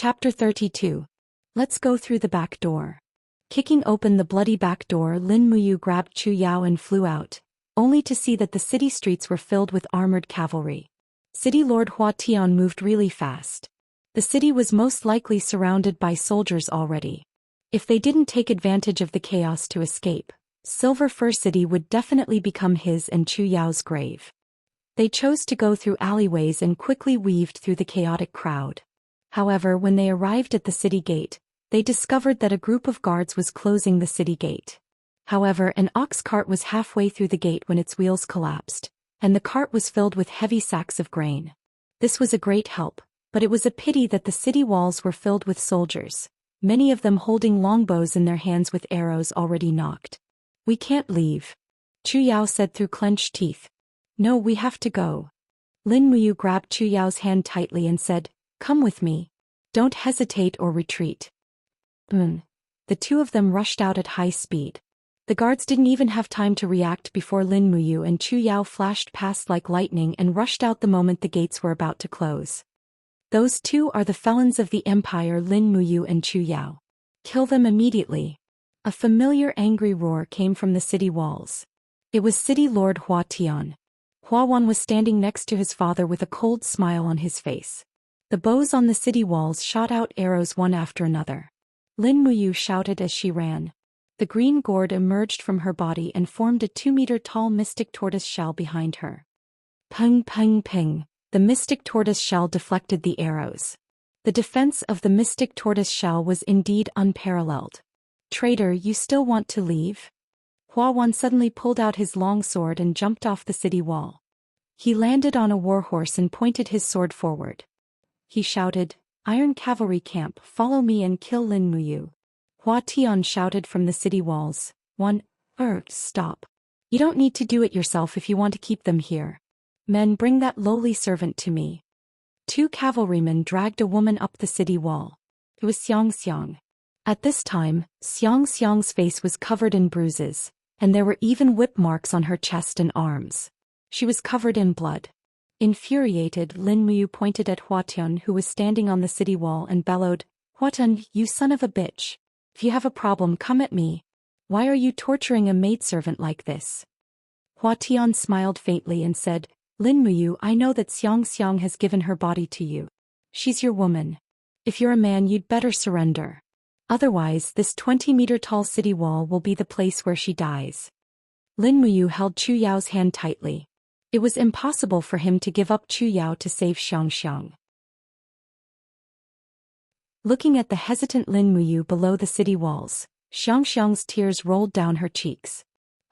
Chapter 32. Let's go through the back door. Kicking open the bloody back door, Lin Muyu grabbed Chu Yao and flew out, only to see that the city streets were filled with armored cavalry. City Lord Hua Tian moved really fast. The city was most likely surrounded by soldiers already. If they didn't take advantage of the chaos to escape, Silver Fir City would definitely become his and Chu Yao's grave. They chose to go through alleyways and quickly weaved through the chaotic crowd. However, when they arrived at the city gate, they discovered that a group of guards was closing the city gate. However, an ox cart was halfway through the gate when its wheels collapsed, and the cart was filled with heavy sacks of grain. This was a great help, but it was a pity that the city walls were filled with soldiers, many of them holding longbows in their hands with arrows already nocked. "We can't leave," Chu Yao said through clenched teeth. "No, we have to go." Lin Muyu grabbed Chu Yao's hand tightly and said, "Come with me. Don't hesitate or retreat." The two of them rushed out at high speed. The guards didn't even have time to react before Lin Muyu and Chu Yao flashed past like lightning and rushed out the moment the gates were about to close. "Those two are the felons of the Empire, Lin Muyu and Chu Yao. Kill them immediately." A familiar angry roar came from the city walls. It was City Lord Hua Tian. Hua Wan was standing next to his father with a cold smile on his face. The bows on the city walls shot out arrows one after another. Lin Muyu shouted as she ran. The green gourd emerged from her body and formed a 2-meter-tall mystic tortoise shell behind her. Peng peng peng, the mystic tortoise shell deflected the arrows. The defense of the mystic tortoise shell was indeed unparalleled. "Traitor, you still want to leave?" Hua Wan suddenly pulled out his long sword and jumped off the city wall. He landed on a warhorse and pointed his sword forward. He shouted, "Iron Cavalry Camp, follow me and kill Lin Muyu." Hua Tian shouted from the city walls, Stop. You don't need to do it yourself if you want to keep them here. Men, bring that lowly servant to me." Two cavalrymen dragged a woman up the city wall. It was Xianxia. At this time, Xianxia's face was covered in bruises, and there were even whip marks on her chest and arms. She was covered in blood. Infuriated, Lin Muyu pointed at Hua Tian, who was standing on the city wall, and bellowed, "Hua Tian, you son of a bitch. If you have a problem, come at me. Why are you torturing a maidservant like this?" Hua Tian smiled faintly and said, "Lin Muyu, I know that Xianxia has given her body to you. She's your woman. If you're a man, you'd better surrender. Otherwise, this 20-meter-tall city wall will be the place where she dies." Lin Muyu held Chu Yao's hand tightly. It was impossible for him to give up Chu Yao to save Xianxia. Looking at the hesitant Lin Muyu below the city walls, Xianxia's tears rolled down her cheeks.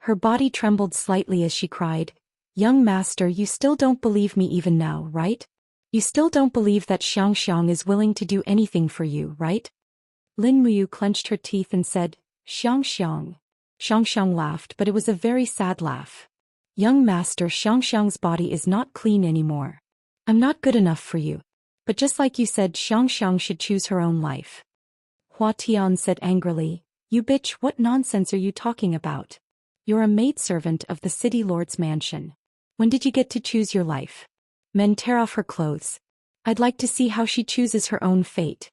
Her body trembled slightly as she cried, "Young master, you still don't believe me even now, right? You still don't believe that Xianxia is willing to do anything for you, right?" Lin Muyu clenched her teeth and said, "Xianxia." Xianxia laughed, but it was a very sad laugh. "Young master, Xianxia's body is not clean anymore. I'm not good enough for you. But just like you said, Xianxia should choose her own life." Hua Tian said angrily, "You bitch, what nonsense are you talking about? You're a maidservant of the city lord's mansion. When did you get to choose your life? Men, tear off her clothes. I'd like to see how she chooses her own fate."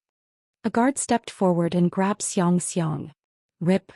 A guard stepped forward and grabbed Xianxia. Rip.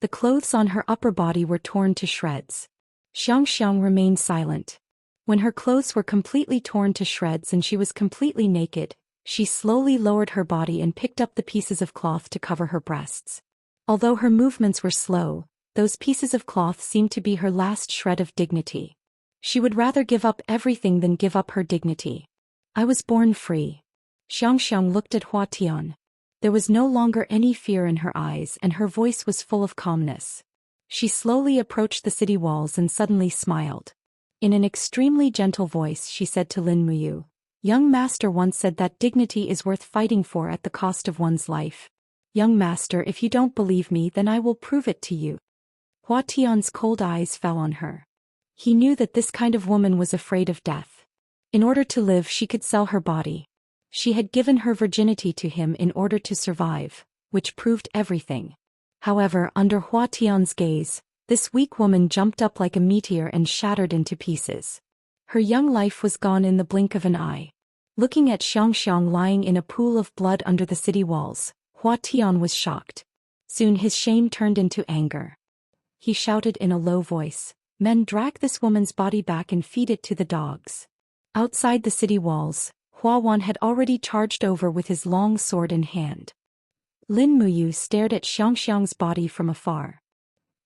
The clothes on her upper body were torn to shreds. Xianxia remained silent. When her clothes were completely torn to shreds and she was completely naked, she slowly lowered her body and picked up the pieces of cloth to cover her breasts. Although her movements were slow, those pieces of cloth seemed to be her last shred of dignity. She would rather give up everything than give up her dignity. "I was born free." Xianxia looked at Hua Tian. There was no longer any fear in her eyes and her voice was full of calmness. She slowly approached the city walls and suddenly smiled. In an extremely gentle voice she said to Lin Muyu, "Young master once said that dignity is worth fighting for at the cost of one's life. Young master, if you don't believe me, then I will prove it to you." Hua Tian's cold eyes fell on her. He knew that this kind of woman was afraid of death. In order to live, she could sell her body. She had given her virginity to him in order to survive, which proved everything. However, under Hua Tian's gaze, this weak woman jumped up like a meteor and shattered into pieces. Her young life was gone in the blink of an eye. Looking at Xianxia lying in a pool of blood under the city walls, Hua Tian was shocked. Soon his shame turned into anger. He shouted in a low voice, "Men, drag this woman's body back and feed it to the dogs." Outside the city walls, Hua Wan had already charged over with his long sword in hand. Lin Muyu stared at Xianxia's body from afar.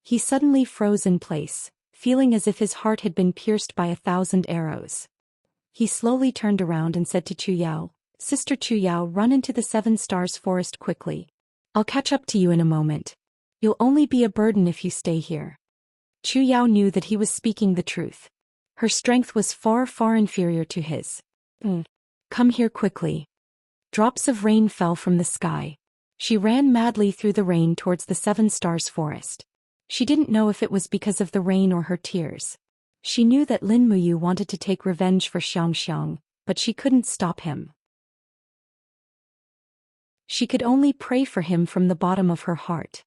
He suddenly froze in place, feeling as if his heart had been pierced by 1,000 arrows. He slowly turned around and said to Chu Yao, "Sister Chu Yao, run into the Seven Stars Forest quickly. I'll catch up to you in a moment. You'll only be a burden if you stay here." Chu Yao knew that he was speaking the truth. Her strength was far, far inferior to his. "Come here quickly." Drops of rain fell from the sky. She ran madly through the rain towards the Seven Stars Forest. She didn't know if it was because of the rain or her tears. She knew that Lin Muyu wanted to take revenge for Xianxia, but she couldn't stop him. She could only pray for him from the bottom of her heart.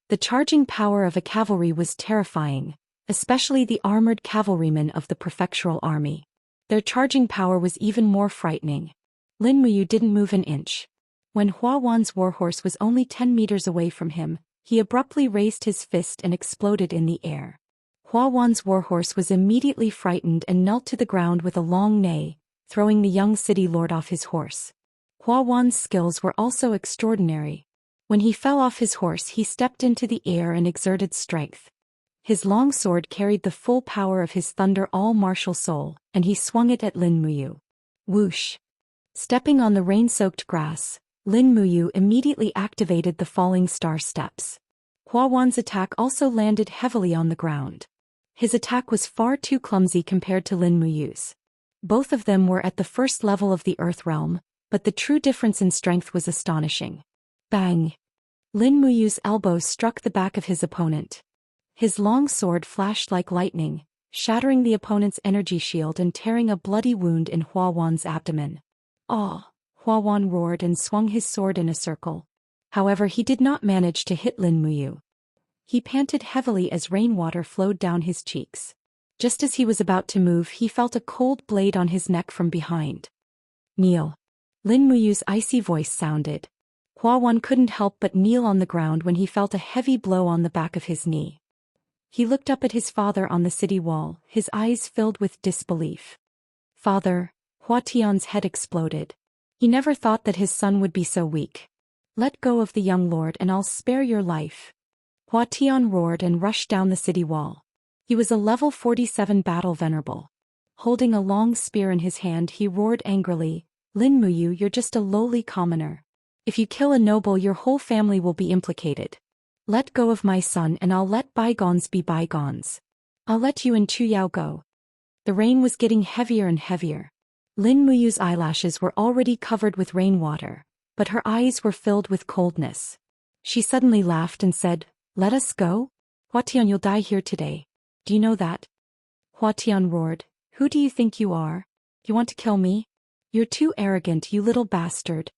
The charging power of a cavalry was terrifying, especially the armored cavalrymen of the prefectural army. Their charging power was even more frightening. Lin Muyu didn't move an inch. When Hua Wan's warhorse was only 10 meters away from him, he abruptly raised his fist and exploded in the air. Hua Wan's warhorse was immediately frightened and knelt to the ground with a long neigh, throwing the young city lord off his horse. Hua Wan's skills were also extraordinary. When he fell off his horse, he stepped into the air and exerted strength. His long sword carried the full power of his thunder all-martial soul, and he swung it at Lin Muyu. Whoosh! Stepping on the rain-soaked grass, Lin Muyu immediately activated the falling star steps. Hua Wan's attack also landed heavily on the ground. His attack was far too clumsy compared to Lin Muyu's. Both of them were at the first level of the Earth realm, but the true difference in strength was astonishing. Bang! Lin Muyu's elbow struck the back of his opponent. His long sword flashed like lightning, shattering the opponent's energy shield and tearing a bloody wound in Hua Wan's abdomen. "Ah!" Hua Wan roared and swung his sword in a circle. However, he did not manage to hit Lin Muyu. He panted heavily as rainwater flowed down his cheeks. Just as he was about to move, he felt a cold blade on his neck from behind. "Kneel." Lin Muyu's icy voice sounded. Hua Wan couldn't help but kneel on the ground when he felt a heavy blow on the back of his knee. He looked up at his father on the city wall, his eyes filled with disbelief. "Father," Hua Tian's head exploded. He never thought that his son would be so weak. "Let go of the young lord and I'll spare your life." Hua Tian roared and rushed down the city wall. He was a level 47 battle venerable. Holding a long spear in his hand, he roared angrily, "Lin Muyu, you're just a lowly commoner. If you kill a noble, your whole family will be implicated. Let go of my son and I'll let bygones be bygones. I'll let you and Chu Yao go." The rain was getting heavier and heavier. Lin Muyu's eyelashes were already covered with rainwater, but her eyes were filled with coldness. She suddenly laughed and said, "Let us go? Hua Tian, you'll die here today. Do you know that?" Hua Tian roared, "Who do you think you are? You want to kill me? You're too arrogant, you little bastard."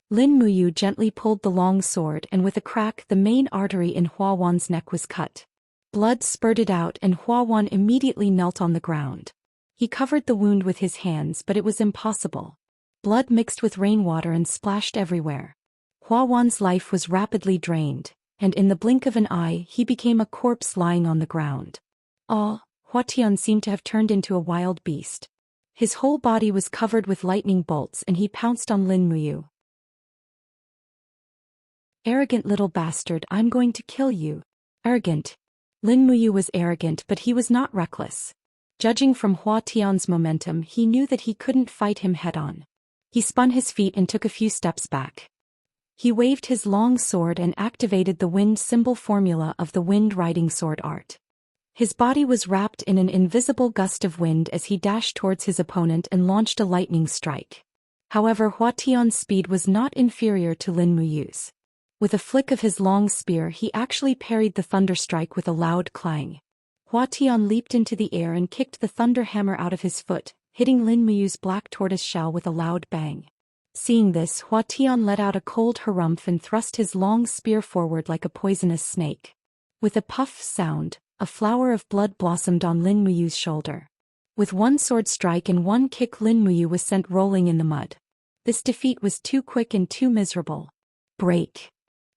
Lin Muyu gently pulled the long sword and with a crack the main artery in Hua Wan's neck was cut. Blood spurted out and Hua Wan immediately knelt on the ground. He covered the wound with his hands, but it was impossible. Blood mixed with rainwater and splashed everywhere. Hua Wan's life was rapidly drained, and in the blink of an eye he became a corpse lying on the ground. Ah! Hua Tian seemed to have turned into a wild beast. His whole body was covered with lightning bolts and he pounced on Lin Muyu. "Arrogant little bastard, I'm going to kill you." Arrogant. Lin Muyu was arrogant, but he was not reckless. Judging from Hua Tian's momentum, he knew that he couldn't fight him head-on. He spun his feet and took a few steps back. He waved his long sword and activated the wind symbol formula of the wind-riding sword art. His body was wrapped in an invisible gust of wind as he dashed towards his opponent and launched a lightning strike. However, Hua Tian's speed was not inferior to Lin Muyu's. With a flick of his long spear, he actually parried the thunder strike with a loud clang. Hua Tian leaped into the air and kicked the thunder hammer out of his foot, hitting Lin Muyu's black tortoise shell with a loud bang. Seeing this, Hua Tian let out a cold harumph and thrust his long spear forward like a poisonous snake. With a puff sound, a flower of blood blossomed on Lin Muyu's shoulder. With one sword strike and one kick, Lin Muyu was sent rolling in the mud. This defeat was too quick and too miserable. Break.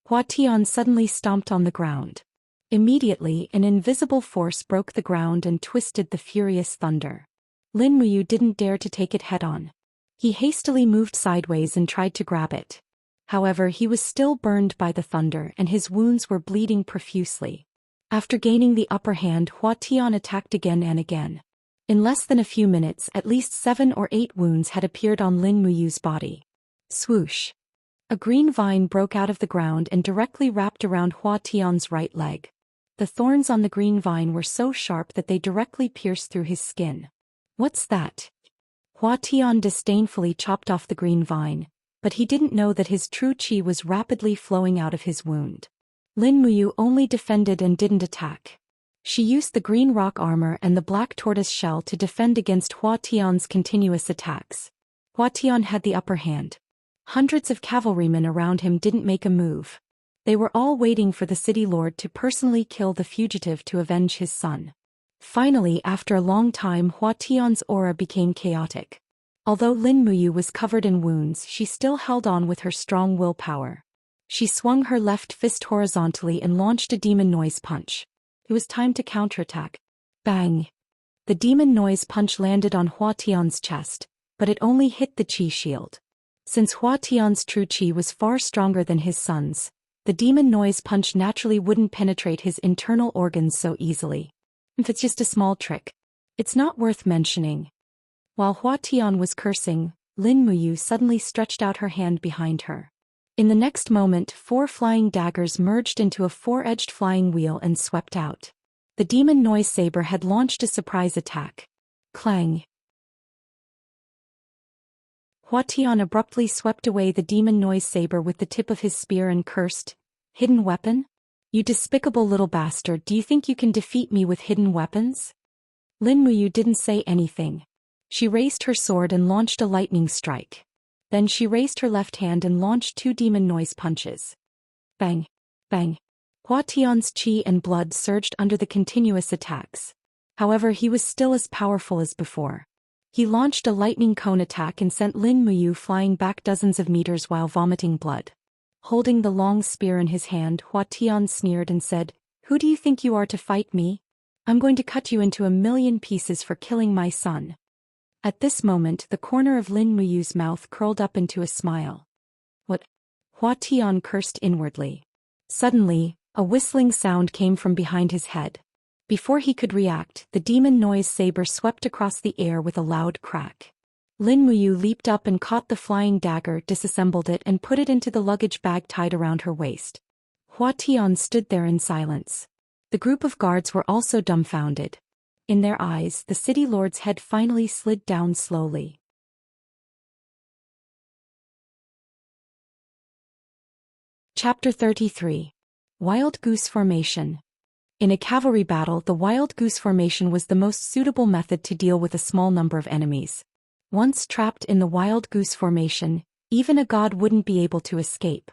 Hua Tian suddenly stomped on the ground. Immediately, an invisible force broke the ground and twisted the furious thunder. Lin Muyu didn't dare to take it head-on. He hastily moved sideways and tried to grab it. However, he was still burned by the thunder and his wounds were bleeding profusely. After gaining the upper hand, Hua Tian attacked again and again. In less than a few minutes, at least 7 or 8 wounds had appeared on Lin Muyu's body. Swoosh. A green vine broke out of the ground and directly wrapped around Hua Tian's right leg. The thorns on the green vine were so sharp that they directly pierced through his skin. What's that? Hua Tian disdainfully chopped off the green vine, but he didn't know that his true qi was rapidly flowing out of his wound. Lin Muyu only defended and didn't attack. She used the green rock armor and the black tortoise shell to defend against Hua Tian's continuous attacks. Hua Tian had the upper hand. Hundreds of cavalrymen around him didn't make a move. They were all waiting for the city lord to personally kill the fugitive to avenge his son. Finally, after a long time, Hua Tian's aura became chaotic. Although Lin Muyu was covered in wounds, she still held on with her strong willpower. She swung her left fist horizontally and launched a demon noise punch. It was time to counterattack. Bang! The demon noise punch landed on Hua Tian's chest, but it only hit the qi shield. Since Hua Tian's true qi was far stronger than his son's, the demon noise punch naturally wouldn't penetrate his internal organs so easily. If it's just a small trick, it's not worth mentioning. While Hua Tian was cursing, Lin Muyu suddenly stretched out her hand behind her. In the next moment, 4 flying daggers merged into a 4-edged flying wheel and swept out. The demon noise saber had launched a surprise attack. Clang! Hua Tian abruptly swept away the demon noise saber with the tip of his spear and cursed, "Hidden weapon? You despicable little bastard, do you think you can defeat me with hidden weapons?" Lin Muyu didn't say anything. She raised her sword and launched a lightning strike. Then she raised her left hand and launched 2 demon noise punches. Bang! Bang! Hua Tian's qi and blood surged under the continuous attacks. However, he was still as powerful as before. He launched a lightning cone attack and sent Lin Muyu flying back dozens of meters while vomiting blood. Holding the long spear in his hand, Hua Tian sneered and said, "Who do you think you are to fight me? I'm going to cut you into a million pieces for killing my son." At this moment, the corner of Lin Muyu's mouth curled up into a smile. "What?" Hua Tian cursed inwardly. Suddenly, a whistling sound came from behind his head. Before he could react, the demon noise saber swept across the air with a loud crack. Lin Muyu leaped up and caught the flying dagger, disassembled it and put it into the luggage bag tied around her waist. Hua Tian stood there in silence. The group of guards were also dumbfounded. In their eyes, the city lord's head finally slid down slowly. Chapter 33. Wild Goose Formation. In a cavalry battle, the wild goose formation was the most suitable method to deal with a small number of enemies. Once trapped in the wild goose formation, even a god wouldn't be able to escape.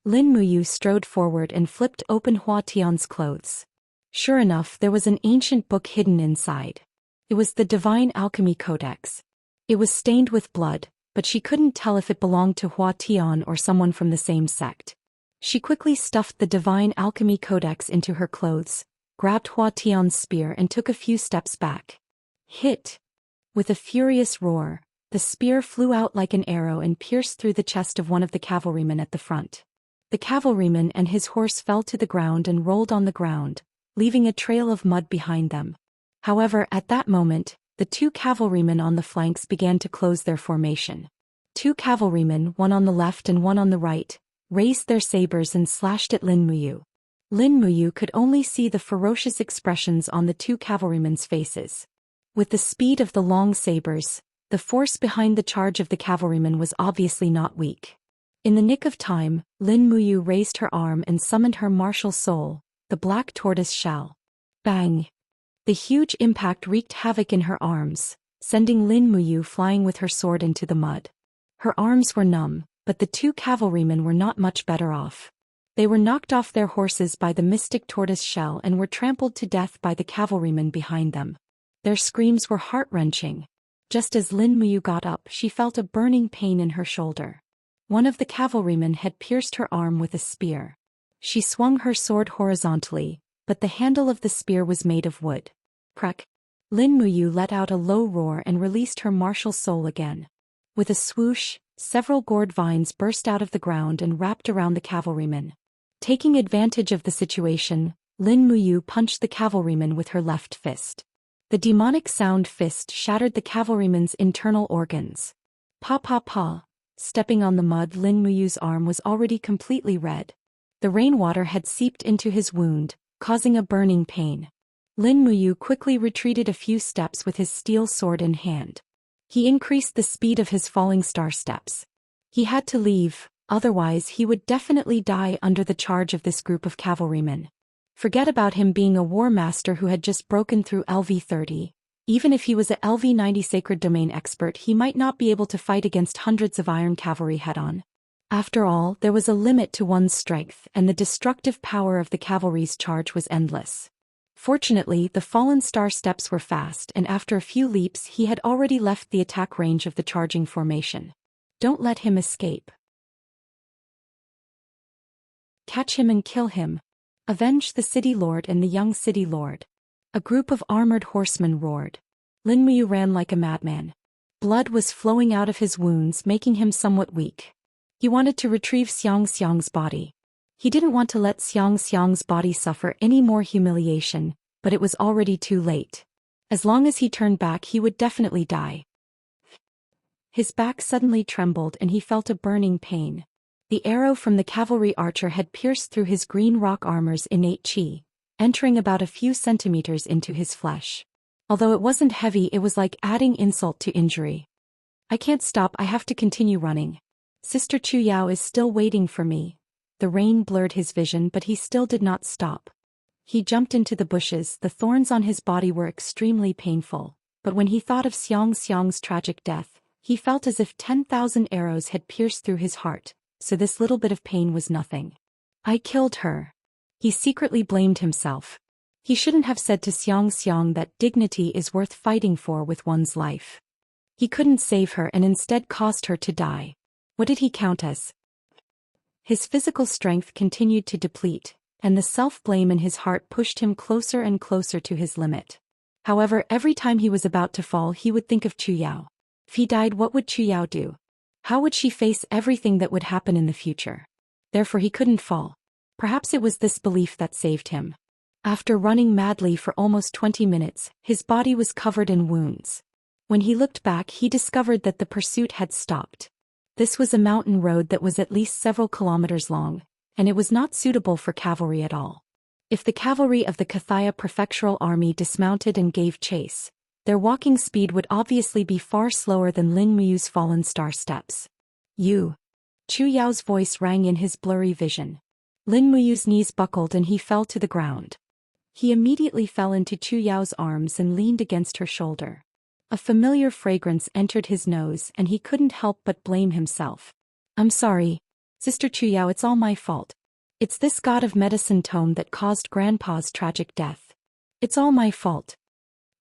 Lin Muyu strode forward and flipped open Hua Tian's clothes. Sure enough, there was an ancient book hidden inside. It was the Divine Alchemy Codex. It was stained with blood, but she couldn't tell if it belonged to Hua Tian or someone from the same sect. She quickly stuffed the Divine Alchemy Codex into her clothes, grabbed Hua Tian's spear and took a few steps back. Hit! With a furious roar, the spear flew out like an arrow and pierced through the chest of one of the cavalrymen at the front. The cavalryman and his horse fell to the ground and rolled on the ground, leaving a trail of mud behind them. However, at that moment, the 2 cavalrymen on the flanks began to close their formation. 2 cavalrymen, one on the left and one on the right, raised their sabers and slashed at Lin Muyu. Lin Muyu could only see the ferocious expressions on the 2 cavalrymen's faces. With the speed of the long sabers, the force behind the charge of the cavalrymen was obviously not weak. In the nick of time, Lin Muyu raised her arm and summoned her martial soul, the black tortoise shell. Bang! The huge impact wreaked havoc in her arms, sending Lin Muyu flying with her sword into the mud. Her arms were numb, but the 2 cavalrymen were not much better off. They were knocked off their horses by the mystic tortoise shell and were trampled to death by the cavalrymen behind them. Their screams were heart-wrenching. Just as Lin Muyu got up, she felt a burning pain in her shoulder. One of the cavalrymen had pierced her arm with a spear. She swung her sword horizontally, but the handle of the spear was made of wood. Crack! Lin Muyu let out a low roar and released her martial soul again. With a swoosh, several gourd vines burst out of the ground and wrapped around the cavalryman. Taking advantage of the situation, Lin Muyu punched the cavalryman with her left fist. The demonic sound fist shattered the cavalryman's internal organs. Pa pa pa. Stepping on the mud, Lin Muyu's arm was already completely red. The rainwater had seeped into his wound, causing a burning pain. Lin Muyu quickly retreated a few steps with his steel sword in hand. He increased the speed of his falling star steps. He had to leave, otherwise he would definitely die under the charge of this group of cavalrymen. Forget about him being a war master who had just broken through LV-30. Even if he was a LV-90 Sacred Domain expert, he might not be able to fight against hundreds of iron cavalry head-on. After all, there was a limit to one's strength, and the destructive power of the cavalry's charge was endless. Fortunately, the fallen star steps were fast, and after a few leaps he had already left the attack range of the charging formation. Don't let him escape. Catch him and kill him. Avenge the city lord and the young city lord. A group of armored horsemen roared. Lin Muyu ran like a madman. Blood was flowing out of his wounds, making him somewhat weak. He wanted to retrieve Xianxia's body. He didn't want to let Xianxia's body suffer any more humiliation, but it was already too late. As long as he turned back, he would definitely die. His back suddenly trembled and he felt a burning pain. The arrow from the cavalry archer had pierced through his green rock armor's innate chi, entering about a few centimeters into his flesh. Although it wasn't heavy, it was like adding insult to injury. I can't stop, I have to continue running. Sister Chu Yao is still waiting for me. The rain blurred his vision, but he still did not stop. He jumped into the bushes. The thorns on his body were extremely painful, but when he thought of Xianxia's tragic death, he felt as if 10,000 arrows had pierced through his heart, so this little bit of pain was nothing. I killed her. He secretly blamed himself. He shouldn't have said to Xianxia that dignity is worth fighting for with one's life. He couldn't save her and instead caused her to die. What did he count as? His physical strength continued to deplete, and the self-blame in his heart pushed him closer and closer to his limit. However, every time he was about to fall, he would think of Chu Yao. If he died, what would Chu Yao do? How would she face everything that would happen in the future? Therefore he couldn't fall. Perhaps it was this belief that saved him. After running madly for almost 20 minutes, his body was covered in wounds. When he looked back, he discovered that the pursuit had stopped. This was a mountain road that was at least several kilometers long, and it was not suitable for cavalry at all. If the cavalry of the Kathaya prefectural army dismounted and gave chase, their walking speed would obviously be far slower than Lin Muyu's fallen star steps. You. Chu Yao's voice rang in his blurry vision. Lin Muyu's knees buckled and he fell to the ground. He immediately fell into Chu Yao's arms and leaned against her shoulder. A familiar fragrance entered his nose and he couldn't help but blame himself. I'm sorry, Sister Chu Yao, it's all my fault. It's this god of medicine tome that caused Grandpa's tragic death. It's all my fault.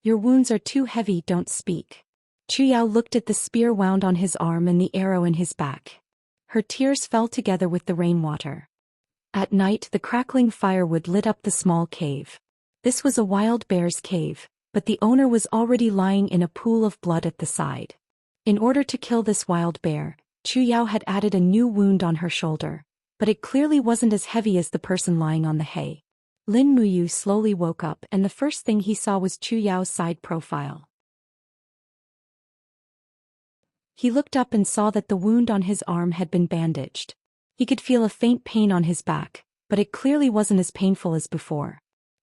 Your wounds are too heavy, don't speak. Chu Yao looked at the spear wound on his arm and the arrow in his back. Her tears fell together with the rainwater. At night, the crackling firewood lit up the small cave. This was a wild bear's cave, but the owner was already lying in a pool of blood at the side. In order to kill this wild bear, Chu Yao had added a new wound on her shoulder, but it clearly wasn't as heavy as the person lying on the hay. Lin Muyu slowly woke up and the first thing he saw was Chu Yao's side profile. He looked up and saw that the wound on his arm had been bandaged. He could feel a faint pain on his back, but it clearly wasn't as painful as before.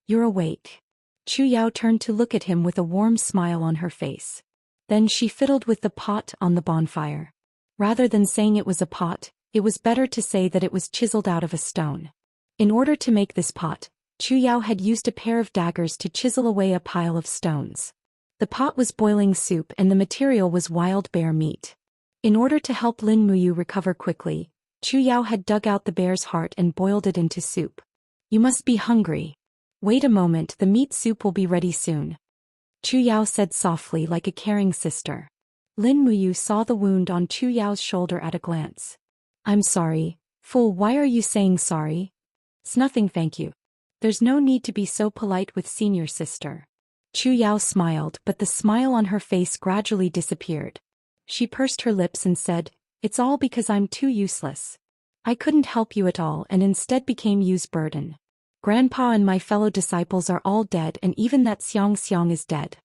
You're awake. Chu Yao turned to look at him with a warm smile on her face. Then she fiddled with the pot on the bonfire. Rather than saying it was a pot, it was better to say that it was chiseled out of a stone. In order to make this pot, Chu Yao had used a pair of daggers to chisel away a pile of stones. The pot was boiling soup and the material was wild bear meat. In order to help Lin Muyu recover quickly, Chu Yao had dug out the bear's heart and boiled it into soup. You must be hungry. Wait a moment, the meat soup will be ready soon. Chu Yao said softly like a caring sister. Lin Muyu saw the wound on Chu Yao's shoulder at a glance. I'm sorry. Fool, why are you saying sorry? It's nothing, thank you. There's no need to be so polite with senior sister. Chu Yao smiled, but the smile on her face gradually disappeared. She pursed her lips and said, It's all because I'm too useless. I couldn't help you at all and instead became you's burden. Grandpa and my fellow disciples are all dead and even that Xianxia is dead.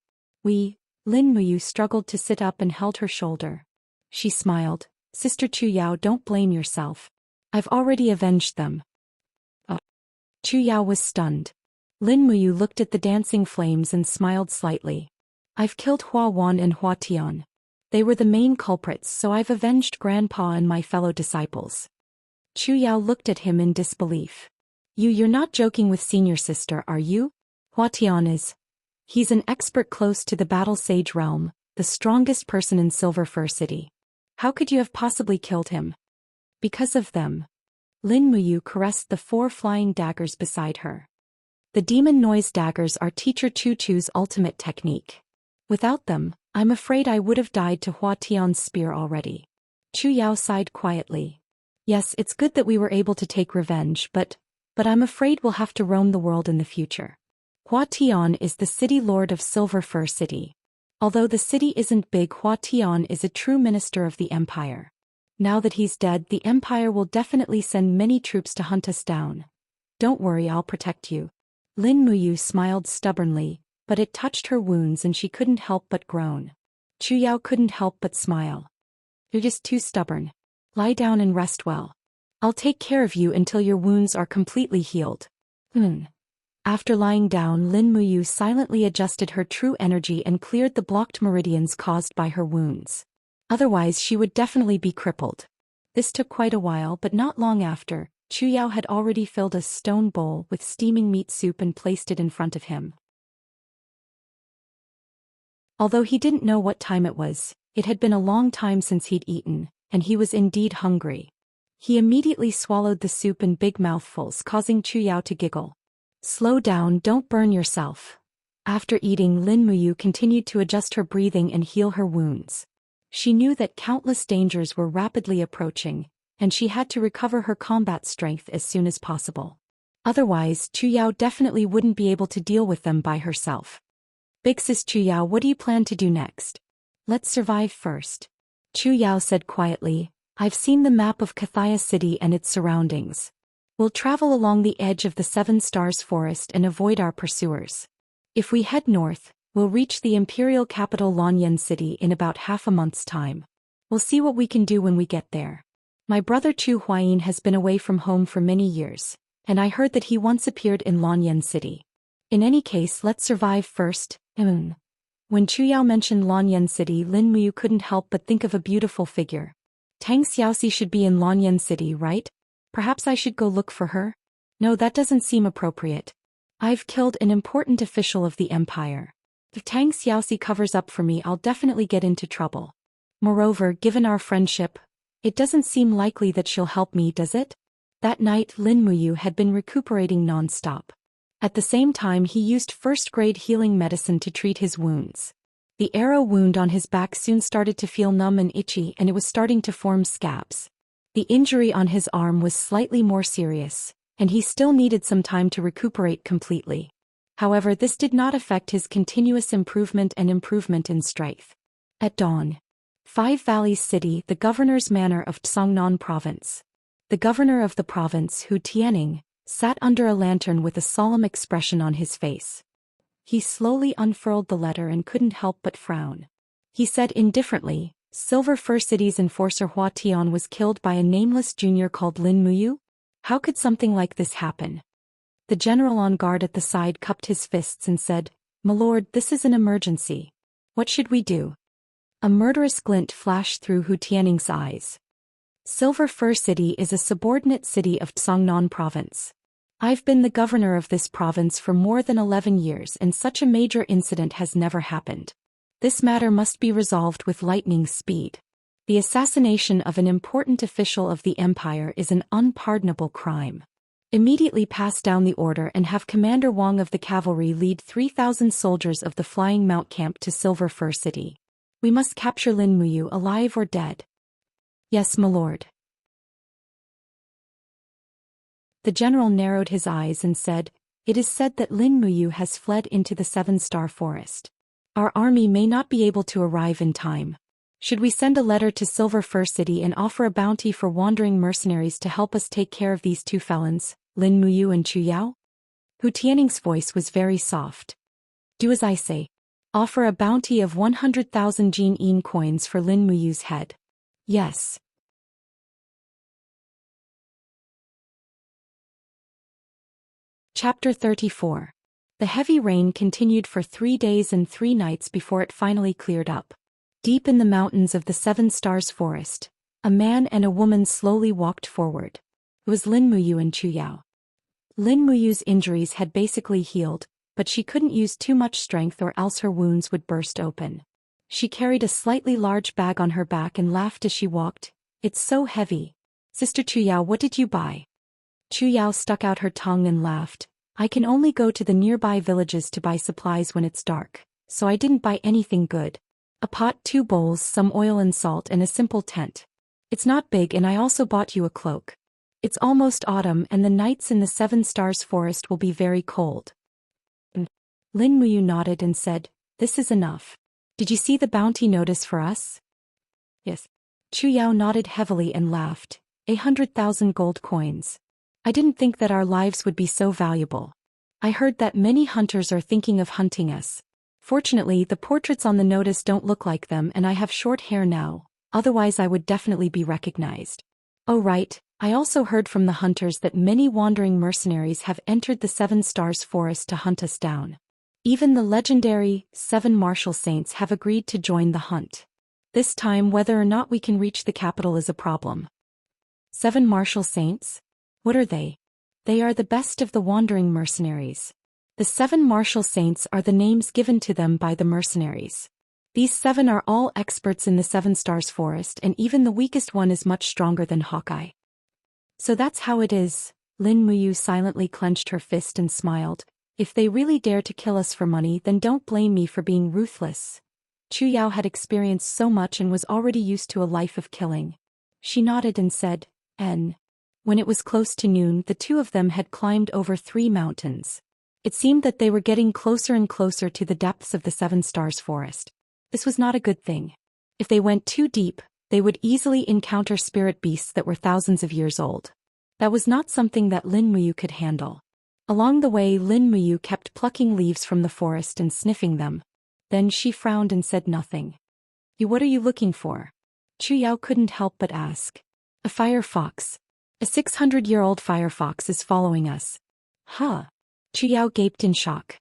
Lin Muyu struggled to sit up and held her shoulder. She smiled. Sister Chu Yao, don't blame yourself. I've already avenged them. Oh. Chu Yao was stunned. Lin Muyu looked at the dancing flames and smiled slightly. I've killed Hua Wan and Hua Tian. They were the main culprits, so I've avenged Grandpa and my fellow disciples. Chu Yao looked at him in disbelief. You're not joking with senior sister, are you? Hua Tian is. He's an expert close to the battle sage realm, the strongest person in Silver Fir City. How could you have possibly killed him? Because of them. Lin Muyu caressed the 4 flying daggers beside her. The demon noise daggers are Teacher Chu Chu's ultimate technique. Without them, I'm afraid I would have died to Hua Tian's spear already. Chu Yao sighed quietly. Yes, it's good that we were able to take revenge, but I'm afraid we'll have to roam the world in the future. Hua Tian is the city lord of Silver Fir City. Although the city isn't big, Hua Tian is a true minister of the empire. Now that he's dead, the empire will definitely send many troops to hunt us down. Don't worry, I'll protect you. Lin Muyu smiled stubbornly, but it touched her wounds and she couldn't help but groan. Chu Yao couldn't help but smile. You're just too stubborn. Lie down and rest well. I'll take care of you until your wounds are completely healed. After lying down, Lin Muyu silently adjusted her true energy and cleared the blocked meridians caused by her wounds. Otherwise she would definitely be crippled. This took quite a while, but not long after, Chu Yao had already filled a stone bowl with steaming meat soup and placed it in front of him. Although he didn't know what time it was, it had been a long time since he'd eaten, and he was indeed hungry. He immediately swallowed the soup in big mouthfuls, causing Chu Yao to giggle. Slow down, don't burn yourself. After eating, Lin Muyu continued to adjust her breathing and heal her wounds. She knew that countless dangers were rapidly approaching, and she had to recover her combat strength as soon as possible. Otherwise, Chu Yao definitely wouldn't be able to deal with them by herself. Big sis Chu Yao, what do you plan to do next? Let's survive first. Chu Yao said quietly, I've seen the map of Kathaya City and its surroundings. We'll travel along the edge of the 7 Stars Forest and avoid our pursuers. If we head north, we'll reach the imperial capital Lanyan City in about half a month's time. We'll see what we can do when we get there. My brother Chu Huayin has been away from home for many years, and I heard that he once appeared in Lanyan City. In any case, let's survive first. When Chu Yao mentioned Lanyan City, Lin Muyu couldn't help but think of a beautiful figure. Tang Xiaoxi should be in Lanyan City, right? Perhaps I should go look for her? No, that doesn't seem appropriate. I've killed an important official of the empire. If Tang Xiaoxi covers up for me, I'll definitely get into trouble. Moreover, given our friendship, it doesn't seem likely that she'll help me, does it? That night, Lin Muyu had been recuperating non-stop. At the same time, he used first-grade healing medicine to treat his wounds. The arrow wound on his back soon started to feel numb and itchy, and it was starting to form scabs. The injury on his arm was slightly more serious, and he still needed some time to recuperate completely. However, this did not affect his continuous improvement in strength. At dawn. 5 Valleys City, the governor's manor of Tsangnan Province. The governor of the province, Hu Tianing, sat under a lantern with a solemn expression on his face. He slowly unfurled the letter and couldn't help but frown. He said indifferently, Silver Fir City's enforcer Hua Tian was killed by a nameless junior called Lin Muyu? How could something like this happen? The general on guard at the side cupped his fists and said, My lord, this is an emergency. What should we do? A murderous glint flashed through Hu Tianing's eyes. Silver Fir City is a subordinate city of Tsangnan Province. I've been the governor of this province for more than 11 years and such a major incident has never happened. This matter must be resolved with lightning speed. The assassination of an important official of the empire is an unpardonable crime. Immediately pass down the order and have Commander Wang of the cavalry lead 3,000 soldiers of the Flying Mount camp to Silver Fir City. We must capture Lin Muyu alive or dead. Yes, my lord. The general narrowed his eyes and said, It is said that Lin Muyu has fled into the Seven-Star Forest. Our army may not be able to arrive in time. Should we send a letter to Silver Fir City and offer a bounty for wandering mercenaries to help us take care of these two felons, Lin Muyu and Chu Yao? Hu Tianing's voice was very soft. Do as I say. Offer a bounty of 100,000 Jin Yin coins for Lin Muyu's head. Yes. Chapter 34. The heavy rain continued for 3 days and 3 nights before it finally cleared up. Deep in the mountains of the Seven Stars Forest, a man and a woman slowly walked forward. It was Lin Muyu and Chu Yao. Lin Muyu's injuries had basically healed, but she couldn't use too much strength or else her wounds would burst open. She carried a slightly large bag on her back and laughed as she walked. It's so heavy. Sister Chu Yao, what did you buy? Chu Yao stuck out her tongue and laughed. I can only go to the nearby villages to buy supplies when it's dark, so I didn't buy anything good. A pot, 2 bowls, some oil and salt and a simple tent. It's not big and I also bought you a cloak. It's almost autumn and the nights in the Seven Stars Forest will be very cold. Lin Muyu nodded and said, This is enough. Did you see the bounty notice for us? Yes. Chu Yao nodded heavily and laughed. 100,000 gold coins. I didn't think that our lives would be so valuable. I heard that many hunters are thinking of hunting us. Fortunately, the portraits on the notice don't look like them and I have short hair now, otherwise I would definitely be recognized. Oh right, I also heard from the hunters that many wandering mercenaries have entered the Seven Stars Forest to hunt us down. Even the legendary 7 martial saints have agreed to join the hunt. This time whether or not we can reach the capital is a problem. 7 martial saints? What are they? They are the best of the wandering mercenaries. The 7 martial saints are the names given to them by the mercenaries. These 7 are all experts in the Seven Stars Forest and even the weakest one is much stronger than Hawkeye. So that's how it is. Lin Muyu silently clenched her fist and smiled. If they really dare to kill us for money then don't blame me for being ruthless. Chu Yao had experienced so much and was already used to a life of killing. She nodded and said, N. When it was close to noon, the two of them had climbed over 3 mountains. It seemed that they were getting closer and closer to the depths of the Seven Stars Forest. This was not a good thing. If they went too deep, they would easily encounter spirit beasts that were thousands of years old. That was not something that Lin Muyu could handle. Along the way, Lin Muyu kept plucking leaves from the forest and sniffing them. Then she frowned and said nothing. What are you looking for? Chu Yao couldn't help but ask. A fire fox. A 600-year-old firefox is following us. Huh? Chu Yao gaped in shock.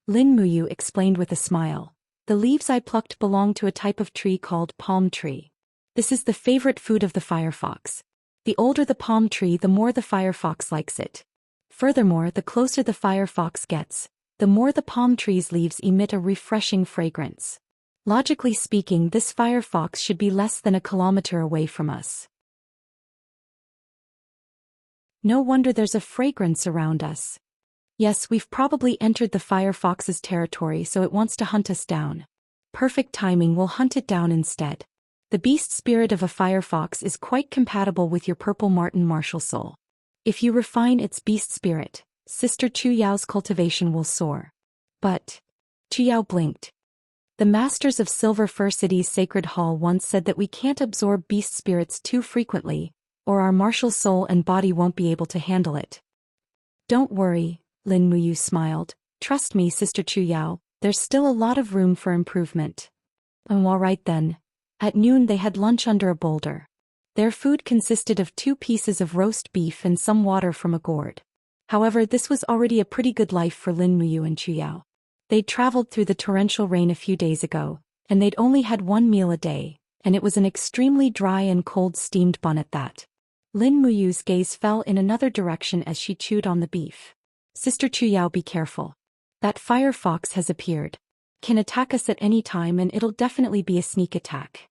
Lin Muyu explained with a smile. The leaves I plucked belong to a type of tree called palm tree. This is the favorite food of the firefox. The older the palm tree, the more the firefox likes it. Furthermore, the closer the firefox gets, the more the palm tree's leaves emit a refreshing fragrance. Logically speaking, this firefox should be less than a kilometer away from us. No wonder there's a fragrance around us. Yes, we've probably entered the firefox's territory, so it wants to hunt us down. Perfect timing, we'll hunt it down instead. The beast spirit of a firefox is quite compatible with your purple marten martial soul. If you refine its beast spirit, Sister Chu Yao's cultivation will soar. But Chu Yao blinked. The masters of Silver Fir City's Sacred Hall once said that we can't absorb beast spirits too frequently, or our martial soul and body won't be able to handle it. Don't worry, Lin Muyu smiled. Trust me, Sister Chu Yao, there's still a lot of room for improvement. All right then. At noon they had lunch under a boulder. Their food consisted of 2 pieces of roast beef and some water from a gourd. However, this was already a pretty good life for Lin Muyu and Chu Yao. They'd traveled through the torrential rain a few days ago, and they'd only had 1 meal a day, and it was an extremely dry and cold steamed bun at that. Lin Muyu's gaze fell in another direction as she chewed on the beef. Sister Chu Yao, be careful. That fire fox has appeared. Can attack us at any time and it'll definitely be a sneak attack.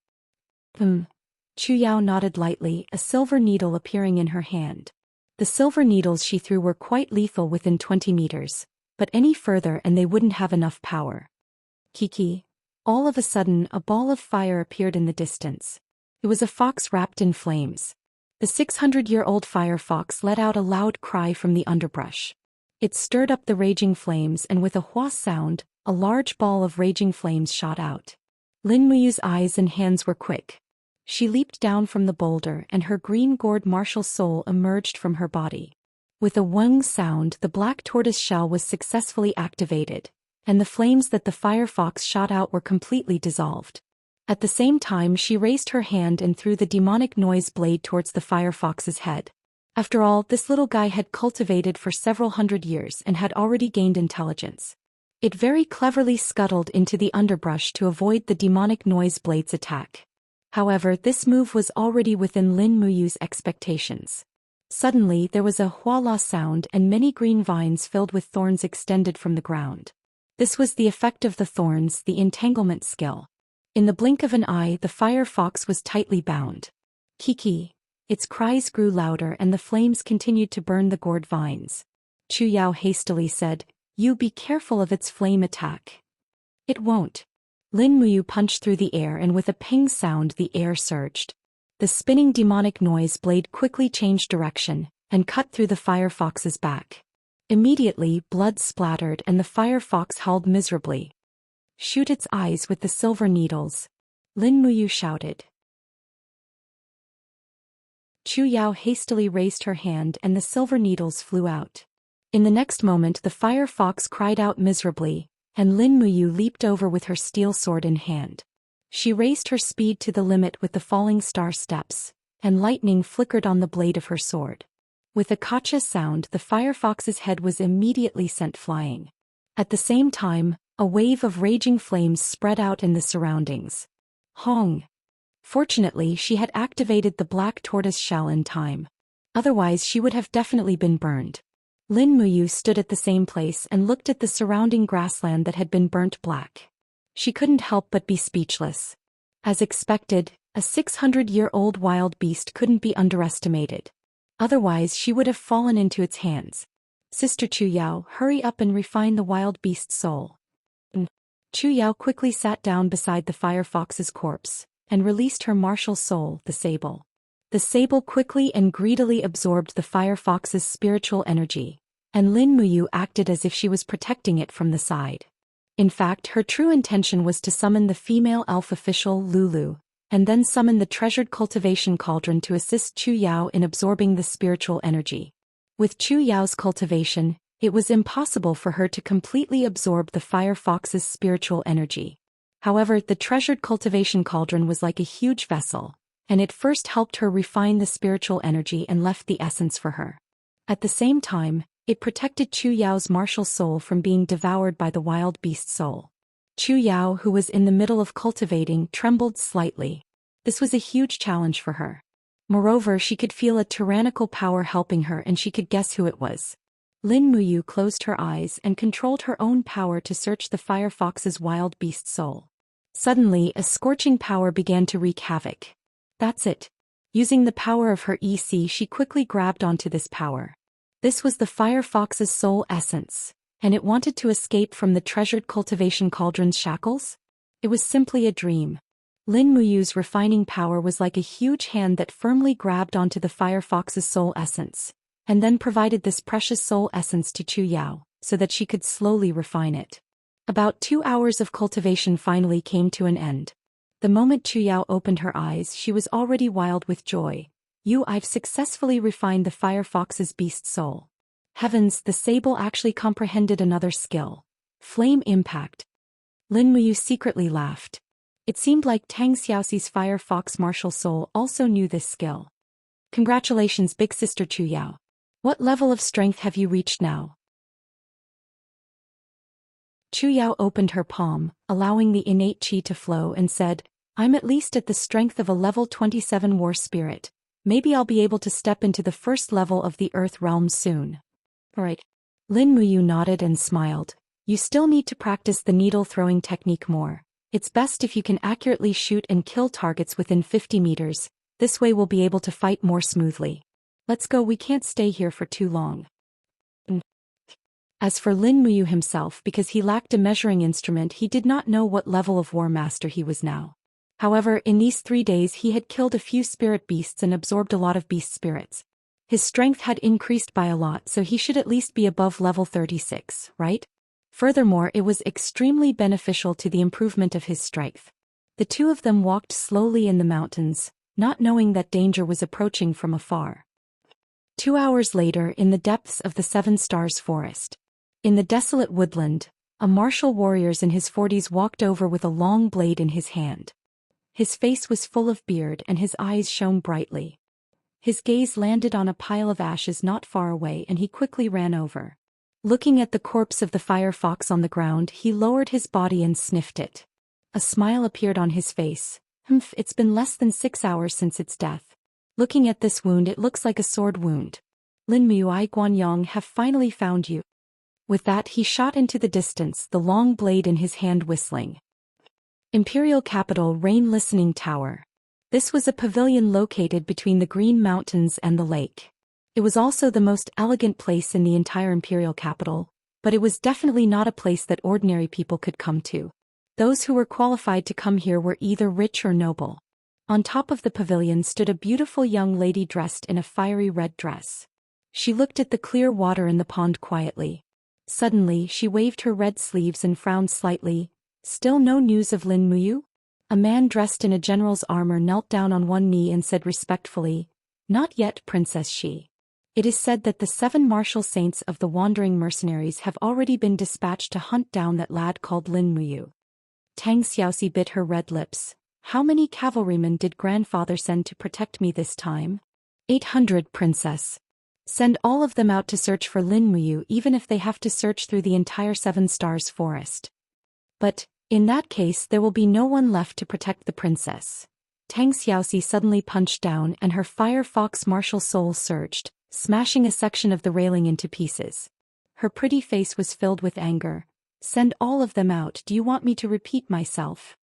Chu Yao nodded lightly, a silver needle appearing in her hand. The silver needles she threw were quite lethal within 20 meters, but any further and they wouldn't have enough power. Kiki. All of a sudden, a ball of fire appeared in the distance. It was a fox wrapped in flames. The 600-year-old fire fox let out a loud cry from the underbrush. It stirred up the raging flames and with a hua sound, a large ball of raging flames shot out. Lin Muyu's eyes and hands were quick. She leaped down from the boulder and her green-gored martial soul emerged from her body. With a wang sound, the black tortoise shell was successfully activated, and the flames that the fire fox shot out were completely dissolved. At the same time, she raised her hand and threw the demonic noise blade towards the fire fox's head. After all, this little guy had cultivated for several hundred years and had already gained intelligence. It very cleverly scuttled into the underbrush to avoid the demonic noise blade's attack. However, this move was already within Lin Muyu's expectations. Suddenly, there was a hua-la sound and many green vines filled with thorns extended from the ground. This was the effect of the thorns, the entanglement skill. In the blink of an eye, the fire fox was tightly bound. Kiki. Its cries grew louder and the flames continued to burn the gourd vines. Chu Yao hastily said, "You be careful of its flame attack." "It won't." Lin Muyu punched through the air and with a ping sound the air surged. The spinning demonic noise blade quickly changed direction and cut through the fire fox's back. Immediately, blood splattered and the fire fox howled miserably. "Shoot its eyes with the silver needles," Lin Muyu shouted. Chu Yao hastily raised her hand and the silver needles flew out. In the next moment the fire fox cried out miserably, and Lin Muyu leaped over with her steel sword in hand. She raised her speed to the limit with the falling star steps, and lightning flickered on the blade of her sword. With a kacha sound, the fire fox's head was immediately sent flying. At the same time, a wave of raging flames spread out in the surroundings. Hong! Fortunately, she had activated the black tortoise shell in time. Otherwise, she would have definitely been burned. Lin Muyu stood at the same place and looked at the surrounding grassland that had been burnt black. She couldn't help but be speechless. As expected, a 600-year-old wild beast couldn't be underestimated. Otherwise, she would have fallen into its hands. "Sister Chu Yao, hurry up and refine the wild beast's soul." Chu Yao quickly sat down beside the fire fox's corpse and released her martial soul, the sable. The sable quickly and greedily absorbed the fire fox's spiritual energy, and Lin Muyu acted as if she was protecting it from the side. In fact, her true intention was to summon the female elf official Lulu, and then summon the treasured cultivation cauldron to assist Chu Yao in absorbing the spiritual energy. With Chu Yao's cultivation, it was impossible for her to completely absorb the fire fox's spiritual energy. However, the treasured cultivation cauldron was like a huge vessel, and it first helped her refine the spiritual energy and left the essence for her. At the same time, it protected Chu Yao's martial soul from being devoured by the wild beast soul. Chu Yao, who was in the middle of cultivating, trembled slightly. This was a huge challenge for her. Moreover, she could feel a tyrannical power helping her and she could guess who it was. Lin Muyu closed her eyes and controlled her own power to search the fire fox's wild beast soul. Suddenly, a scorching power began to wreak havoc. That's it. Using the power of her EC, she quickly grabbed onto this power. This was the fire fox's soul essence, and it wanted to escape from the treasured cultivation cauldron's shackles? It was simply a dream. Lin Muyu's refining power was like a huge hand that firmly grabbed onto the fire fox's soul essence, and then provided this precious soul essence to Chu Yao, so that she could slowly refine it. About 2 hours of cultivation finally came to an end. The moment Chu Yao opened her eyes, she was already wild with joy. I've successfully refined the fire fox's beast soul. Heavens, the sable actually comprehended another skill. Flame impact. Lin Muyu secretly laughed. It seemed like Tang Xiaoxi's fire fox martial soul also knew this skill. Congratulations, big sister Chu Yao. What level of strength have you reached now? Chu Yao opened her palm, allowing the innate qi to flow and said, "I'm at least at the strength of a level 27 war spirit. Maybe I'll be able to step into the first level of the earth realm soon." Right. Lin Muyu nodded and smiled. "You still need to practice the needle throwing technique more. It's best if you can accurately shoot and kill targets within 50 meters. This way we'll be able to fight more smoothly." Let's go, we can't stay here for too long. As for Lin Muyu himself, because he lacked a measuring instrument, he did not know what level of war master he was now. However, in these 3 days he had killed a few spirit beasts and absorbed a lot of beast spirits. His strength had increased by a lot, so he should at least be above level 36, right? Furthermore, it was extremely beneficial to the improvement of his strength. The two of them walked slowly in the mountains, not knowing that danger was approaching from afar. 2 hours later, in the depths of the Seven Stars Forest. In the desolate woodland, a martial warrior in his 40s walked over with a long blade in his hand. His face was full of beard and his eyes shone brightly. His gaze landed on a pile of ashes not far away and he quickly ran over. Looking at the corpse of the fire fox on the ground, he lowered his body and sniffed it. A smile appeared on his face. It's been less than 6 hours since its death. Looking at this wound, it looks like a sword wound. Lin Muyu, I Guanyang have finally found you. With that, he shot into the distance, the long blade in his hand whistling. Imperial Capital Rain Listening Tower. This was a pavilion located between the Green Mountains and the lake. It was also the most elegant place in the entire Imperial Capital, but it was definitely not a place that ordinary people could come to. Those who were qualified to come here were either rich or noble. On top of the pavilion stood a beautiful young lady dressed in a fiery red dress. She looked at the clear water in the pond quietly. Suddenly, she waved her red sleeves and frowned slightly. Still no news of Lin Muyu? A man dressed in a general's armor knelt down on one knee and said respectfully, "Not yet, Princess Shi. It is said that the 7 martial saints of the wandering mercenaries have already been dispatched to hunt down that lad called Lin Muyu." Tang Xiaoxi bit her red lips. How many cavalrymen did grandfather send to protect me this time? 800, Princess. Send all of them out to search for Lin Muyu, even if they have to search through the entire Seven Stars Forest. But, in that case, there will be no one left to protect the princess. Tang Xiaoxi suddenly punched down and her fire fox martial soul surged, smashing a section of the railing into pieces. Her pretty face was filled with anger. Send all of them out. Do you want me to repeat myself?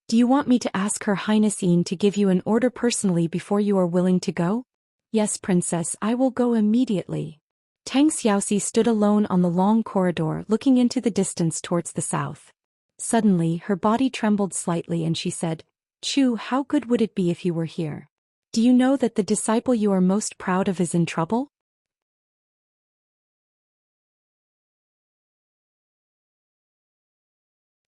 Do you want me to ask Her Highness Yin to give you an order personally before you are willing to go? Yes, Princess, I will go immediately. Tang Xiaoxi stood alone on the long corridor looking into the distance towards the south. Suddenly, her body trembled slightly and she said, Chu, how good would it be if you were here? Do you know that the disciple you are most proud of is in trouble?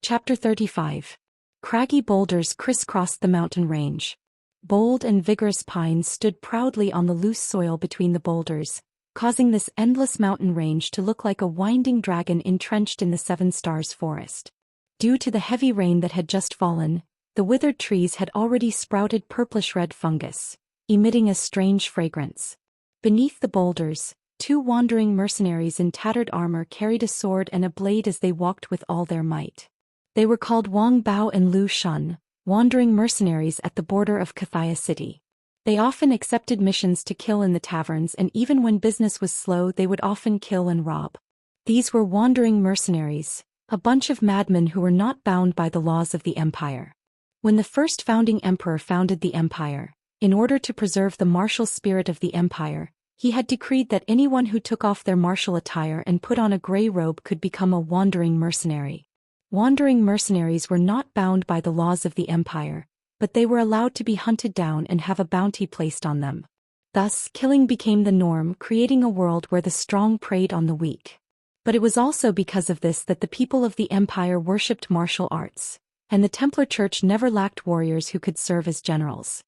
Chapter 35. Craggy boulders crisscrossed the mountain range. Bold and vigorous pines stood proudly on the loose soil between the boulders, causing this endless mountain range to look like a winding dragon entrenched in the Seven Stars Forest. Due to the heavy rain that had just fallen, the withered trees had already sprouted purplish-red fungus, emitting a strange fragrance. Beneath the boulders, 2 wandering mercenaries in tattered armor carried a sword and a blade as they walked with all their might. They were called Wang Bao and Lu Shun, wandering mercenaries at the border of Kathaya City. They often accepted missions to kill in the taverns, and even when business was slow they would often kill and rob. These were wandering mercenaries, a bunch of madmen who were not bound by the laws of the empire. When the first founding emperor founded the empire, in order to preserve the martial spirit of the empire, he had decreed that anyone who took off their martial attire and put on a gray robe could become a wandering mercenary. Wandering mercenaries were not bound by the laws of the empire, but they were allowed to be hunted down and have a bounty placed on them. Thus, killing became the norm, creating a world where the strong preyed on the weak. But it was also because of this that the people of the empire worshipped martial arts, and the Templar Church never lacked warriors who could serve as generals.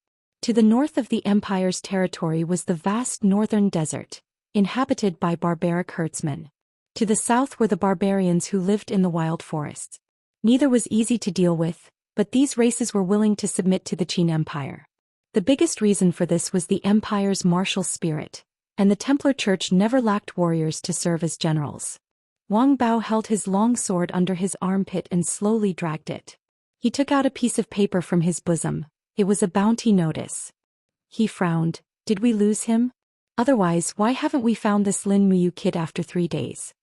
To the north of the empire's territory was the vast northern desert, inhabited by barbaric herdsmen. To the south were the barbarians who lived in the wild forests. Neither was easy to deal with, but these races were willing to submit to the Qin Empire. The biggest reason for this was the empire's martial spirit, and the Templar Church never lacked warriors to serve as generals. Wang Bao held his long sword under his armpit and slowly dragged it. He took out a piece of paper from his bosom. It was a bounty notice. He frowned. Did we lose him? Otherwise, why haven't we found this Lin Muyu kid after 3 days?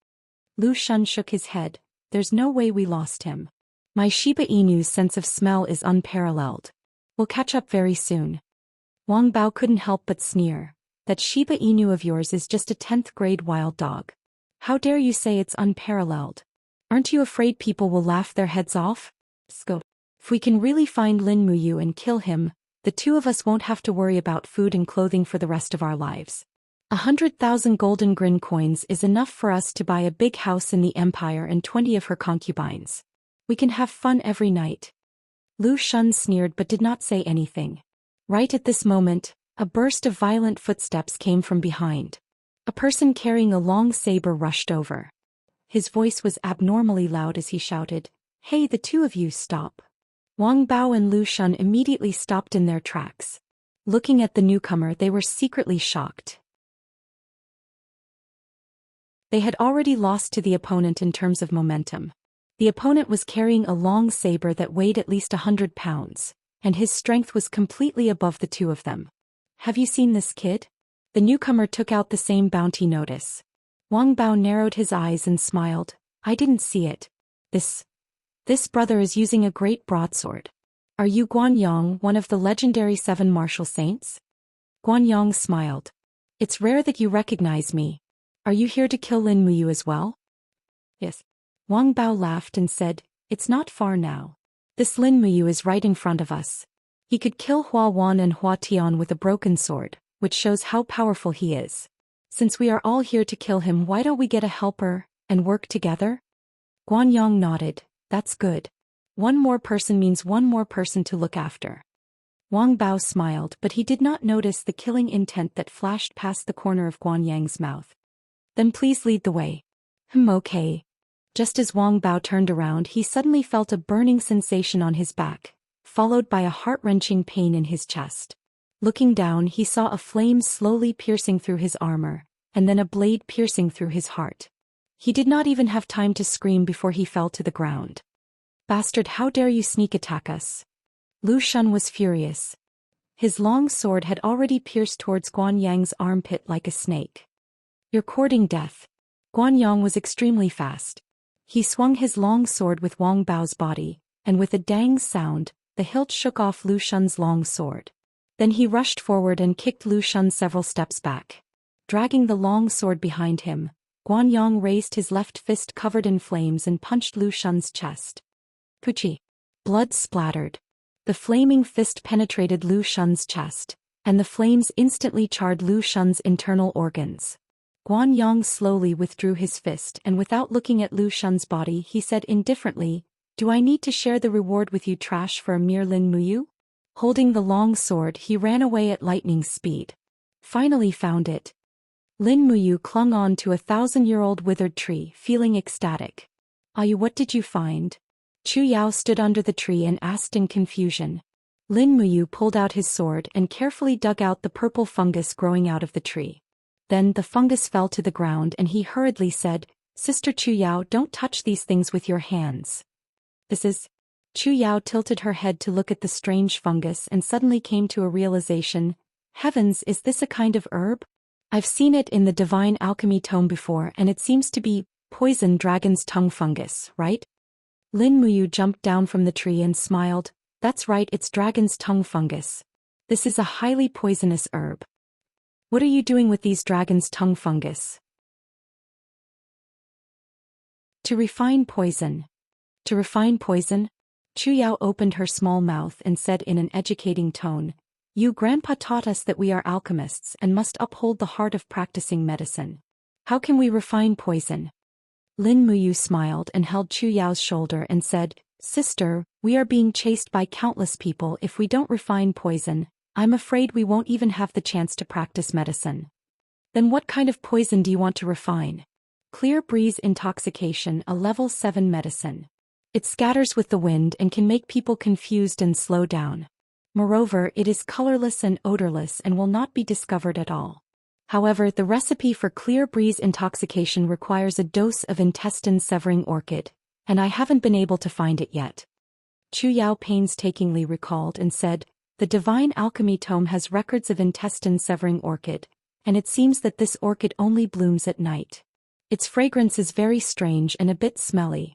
Lu Shun shook his head. There's no way we lost him. My Shiba Inu's sense of smell is unparalleled. We'll catch up very soon. Wang Bao couldn't help but sneer. That Shiba Inu of yours is just a 10th grade wild dog. How dare you say it's unparalleled? Aren't you afraid people will laugh their heads off? Sco. If we can really find Lin Muyu and kill him, the two of us won't have to worry about food and clothing for the rest of our lives. 100,000 golden grin coins is enough for us to buy a big house in the empire and 20 of her concubines. We can have fun every night. Lu Shun sneered but did not say anything. Right at this moment, a burst of violent footsteps came from behind. A person carrying a long saber rushed over. His voice was abnormally loud as he shouted, "Hey, the two of you, stop." Wang Bao and Lu Shun immediately stopped in their tracks. Looking at the newcomer, they were secretly shocked. They had already lost to the opponent in terms of momentum. The opponent was carrying a long saber that weighed at least 100 pounds, and his strength was completely above the two of them. "Have you seen this kid?" The newcomer took out the same bounty notice. Wang Bao narrowed his eyes and smiled. "I didn't see it. This brother is using a great broadsword. Are you Guanyang, one of the legendary 7 martial saints?" Guanyang smiled. "It's rare that you recognize me. Are you here to kill Lin Muyu as well?" "Yes." Wang Bao laughed and said, "It's not far now. This Lin Muyu is right in front of us. He could kill Hua Wan and Hua Tian with a broken sword, which shows how powerful he is. Since we are all here to kill him, why don't we get a helper and work together?" Guanyang nodded. "That's good. One more person means one more person to look after." Wang Bao smiled, but he did not notice the killing intent that flashed past the corner of Guanyang's mouth. "Then please lead the way." Okay." Just as Wang Bao turned around, he suddenly felt a burning sensation on his back, followed by a heart-wrenching pain in his chest. Looking down, he saw a flame slowly piercing through his armor, and then a blade piercing through his heart. He did not even have time to scream before he fell to the ground. "Bastard, how dare you sneak attack us?" Lu Shun was furious. His long sword had already pierced towards Guanyang's armpit like a snake. "You're courting death." Guanyang was extremely fast. He swung his long sword with Wang Bao's body, and with a dang sound, the hilt shook off Lu Shun's long sword. Then he rushed forward and kicked Lu Shun several steps back. Dragging the long sword behind him, Guanyang raised his left fist covered in flames and punched Lu Shun's chest. Puchi. Blood splattered. The flaming fist penetrated Lu Shun's chest, and the flames instantly charred Lu Shun's internal organs. Guanyang slowly withdrew his fist, and without looking at Lu Shun's body, he said indifferently, "Do I need to share the reward with you trash for a mere Lin Muyu?" Holding the long sword, he ran away at lightning speed. Finally found it. Lin Muyu clung on to a 1,000-year-old withered tree, feeling ecstatic. "Ayu, what did you find?" Chu Yao stood under the tree and asked in confusion. Lin Muyu pulled out his sword and carefully dug out the purple fungus growing out of the tree. Then the fungus fell to the ground and he hurriedly said, "Sister Chu Yao, don't touch these things with your hands." "This is..." Chu Yao tilted her head to look at the strange fungus and suddenly came to a realization. "Heavens, is this a kind of herb? I've seen it in the Divine Alchemy tome before, and it seems to be poison dragon's tongue fungus, right?" Lin Muyu jumped down from the tree and smiled. "That's right, it's dragon's tongue fungus. This is a highly poisonous herb." "What are you doing with these dragon's tongue fungus?" "To refine poison." "To refine poison?" Chu Yao opened her small mouth and said in an educating tone, "You grandpa taught us that we are alchemists and must uphold the heart of practicing medicine. How can we refine poison?" Lin Muyu smiled and held Chu Yao's shoulder and said, "Sister, we are being chased by countless people. If we don't refine poison, I'm afraid we won't even have the chance to practice medicine." "Then what kind of poison do you want to refine?" "Clear breeze intoxication, a level 7 medicine. It scatters with the wind and can make people confused and slow down. Moreover, it is colorless and odorless and will not be discovered at all. However, the recipe for clear breeze intoxication requires a dose of intestine-severing orchid, and I haven't been able to find it yet." Chu Yao painstakingly recalled and said, "The Divine Alchemy tome has records of intestine-severing orchid, and it seems that this orchid only blooms at night. Its fragrance is very strange and a bit smelly."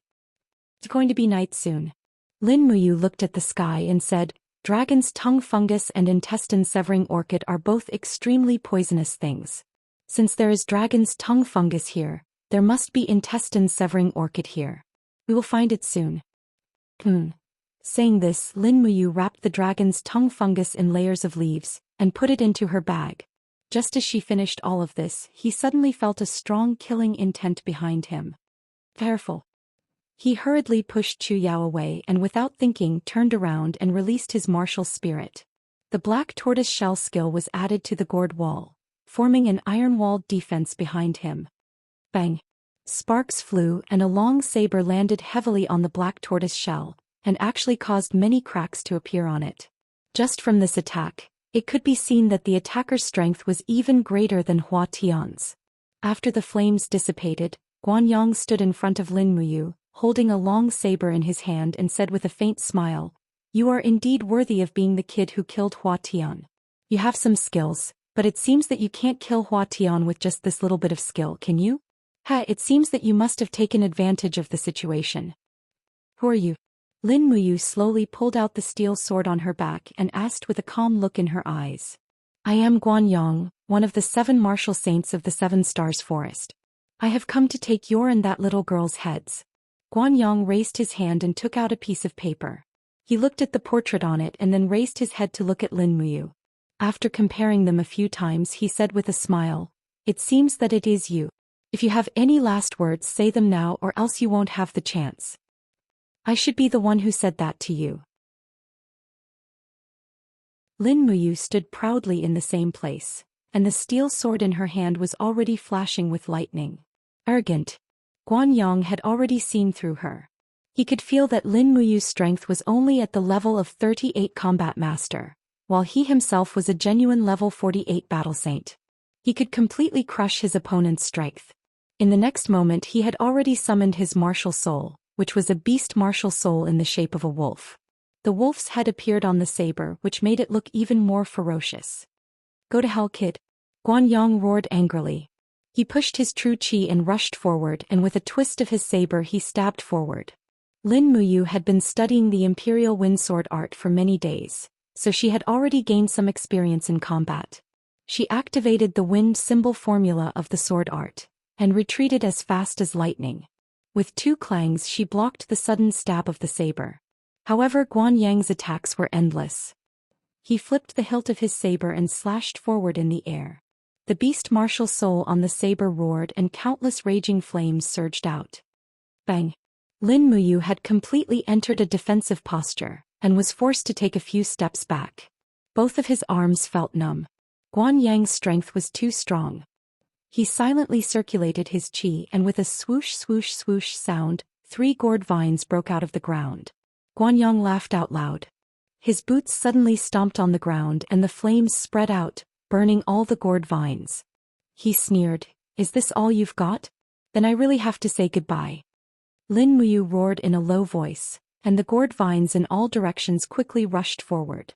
"It's going to be night soon." Lin Muyu looked at the sky and said, Dragon's tongue fungus and intestine-severing orchid are both extremely poisonous things. Since there is dragon's tongue fungus here, there must be intestine-severing orchid here. We will find it soon. Saying this, Lin Muyu wrapped the dragon's tongue fungus in layers of leaves, and put it into her bag. Just as she finished all of this, he suddenly felt a strong killing intent behind him. Careful. He hurriedly pushed Chu Yao away and without thinking turned around and released his martial spirit. The black tortoise shell skill was added to the gourd wall, forming an iron-walled defense behind him. Bang! Sparks flew and a long saber landed heavily on the black tortoise shell, and actually caused many cracks to appear on it. Just from this attack, it could be seen that the attacker's strength was even greater than Hua Tian's. After the flames dissipated, Guanyang stood in front of Lin Muyu, holding a long saber in his hand and said with a faint smile, "You are indeed worthy of being the kid who killed Hua Tian. You have some skills, but it seems that you can't kill Hua Tian with just this little bit of skill, can you? It seems that you must have taken advantage of the situation. Who are you?" Lin Muyu slowly pulled out the steel sword on her back and asked with a calm look in her eyes. "I am Guanyang, one of the 7 martial saints of the 7 Stars Forest. I have come to take your and that little girl's heads." Guanyang raised his hand and took out a piece of paper. He looked at the portrait on it and then raised his head to look at Lin Muyu. After comparing them a few times, he said with a smile, "It seems that it is you. If you have any last words, say them now or else you won't have the chance." "I should be the one who said that to you." Lin Muyu stood proudly in the same place, and the steel sword in her hand was already flashing with lightning. Arrogant. Guanyang had already seen through her. He could feel that Lin Muyu's strength was only at the level of 38 combat master, while he himself was a genuine level 48 battle saint. He could completely crush his opponent's strength. In the next moment he had already summoned his martial soul, which was a beast martial soul in the shape of a wolf. The wolf's head appeared on the saber, which made it look even more ferocious. "Go to hell, kid!" Guanyang roared angrily. He pushed his true chi and rushed forward, and with a twist of his saber he stabbed forward. Lin Muyu had been studying the Imperial Wind Sword art for many days, so she had already gained some experience in combat. She activated the wind symbol formula of the sword art, and retreated as fast as lightning. With 2 clangs she blocked the sudden stab of the saber. However, Guanyang's attacks were endless. He flipped the hilt of his saber and slashed forward in the air. The beast martial soul on the saber roared and countless raging flames surged out. Bang! Lin Muyu had completely entered a defensive posture, and was forced to take a few steps back. Both of his arms felt numb. Guanyang's strength was too strong. He silently circulated his chi and with a swoosh swoosh swoosh sound, 3 gourd vines broke out of the ground. Guanyang laughed out loud. His boots suddenly stomped on the ground and the flames spread out, burning all the gourd vines. He sneered, "Is this all you've got? Then I really have to say goodbye." Lin Muyu roared in a low voice, and the gourd vines in all directions quickly rushed forward.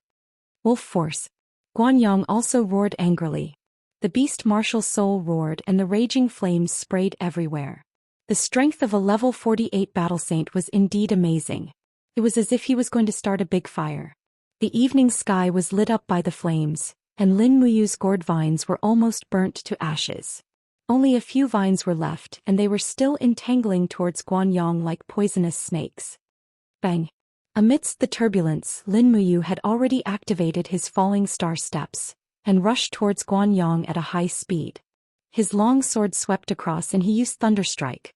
"Wolf force!" Guanyang also roared angrily. The beast martial soul roared and the raging flames sprayed everywhere. The strength of a level 48 battle saint was indeed amazing. It was as if he was going to start a big fire. The evening sky was lit up by the flames, and Lin Muyu's gourd vines were almost burnt to ashes. Only a few vines were left and they were still entangling towards Guanyang like poisonous snakes. Bang! Amidst the turbulence, Lin Muyu had already activated his falling star steps, and rushed towards Guanyang at a high speed. His long sword swept across and he used Thunderstrike.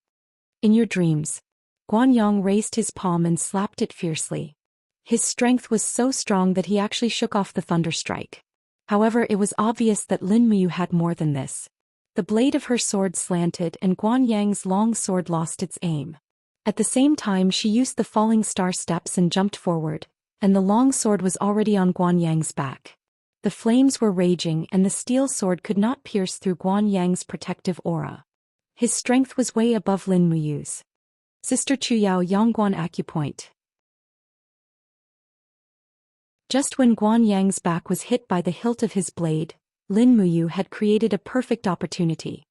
In your dreams. Guanyang raised his palm and slapped it fiercely. His strength was so strong that he actually shook off the Thunderstrike. However, it was obvious that Lin Muyu had more than this. The blade of her sword slanted and Guanyang's long sword lost its aim. At the same time she used the falling star steps and jumped forward, and the long sword was already on Guanyang's back. The flames were raging and the steel sword could not pierce through Guanyang's protective aura. His strength was way above Lin Muyu's. Sister Chuyao Yongguan Acupoint. Just when Guanyang's back was hit by the hilt of his blade, Lin Muyu had created a perfect opportunity.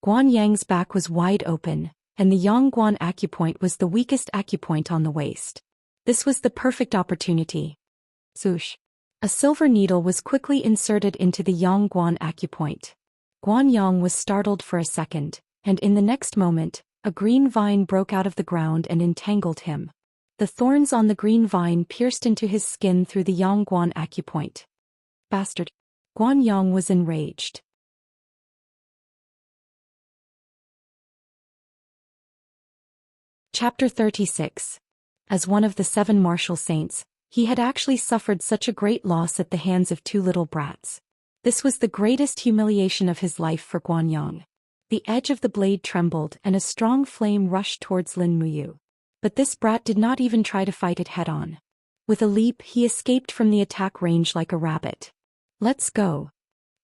Guanyang's back was wide open, and the Yongguan Acupoint was the weakest acupoint on the waist. This was the perfect opportunity. Swoosh. A silver needle was quickly inserted into the Yang Guan acupoint. Guan Yang was startled for a second, and in the next moment, a green vine broke out of the ground and entangled him. The thorns on the green vine pierced into his skin through the Yang Guan acupoint. Bastard! Guan Yang was enraged. Chapter 36. As one of the 7 martial saints, he had actually suffered such a great loss at the hands of 2 little brats. This was the greatest humiliation of his life for Guan Yang. The edge of the blade trembled and a strong flame rushed towards Lin Muyu. But this brat did not even try to fight it head-on. With a leap, he escaped from the attack range like a rabbit. Let's go.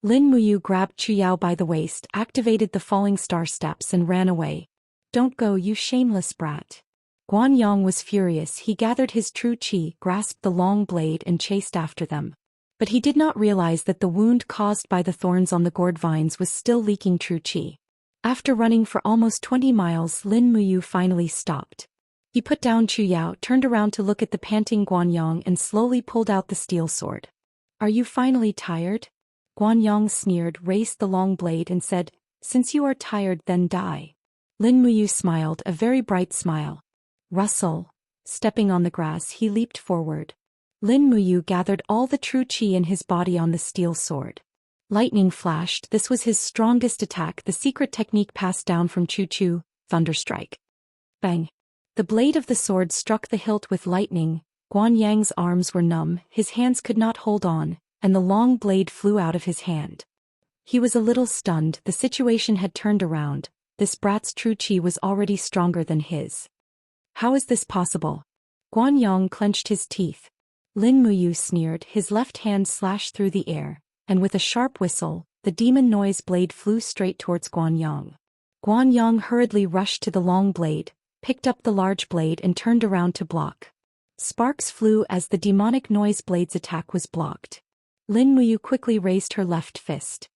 Lin Muyu grabbed Chu Yao by the waist, activated the falling star steps and ran away. Don't go, you shameless brat. Guan Yang was furious. He gathered his true qi, grasped the long blade and chased after them. But he did not realize that the wound caused by the thorns on the gourd vines was still leaking true qi. After running for almost 20 miles, Lin Muyu finally stopped. He put down Chu Yao, turned around to look at the panting Guan Yang and slowly pulled out the steel sword. Are you finally tired? Guan Yang sneered, raised the long blade and said, Since you are tired, then die. Lin Muyu smiled, a very bright smile. Rustle. Stepping on the grass, he leaped forward. Lin Muyu gathered all the true qi in his body on the steel sword. Lightning flashed. This was his strongest attack, the secret technique passed down from Chu Chu, Thunderstrike. Bang. The blade of the sword struck the hilt with lightning. Guan Yang's arms were numb, his hands could not hold on, and the long blade flew out of his hand. He was a little stunned. The situation had turned around. This brat's true qi was already stronger than his. How is this possible? Guan Yang clenched his teeth. Lin Muyu sneered, his left hand slashed through the air, and with a sharp whistle, the demon noise blade flew straight towards Guan Yang. Guan Yang hurriedly rushed to the long blade, picked up the large blade and turned around to block. Sparks flew as the demonic noise blade's attack was blocked. Lin Muyu quickly raised her left fist.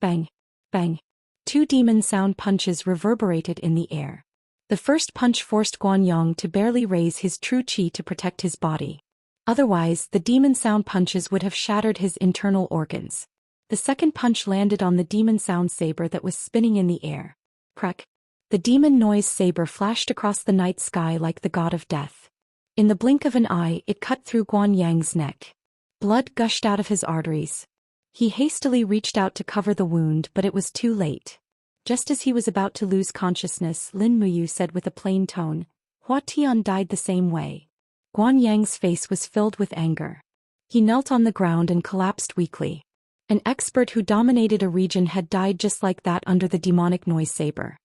Bang! Bang! 2 demon sound punches reverberated in the air. The first punch forced Guan Yang to barely raise his true qi to protect his body. Otherwise, the demon sound punches would have shattered his internal organs. The second punch landed on the demon sound saber that was spinning in the air. Crack! The demon noise saber flashed across the night sky like the god of death. In the blink of an eye, it cut through Guan Yang's neck. Blood gushed out of his arteries. He hastily reached out to cover the wound, but it was too late. Just as he was about to lose consciousness, Lin Muyu said with a plain tone, Hua Tian died the same way. Guan Yang's face was filled with anger. He knelt on the ground and collapsed weakly. An expert who dominated a region had died just like that under the demonic noise saber.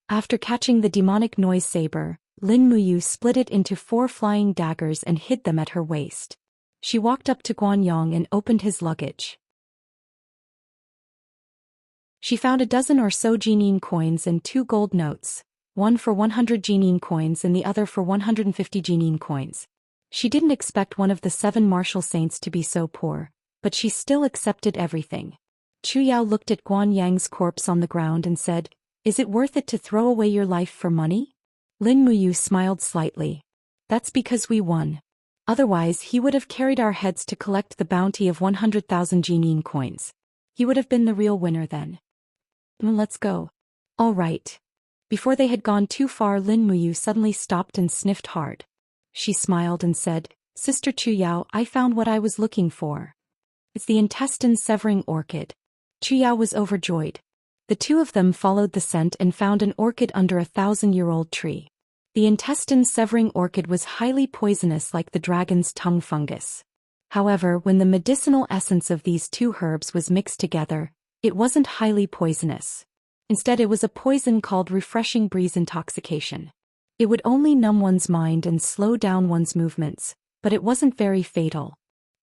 After catching the demonic noise saber, Lin Muyu split it into 4 flying daggers and hid them at her waist. She walked up to Guan Yang and opened his luggage. She found a dozen or so Jinin coins and 2 gold notes, one for 100 Jinin coins and the other for 150 Jinin coins. She didn't expect one of the 7 martial saints to be so poor, but she still accepted everything. Chu Yao looked at Guan Yang's corpse on the ground and said, Is it worth it to throw away your life for money? Lin Muyu smiled slightly. That's because we won. Otherwise he would have carried our heads to collect the bounty of 100,000 Jinin coins. He would have been the real winner then. Let's go. All right. Before they had gone too far, Lin Muyu suddenly stopped and sniffed hard. She smiled and said, Sister Chu Yao, I found what I was looking for. It's the intestine-severing orchid. Chu Yao was overjoyed. The 2 of them followed the scent and found an orchid under a 1,000-year-old tree. The intestine-severing orchid was highly poisonous like the dragon's tongue fungus. However, when the medicinal essence of these 2 herbs was mixed together, it wasn't highly poisonous. Instead, it was a poison called refreshing breeze intoxication. It would only numb one's mind and slow down one's movements, but it wasn't very fatal.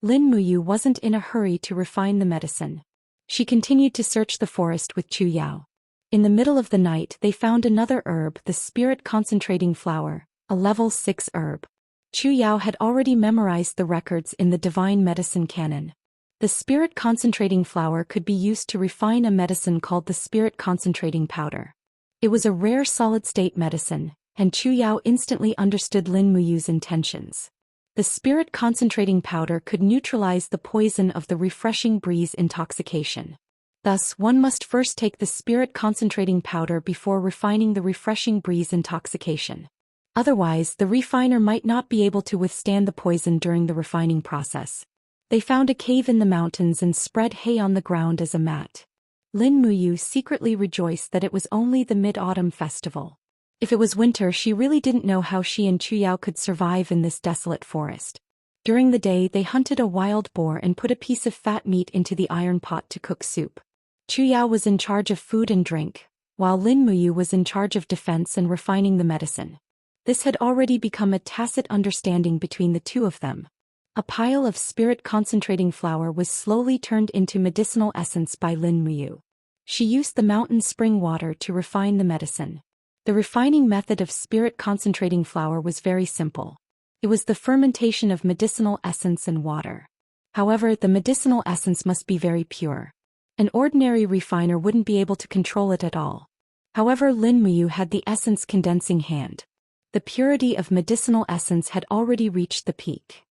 Lin Muyu wasn't in a hurry to refine the medicine. She continued to search the forest with Chu Yao. In the middle of the night, they found another herb, the spirit concentrating flower, a level 6 herb. Chu Yao had already memorized the records in the divine medicine canon. The spirit concentrating flower could be used to refine a medicine called the spirit concentrating powder. It was a rare solid-state medicine, and Chu Yao instantly understood Lin Muyu's intentions. The spirit concentrating powder could neutralize the poison of the refreshing breeze intoxication. Thus, one must first take the spirit concentrating powder before refining the refreshing breeze intoxication. Otherwise, the refiner might not be able to withstand the poison during the refining process. They found a cave in the mountains and spread hay on the ground as a mat. Lin Muyu secretly rejoiced that it was only the mid-autumn festival. If it was winter, she really didn't know how she and Chuyao could survive in this desolate forest. During the day, they hunted a wild boar and put a piece of fat meat into the iron pot to cook soup. Chuyao was in charge of food and drink, while Lin Muyu was in charge of defense and refining the medicine. This had already become a tacit understanding between the two of them. A pile of spirit concentrating flour was slowly turned into medicinal essence by Lin Muyu. She used the mountain spring water to refine the medicine. The refining method of spirit concentrating flour was very simple. It was the fermentation of medicinal essence and water. However, the medicinal essence must be very pure. An ordinary refiner wouldn't be able to control it at all. However, Lin Muyu had the essence condensing hand. The purity of medicinal essence had already reached the peak.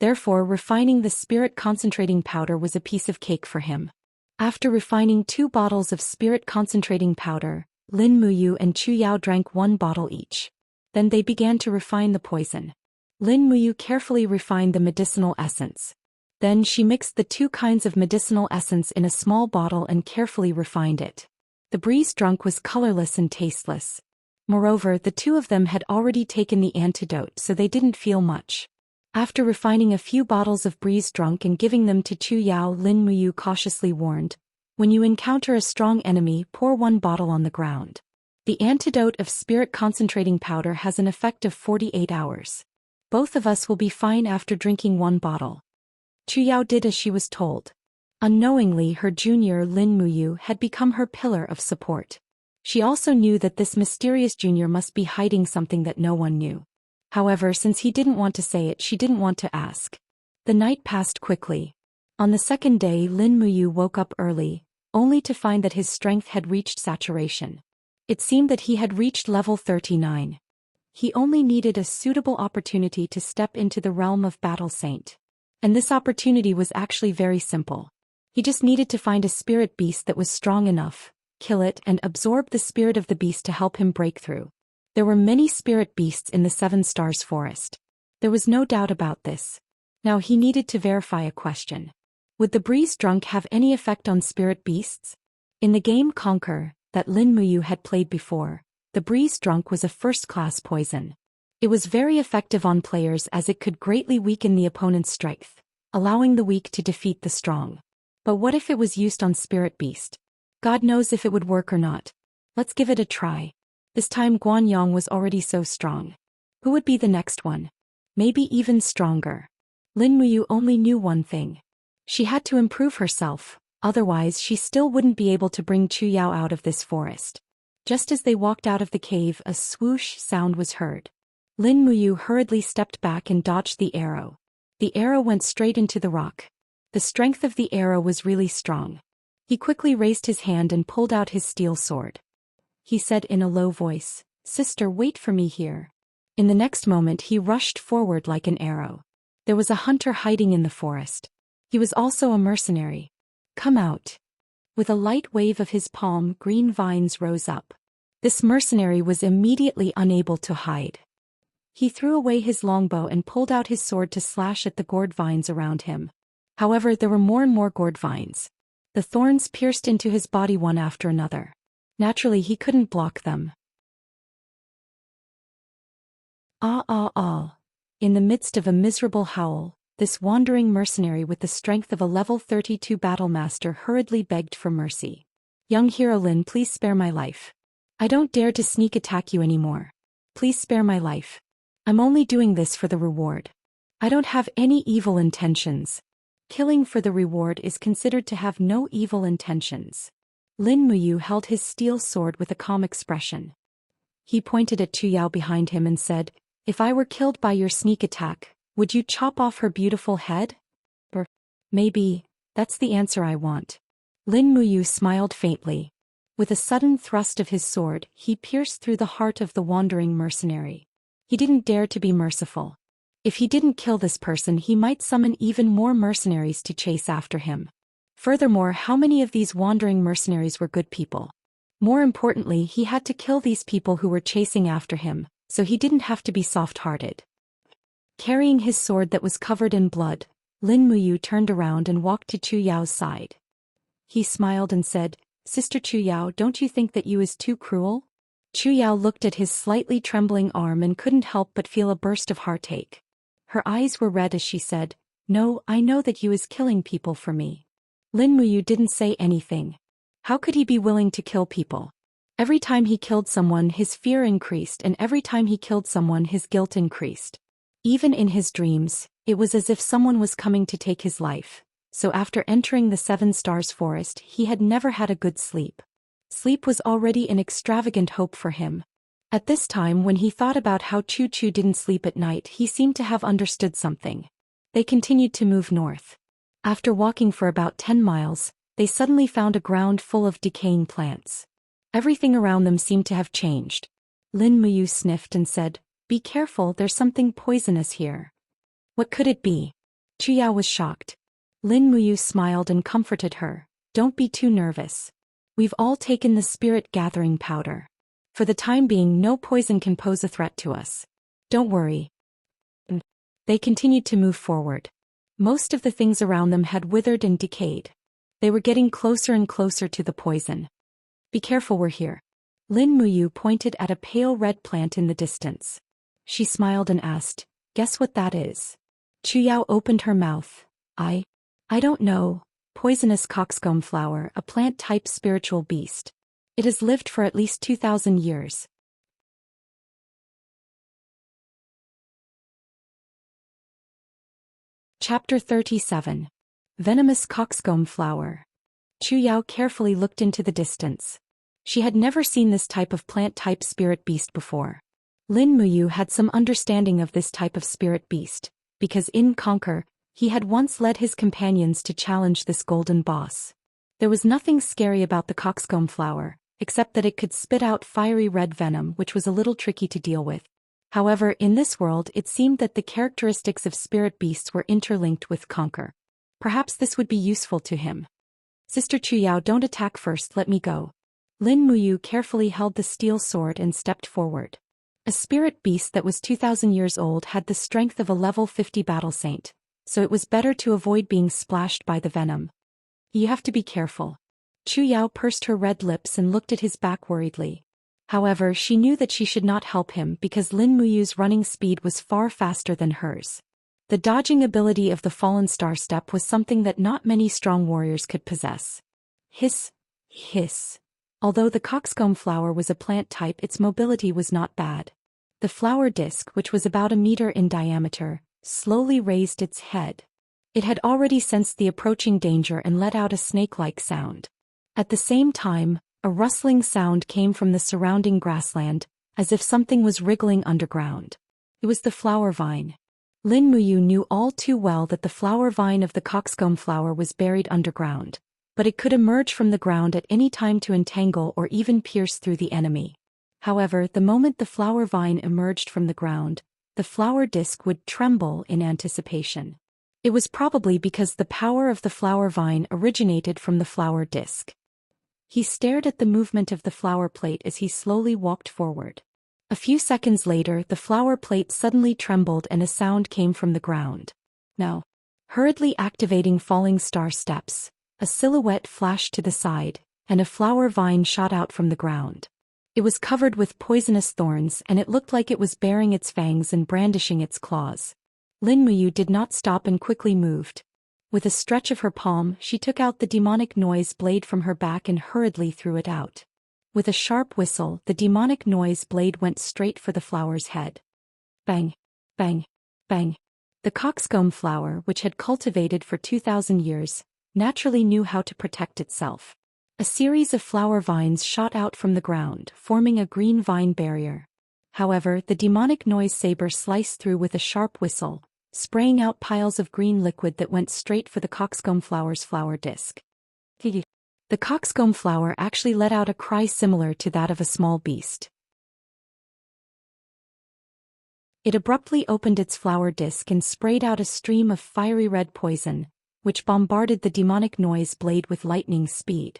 Therefore, refining the spirit concentrating powder was a piece of cake for him. After refining 2 bottles of spirit concentrating powder, Lin Muyu and Chuyao drank 1 bottle each. Then they began to refine the poison. Lin Muyu carefully refined the medicinal essence. Then she mixed the 2 kinds of medicinal essence in a small bottle and carefully refined it. The breeze drunk was colorless and tasteless. Moreover, the 2 of them had already taken the antidote, so they didn't feel much. After refining a few bottles of breeze drunk and giving them to Chuyao, Lin Muyu cautiously warned, "When you encounter a strong enemy, pour 1 bottle on the ground. The antidote of spirit concentrating powder has an effect of 48 hours. Both of us will be fine after drinking 1 bottle." Chuyao did as she was told. Unknowingly, her junior Lin Muyu had become her pillar of support. She also knew that this mysterious junior must be hiding something that no one knew. However, since he didn't want to say it, she didn't want to ask. The night passed quickly. On the second day, Lin Muyu woke up early, only to find that his strength had reached saturation. It seemed that he had reached level 39. He only needed a suitable opportunity to step into the realm of Battle Saint. And this opportunity was actually very simple. He just needed to find a spirit beast that was strong enough, kill it, and absorb the spirit of the beast to help him break through. There were many spirit beasts in the 7 Stars Forest. There was no doubt about this. Now he needed to verify a question. Would the breeze drunk have any effect on spirit beasts? In the game Conquer, that Lin Muyu had played before, the breeze drunk was a first-class poison. It was very effective on players as it could greatly weaken the opponent's strength, allowing the weak to defeat the strong. But what if it was used on spirit beast? God knows if it would work or not. Let's give it a try. This time Guanyang was already so strong. Who would be the next one? Maybe even stronger. Lin Muyu only knew one thing. She had to improve herself, otherwise she still wouldn't be able to bring Chuyao out of this forest. Just as they walked out of the cave, a swoosh sound was heard. Lin Muyu hurriedly stepped back and dodged the arrow. The arrow went straight into the rock. The strength of the arrow was really strong. He quickly raised his hand and pulled out his steel sword. He said in a low voice, "Sister, wait for me here." In the next moment he rushed forward like an arrow. There was a hunter hiding in the forest. He was also a mercenary. "Come out." With a light wave of his palm, green vines rose up. This mercenary was immediately unable to hide. He threw away his longbow and pulled out his sword to slash at the gourd vines around him. However, there were more and more gourd vines. The thorns pierced into his body one after another. Naturally, he couldn't block them. In the midst of a miserable howl, this wandering mercenary with the strength of a level 32 battle master hurriedly begged for mercy. "Young hero Lin, please spare my life. I don't dare to sneak attack you anymore. Please spare my life. I'm only doing this for the reward. I don't have any evil intentions." Killing for the reward is considered to have no evil intentions. Lin Muyu held his steel sword with a calm expression. He pointed at Chuyao behind him and said, "If I were killed by your sneak attack, would you chop off her beautiful head?" Or, "Maybe, that's the answer I want." Lin Muyu smiled faintly. With a sudden thrust of his sword, he pierced through the heart of the wandering mercenary. He didn't dare to be merciful. If he didn't kill this person, he might summon even more mercenaries to chase after him. Furthermore, how many of these wandering mercenaries were good people? More importantly, he had to kill these people who were chasing after him, so he didn't have to be soft-hearted. Carrying his sword that was covered in blood, Lin Muyu turned around and walked to Chu Yao's side. He smiled and said, "Sister Chu Yao, don't you think that you is too cruel?" Chu Yao looked at his slightly trembling arm and couldn't help but feel a burst of heartache. Her eyes were red as she said, "No, I know that you is killing people for me." Lin Muyu didn't say anything. How could he be willing to kill people? Every time he killed someone, his fear increased, and every time he killed someone, his guilt increased. Even in his dreams, it was as if someone was coming to take his life. So after entering the Seven Stars Forest, he had never had a good sleep. Sleep was already an extravagant hope for him. At this time, when he thought about how Chu Chu didn't sleep at night, he seemed to have understood something. They continued to move north. After walking for about 10 miles, they suddenly found a ground full of decaying plants. Everything around them seemed to have changed. Lin Muyu sniffed and said, "Be careful, there's something poisonous here." What could it be? Chu Yao was shocked. Lin Muyu smiled and comforted her. "Don't be too nervous. We've all taken the spirit gathering powder. For the time being, no poison can pose a threat to us. Don't worry." They continued to move forward. Most of the things around them had withered and decayed. They were getting closer and closer to the poison. "Be careful, we're here." Lin Muyu pointed at a pale red plant in the distance. She smiled and asked, "Guess what that is?" Chu Yao opened her mouth. I don't know." Poisonous coxcomb flower, a plant-type spiritual beast. It has lived for at least 2,000 years. Chapter 37. Venomous Coxcomb Flower. Chu Yao carefully looked into the distance. She had never seen this type of plant-type spirit beast before. Lin Muyu had some understanding of this type of spirit beast, because in Conquer, he had once led his companions to challenge this golden boss. There was nothing scary about the coxcomb flower, except that it could spit out fiery red venom, which was a little tricky to deal with. However, in this world it seemed that the characteristics of spirit beasts were interlinked with Conquer. Perhaps this would be useful to him. "Sister Chu Yao, don't attack first, let me go." Lin Muyu carefully held the steel sword and stepped forward. A spirit beast that was 2,000 years old had the strength of a level 50 battle saint, so it was better to avoid being splashed by the venom. "You have to be careful." Chu Yao pursed her red lips and looked at his back worriedly. However, she knew that she should not help him because Lin Muyu's running speed was far faster than hers. The dodging ability of the Fallen Star Step was something that not many strong warriors could possess. Hiss, hiss. Although the coxcomb flower was a plant type, its mobility was not bad. The flower disc, which was about a meter in diameter, slowly raised its head. It had already sensed the approaching danger and let out a snake-like sound. At the same time, a rustling sound came from the surrounding grassland, as if something was wriggling underground. It was the flower vine. Lin Muyu knew all too well that the flower vine of the coxcomb flower was buried underground, but it could emerge from the ground at any time to entangle or even pierce through the enemy. However, the moment the flower vine emerged from the ground, the flower disc would tremble in anticipation. It was probably because the power of the flower vine originated from the flower disc. He stared at the movement of the flower plate as he slowly walked forward. A few seconds later, the flower plate suddenly trembled and a sound came from the ground. Now, hurriedly activating falling star steps, a silhouette flashed to the side, and a flower vine shot out from the ground. It was covered with poisonous thorns and it looked like it was baring its fangs and brandishing its claws. Lin Muyu did not stop and quickly moved. With a stretch of her palm, she took out the demonic noise blade from her back and hurriedly threw it out. With a sharp whistle, the demonic noise blade went straight for the flower's head. Bang, bang, bang. The coxcomb flower, which had cultivated for 2,000 years, naturally knew how to protect itself. A series of flower vines shot out from the ground, forming a green vine barrier. However, the demonic noise saber sliced through with a sharp whistle, spraying out piles of green liquid that went straight for the coxcomb flower's flower disc. The coxcomb flower actually let out a cry similar to that of a small beast. It abruptly opened its flower disc and sprayed out a stream of fiery red poison, which bombarded the demonic noise blade with lightning speed.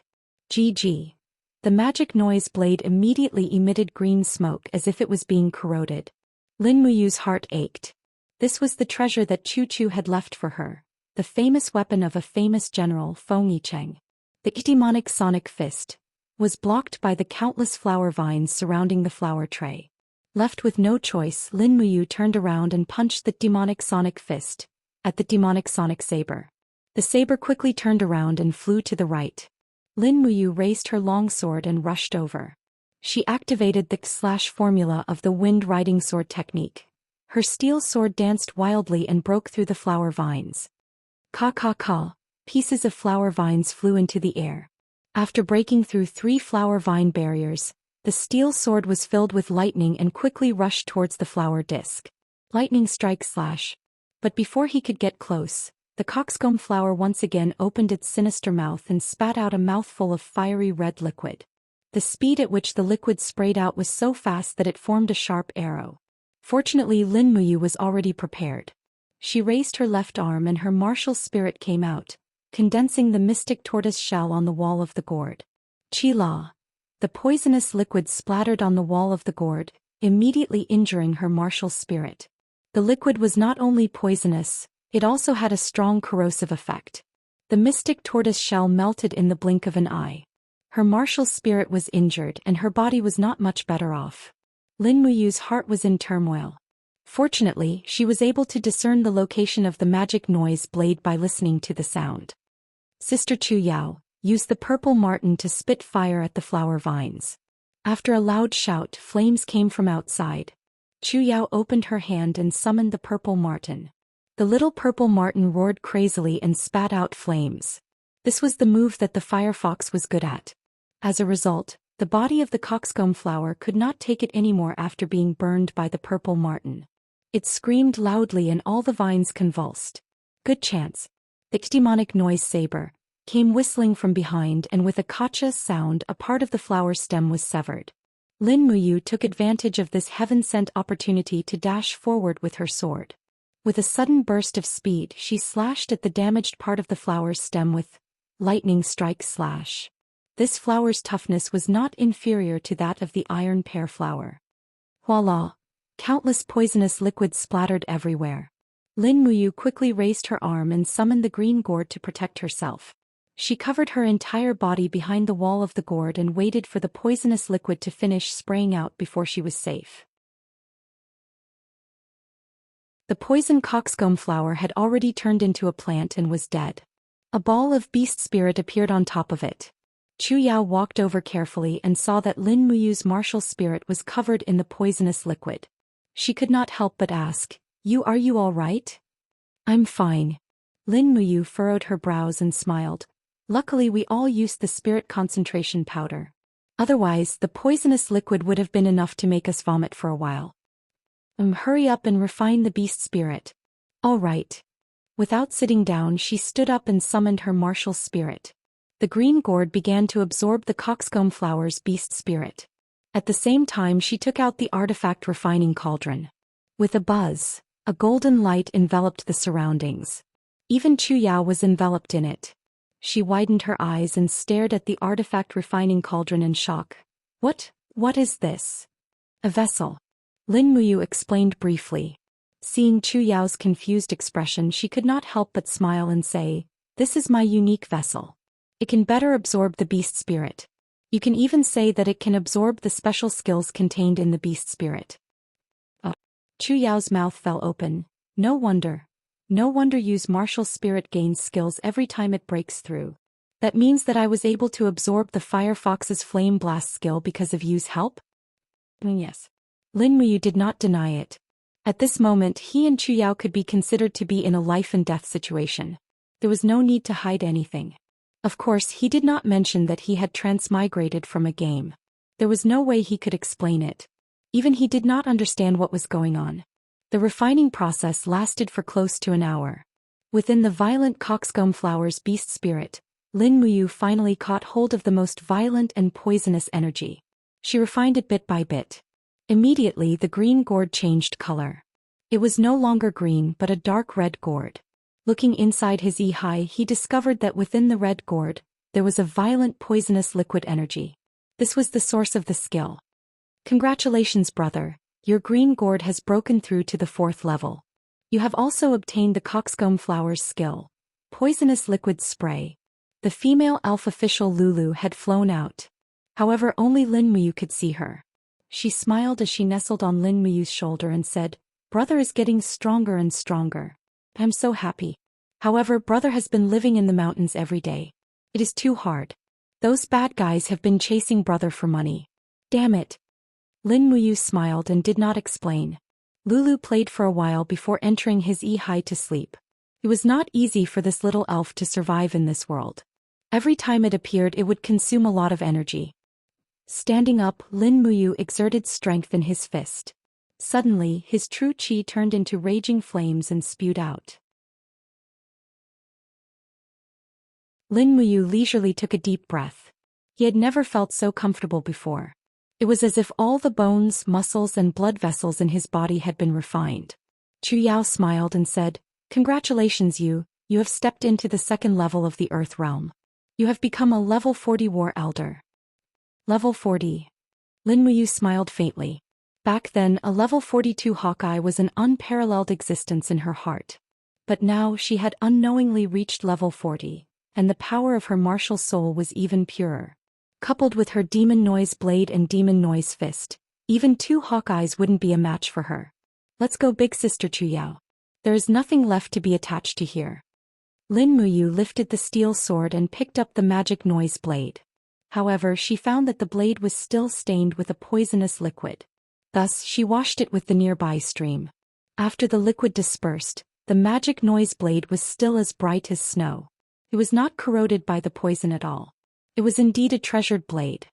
GG. The magic noise blade immediately emitted green smoke as if it was being corroded. Lin Muyu's heart ached. This was the treasure that Chu Chu had left for her, the famous weapon of a famous general, Feng Yicheng. The demonic sonic fist was blocked by the countless flower vines surrounding the flower tray. Left with no choice, Lin Muyu turned around and punched the demonic sonic fist at the demonic sonic saber. The saber quickly turned around and flew to the right. Lin Muyu raised her long sword and rushed over. She activated the slash formula of the wind riding sword technique. Her steel sword danced wildly and broke through the flower vines. Ka. Pieces of flower vines flew into the air. After breaking through 3 flower vine barriers, the steel sword was filled with lightning and quickly rushed towards the flower disc. Lightning strike slash. But before he could get close, the coxcomb flower once again opened its sinister mouth and spat out a mouthful of fiery red liquid. The speed at which the liquid sprayed out was so fast that it formed a sharp arrow. Fortunately, Lin Muyu was already prepared. She raised her left arm and her martial spirit came out, condensing the mystic tortoise shell on the wall of the gourd. Chi-la. The poisonous liquid splattered on the wall of the gourd, immediately injuring her martial spirit. The liquid was not only poisonous, it also had a strong corrosive effect. The mystic tortoise shell melted in the blink of an eye. Her martial spirit was injured and her body was not much better off. Lin Muyu's heart was in turmoil. Fortunately, she was able to discern the location of the magic noise blade by listening to the sound. Sister Chu Yao, use the purple marten to spit fire at the flower vines. After a loud shout, flames came from outside. Chu Yao opened her hand and summoned the purple marten. The little purple marten roared crazily and spat out flames. This was the move that the firefox was good at. As a result, the body of the coxcomb flower could not take it anymore after being burned by the purple marten. It screamed loudly and all the vines convulsed. Good chance. The demonic noise saber came whistling from behind and with a kacha sound a part of the flower stem was severed. Lin Muyu took advantage of this heaven-sent opportunity to dash forward with her sword. With a sudden burst of speed she slashed at the damaged part of the flower's stem with lightning strike slash. This flower's toughness was not inferior to that of the iron pear flower. Voila! Countless poisonous liquids splattered everywhere. Lin Muyu quickly raised her arm and summoned the green gourd to protect herself. She covered her entire body behind the wall of the gourd and waited for the poisonous liquid to finish spraying out before she was safe. The poison coxcomb flower had already turned into a plant and was dead. A ball of beast spirit appeared on top of it. Chu Yao walked over carefully and saw that Lin Muyu's martial spirit was covered in the poisonous liquid. She could not help but ask, Are you all right? I'm fine. Lin Muyu furrowed her brows and smiled. Luckily we all used the spirit concentration powder. Otherwise, the poisonous liquid would have been enough to make us vomit for a while. Hurry up and refine the beast spirit. All right. Without sitting down, she stood up and summoned her martial spirit. The green gourd began to absorb the coxcomb flower's beast spirit. At the same time she took out the artifact refining cauldron. With a buzz, a golden light enveloped the surroundings. Even Chu Yao was enveloped in it. She widened her eyes and stared at the artifact refining cauldron in shock. What is this? A vessel. Lin Muyu explained briefly. Seeing Chu Yao's confused expression, she could not help but smile and say, This is my unique vessel. It can better absorb the beast spirit. You can even say that it can absorb the special skills contained in the beast spirit. Oh. Chu Yao's mouth fell open. No wonder Yu's martial spirit gains skills every time it breaks through. That means that I was able to absorb the Firefox's flame blast skill because of Yu's help? Yes. Lin Muyu did not deny it. At this moment he and Chu Yao could be considered to be in a life and death situation. There was no need to hide anything. Of course, he did not mention that he had transmigrated from a game. There was no way he could explain it. Even he did not understand what was going on. The refining process lasted for close to an hour. Within the violent coxcomb flower's beast spirit, Lin Muyu finally caught hold of the most violent and poisonous energy. She refined it bit by bit. Immediately the green gourd changed color. It was no longer green but a dark red gourd. Looking inside his Ihai, he discovered that within the red gourd, there was a violent poisonous liquid energy. This was the source of the skill. Congratulations, brother, your green gourd has broken through to the 4th level. You have also obtained the coxcomb flower's skill, poisonous liquid spray. The female elf official Lulu had flown out. However, only Lin Muyu could see her. She smiled as she nestled on Lin Muyu's shoulder and said, "Brother is getting stronger and stronger. I'm so happy. However, brother has been living in the mountains every day. It is too hard. Those bad guys have been chasing brother for money. Damn it." Lin Muyu smiled and did not explain. Lulu played for a while before entering his Ihai to sleep. It was not easy for this little elf to survive in this world. Every time it appeared, it would consume a lot of energy. Standing up, Lin Muyu exerted strength in his fist. Suddenly, his true chi turned into raging flames and spewed out. Lin Muyu leisurely took a deep breath. He had never felt so comfortable before. It was as if all the bones, muscles and blood vessels in his body had been refined. Chu Yao smiled and said, "Congratulations, you have stepped into the 2nd level of the Earth realm. You have become a level 40 war elder." Level 40. Lin Muyu smiled faintly. Back then, a level 42 Hawkeye was an unparalleled existence in her heart. But now she had unknowingly reached level 40, and the power of her martial soul was even purer. Coupled with her demon noise blade and demon noise fist, even 2 Hawkeyes wouldn't be a match for her. "Let's go, big sister Chu Yao. There is nothing left to be attached to here." Lin Muyu lifted the steel sword and picked up the magic noise blade. However, she found that the blade was still stained with a poisonous liquid. Thus, she washed it with the nearby stream. After the liquid dispersed, the magic noise blade was still as bright as snow. It was not corroded by the poison at all. It was indeed a treasured blade.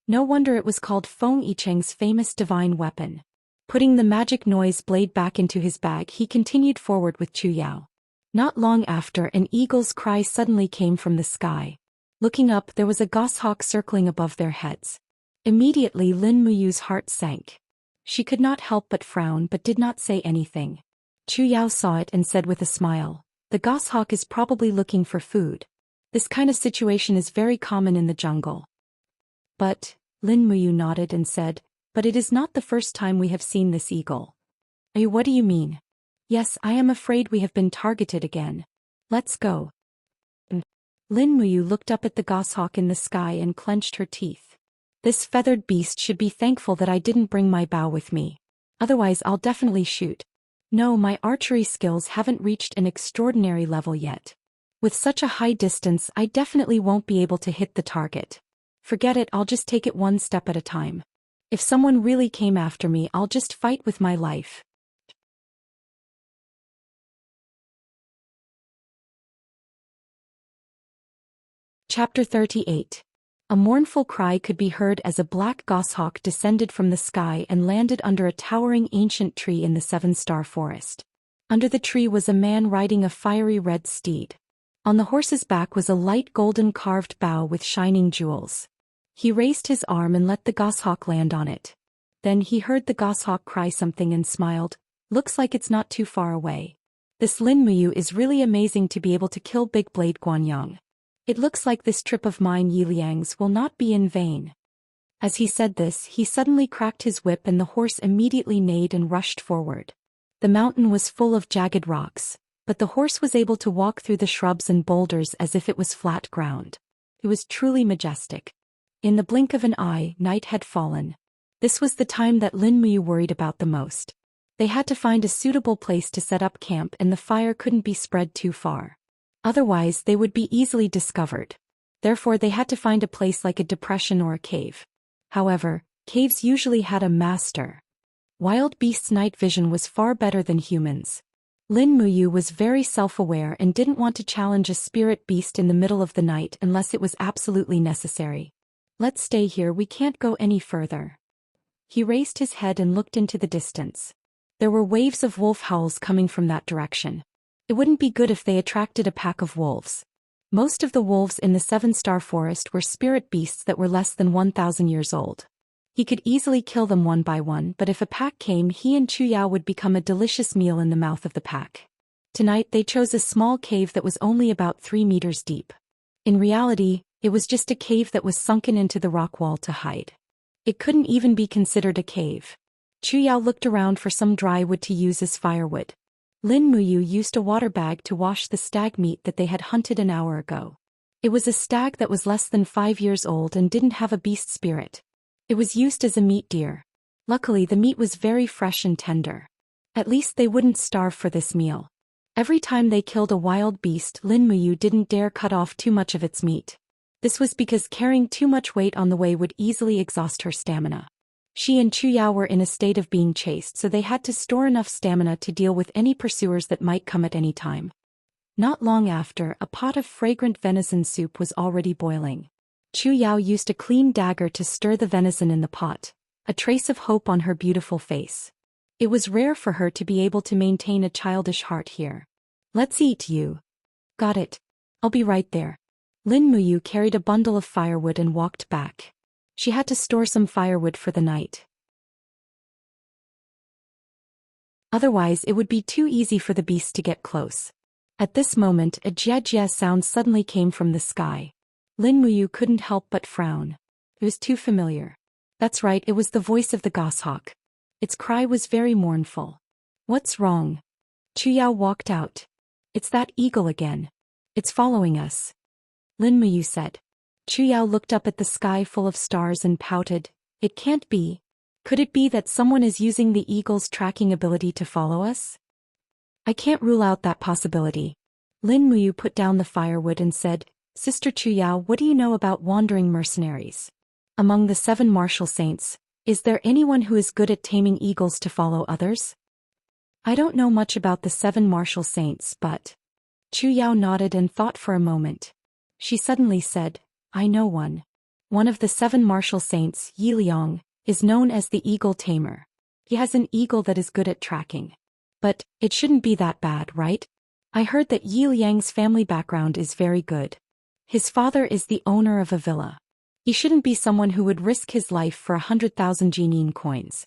No wonder it was called Feng Yicheng's famous divine weapon. Putting the magic noise blade back into his bag, he continued forward with Chu Yao. Not long after, an eagle's cry suddenly came from the sky. Looking up, there was a goshawk circling above their heads. Immediately, Lin Muyu's heart sank. She could not help but frown but did not say anything. Chu Yao saw it and said with a smile, "The goshawk is probably looking for food. This kind of situation is very common in the jungle." "But," Lin Muyu nodded and said, "but it is not the first time we have seen this eagle." What do you mean?" "Yes, I am afraid we have been targeted again. Let's go." Lin Muyu looked up at the goshawk in the sky and clenched her teeth. "This feathered beast should be thankful that I didn't bring my bow with me. Otherwise I'll definitely shoot. No, my archery skills haven't reached an extraordinary level yet. With such a high distance, I definitely won't be able to hit the target. Forget it, I'll just take it one step at a time. If someone really came after me, I'll just fight with my life." Chapter 38. A mournful cry could be heard as a black goshawk descended from the sky and landed under a towering ancient tree in the 7-star forest. Under the tree was a man riding a fiery red steed. On the horse's back was a light golden carved bow with shining jewels. He raised his arm and let the goshawk land on it. Then he heard the goshawk cry something and smiled. "Looks like it's not too far away. This Lin Muyu is really amazing to be able to kill Big Blade Guanyang. It looks like this trip of mine Yiliang's will not be in vain." As he said this, he suddenly cracked his whip and the horse immediately neighed and rushed forward. The mountain was full of jagged rocks, but the horse was able to walk through the shrubs and boulders as if it was flat ground. It was truly majestic. In the blink of an eye, night had fallen. This was the time that Lin Muyu worried about the most. They had to find a suitable place to set up camp and the fire couldn't be spread too far. Otherwise, they would be easily discovered. Therefore, they had to find a place like a depression or a cave. However, caves usually had a master. Wild beasts' night vision was far better than humans. Lin Muyu was very self-aware and didn't want to challenge a spirit beast in the middle of the night unless it was absolutely necessary. "Let's stay here, we can't go any further." He raised his head and looked into the distance. There were waves of wolf howls coming from that direction. It wouldn't be good if they attracted a pack of wolves. Most of the wolves in the 7-star forest were spirit beasts that were less than 1,000 years old. He could easily kill them one by one, but if a pack came, he and Chu Yao would become a delicious meal in the mouth of the pack. Tonight they chose a small cave that was only about 3 meters deep. In reality, it was just a cave that was sunken into the rock wall to hide. It couldn't even be considered a cave. Chu Yao looked around for some dry wood to use as firewood. Lin Muyu used a water bag to wash the stag meat that they had hunted an hour ago. It was a stag that was less than 5 years old and didn't have a beast spirit. It was used as a meat deer. Luckily, the meat was very fresh and tender. At least they wouldn't starve for this meal. Every time they killed a wild beast, Lin Muyu didn't dare cut off too much of its meat. This was because carrying too much weight on the way would easily exhaust her stamina. She and Chu Yao were in a state of being chased, so they had to store enough stamina to deal with any pursuers that might come at any time. Not long after, a pot of fragrant venison soup was already boiling. Chu Yao used a clean dagger to stir the venison in the pot, a trace of hope on her beautiful face. It was rare for her to be able to maintain a childish heart here. "Let's eat, you." "Got it. I'll be right there." Lin Muyu carried a bundle of firewood and walked back. She had to store some firewood for the night. Otherwise, it would be too easy for the beasts to get close. At this moment, a jia-jia sound suddenly came from the sky. Lin Muyu couldn't help but frown. It was too familiar. That's right, it was the voice of the goshawk. Its cry was very mournful. "What's wrong?" Chu Yao walked out. "It's that eagle again. It's following us," Lin Muyu said. Chu Yao looked up at the sky full of stars and pouted. "It can't be. Could it be that someone is using the eagle's tracking ability to follow us?" "I can't rule out that possibility." Lin Muyu put down the firewood and said, "Sister Chu Yao, what do you know about wandering mercenaries? Among the 7 martial saints, is there anyone who is good at taming eagles to follow others?" "I don't know much about the 7 martial saints, but..." Chu Yao nodded and thought for a moment. She suddenly said, "I know one. One of the 7 martial saints, Yi Liang, is known as the eagle tamer. He has an eagle that is good at tracking. But it shouldn't be that bad, right? I heard that Yi Liang's family background is very good. His father is the owner of a villa. He shouldn't be someone who would risk his life for 100,000 Jinyin coins."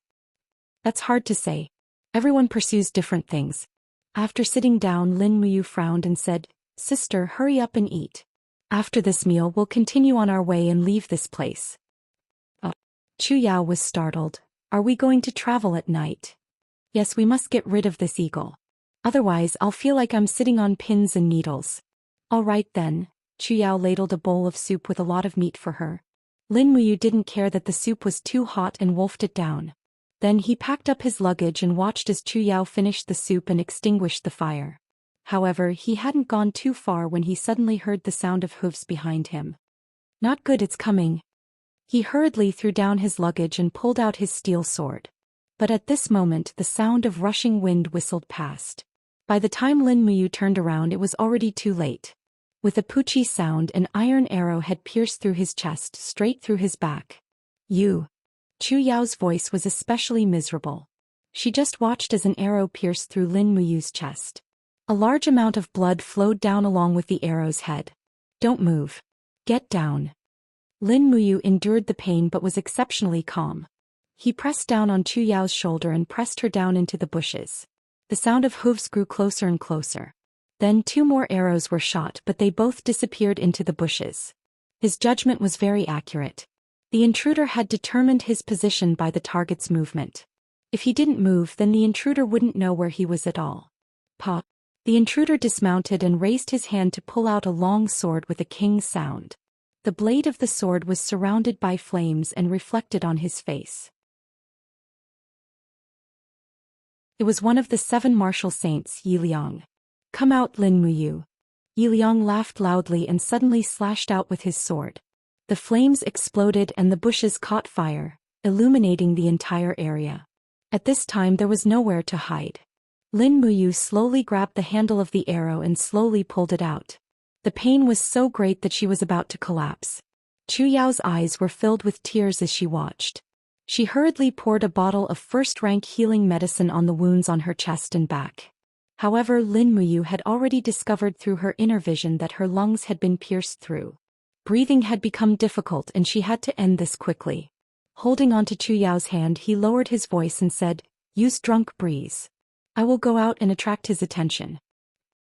"That's hard to say. Everyone pursues different things." After sitting down, Lin Muyu frowned and said, "Sister, hurry up and eat. After this meal, we'll continue on our way and leave this place." Chu Yao was startled. "Are we going to travel at night?" "Yes, we must get rid of this eagle. Otherwise, I'll feel like I'm sitting on pins and needles." "All right then." Chu Yao ladled a bowl of soup with a lot of meat for her. Lin Muyu didn't care that the soup was too hot and wolfed it down. Then he packed up his luggage and watched as Chu Yao finished the soup and extinguished the fire. However, he hadn't gone too far when he suddenly heard the sound of hooves behind him. "Not good, it's coming." He hurriedly threw down his luggage and pulled out his steel sword. But at this moment, the sound of rushing wind whistled past. By the time Lin Muyu turned around, it was already too late. With a poochie sound, an iron arrow had pierced through his chest, straight through his back. "You." Chu Yao's voice was especially miserable. She just watched as an arrow pierced through Lin Muyu's chest. A large amount of blood flowed down along with the arrow's head. "Don't move. Get down." Lin Muyu endured the pain but was exceptionally calm. He pressed down on Chu Yao's shoulder and pressed her down into the bushes. The sound of hooves grew closer and closer. Then 2 more arrows were shot, but they both disappeared into the bushes. His judgment was very accurate. The intruder had determined his position by the target's movement. If he didn't move, then the intruder wouldn't know where he was at all. "Pa." The intruder dismounted and raised his hand to pull out a long sword with a king sound. The blade of the sword was surrounded by flames and reflected on his face. It was one of the 7 martial saints, Yi Liang. "Come out, Lin Muyu." Yi Liang laughed loudly and suddenly slashed out with his sword. The flames exploded and the bushes caught fire, illuminating the entire area. At this time there was nowhere to hide. Lin Muyu slowly grabbed the handle of the arrow and slowly pulled it out. The pain was so great that she was about to collapse. Chu Yao's eyes were filled with tears as she watched. She hurriedly poured a bottle of first-rank healing medicine on the wounds on her chest and back. However, Lin Muyu had already discovered through her inner vision that her lungs had been pierced through. Breathing had become difficult and she had to end this quickly. Holding onto Chu Yao's hand, he lowered his voice and said, "Use drunk breeze. I will go out and attract his attention."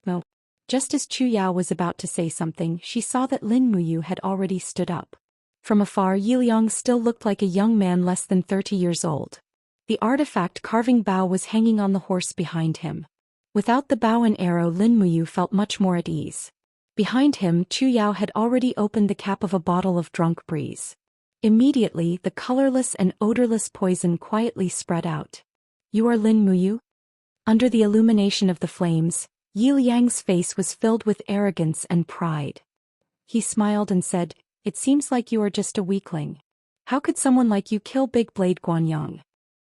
No. Just as Chu Yao was about to say something, she saw that Lin Muyu had already stood up. From afar, Yiliang still looked like a young man less than 30 years old. The artifact carving bow was hanging on the horse behind him. Without the bow and arrow, Lin Muyu felt much more at ease. Behind him, Chu Yao had already opened the cap of a bottle of drunk breeze. Immediately, the colorless and odorless poison quietly spread out. "You are Lin Muyu?" Under the illumination of the flames, Yiliang's face was filled with arrogance and pride. He smiled and said, "It seems like you are just a weakling. How could someone like you kill Big Blade Guanyang?"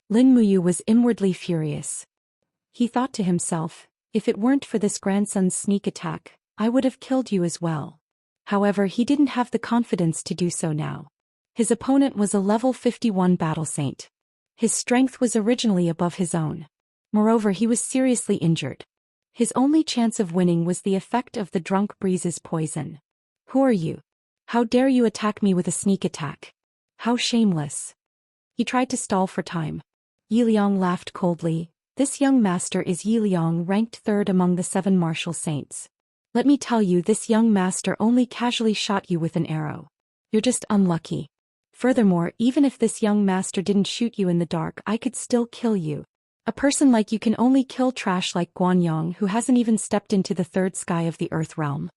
Lin Muyu was inwardly furious. He thought to himself, "If it weren't for this grandson's sneak attack, I would have killed you as well." However, he didn't have the confidence to do so now. His opponent was a level 51 battle saint. His strength was originally above his own. Moreover, he was seriously injured. His only chance of winning was the effect of the drunk breeze's poison. "Who are you? How dare you attack me with a sneak attack? How shameless." He tried to stall for time. Yiliang laughed coldly. "This young master is Yiliang, ranked 3rd among the 7 martial saints. Let me tell you, this young master only casually shot you with an arrow. You're just unlucky. Furthermore, even if this young master didn't shoot you in the dark, I could still kill you. A person like you can only kill trash like Guanyang, who hasn't even stepped into the 3rd sky of the earth realm."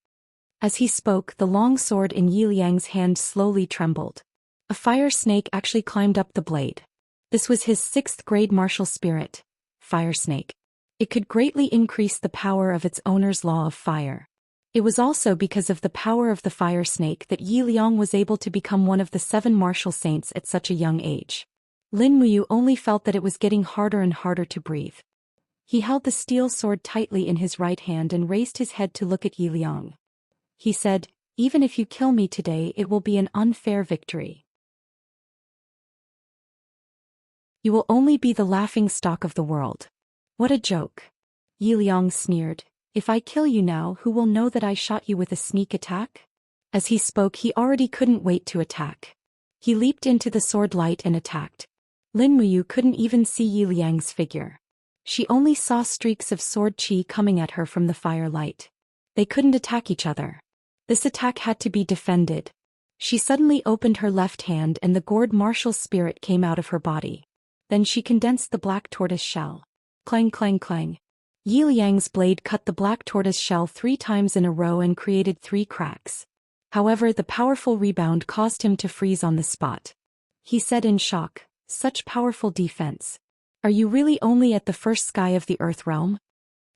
As he spoke, the long sword in Yiliang's hand slowly trembled. A fire snake actually climbed up the blade. This was his 6th grade martial spirit, Fire Snake. It could greatly increase the power of its owner's law of fire. It was also because of the power of the fire snake that Yiliang was able to become one of the 7 martial saints at such a young age. Lin Muyu only felt that it was getting harder and harder to breathe. He held the steel sword tightly in his right hand and raised his head to look at Yiliang. He said, "Even if you kill me today, it will be an unfair victory. You will only be the laughing stock of the world." "What a joke." Yiliang sneered. "If I kill you now, who will know that I shot you with a sneak attack?" As he spoke, he already couldn't wait to attack. He leaped into the sword light and attacked. Lin Muyu couldn't even see Yiliang's figure. She only saw streaks of sword chi coming at her from the firelight. They couldn't attack each other. This attack had to be defended. She suddenly opened her left hand and the gourd martial spirit came out of her body. Then she condensed the black tortoise shell. Clang clang clang. Yiliang's blade cut the black tortoise shell 3 times in a row and created 3 cracks. However, the powerful rebound caused him to freeze on the spot. He said in shock, "Such powerful defense. Are you really only at the 1st sky of the earth realm?"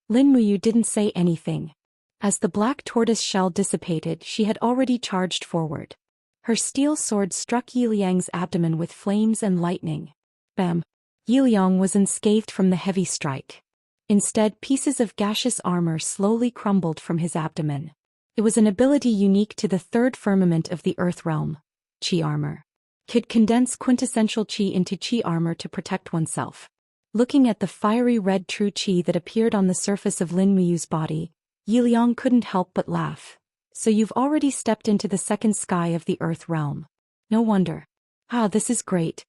Lin Muyu didn't say anything. As the black tortoise shell dissipated, she had already charged forward. Her steel sword struck Yiliang's abdomen with flames and lightning. Bam! Yiliang was unscathed from the heavy strike. Instead, pieces of gaseous armor slowly crumbled from his abdomen. It was an ability unique to the 3rd firmament of the earth realm, Qi armor. Could condense quintessential Qi into Qi armor to protect oneself. Looking at the fiery red true Qi that appeared on the surface of Lin Muyu's body, Yiliang couldn't help but laugh. "So you've already stepped into the 2nd sky of the earth realm. No wonder. Ah, this is great."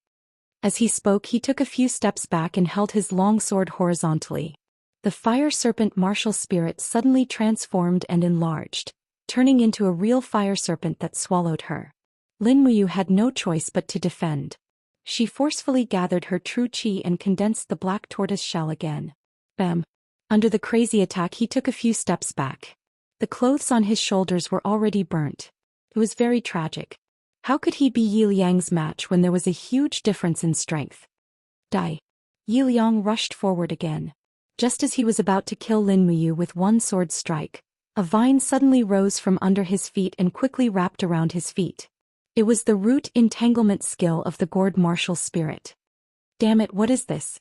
As he spoke, he took a few steps back and held his long sword horizontally. The fire serpent martial spirit suddenly transformed and enlarged, turning into a real fire serpent that swallowed her. Lin Muyu had no choice but to defend. She forcefully gathered her true Qi and condensed the black tortoise shell again. Bam! Under the crazy attack, he took a few steps back. The clothes on his shoulders were already burnt. It was very tragic. How could he be Yiliang's match when there was a huge difference in strength? Die! Yiliang rushed forward again. Just as he was about to kill Lin Muyu with one sword strike, a vine suddenly rose from under his feet and quickly wrapped around his feet. It was the root entanglement skill of the gourd martial spirit. "Damn it, what is this?"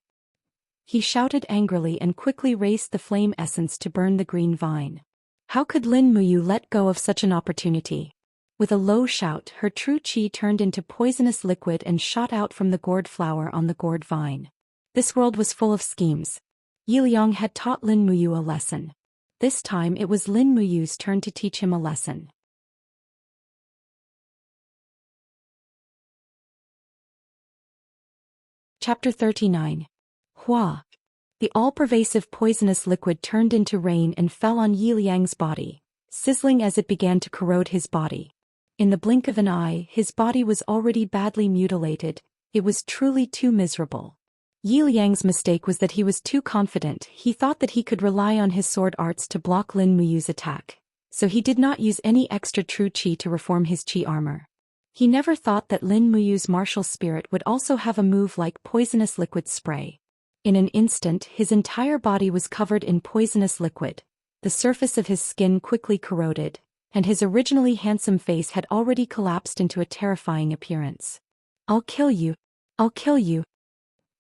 He shouted angrily and quickly raised the flame essence to burn the green vine. How could Lin Muyu let go of such an opportunity? With a low shout, her true Qi turned into poisonous liquid and shot out from the gourd flower on the gourd vine. This world was full of schemes. Yiliang had taught Lin Muyu a lesson. This time it was Lin Muyu's turn to teach him a lesson. Chapter 39. Hua. The all-pervasive poisonous liquid turned into rain and fell on Yi Liang's body, sizzling as it began to corrode his body. In the blink of an eye, his body was already badly mutilated. It was truly too miserable. Yi Liang's mistake was that he was too confident. He thought that he could rely on his sword arts to block Lin Muyu's attack, so he did not use any extra true qi to reform his qi armor. He never thought that Lin Muyu's martial spirit would also have a move like poisonous liquid spray. In an instant, his entire body was covered in poisonous liquid. The surface of his skin quickly corroded, and his originally handsome face had already collapsed into a terrifying appearance. "I'll kill you! I'll kill you!"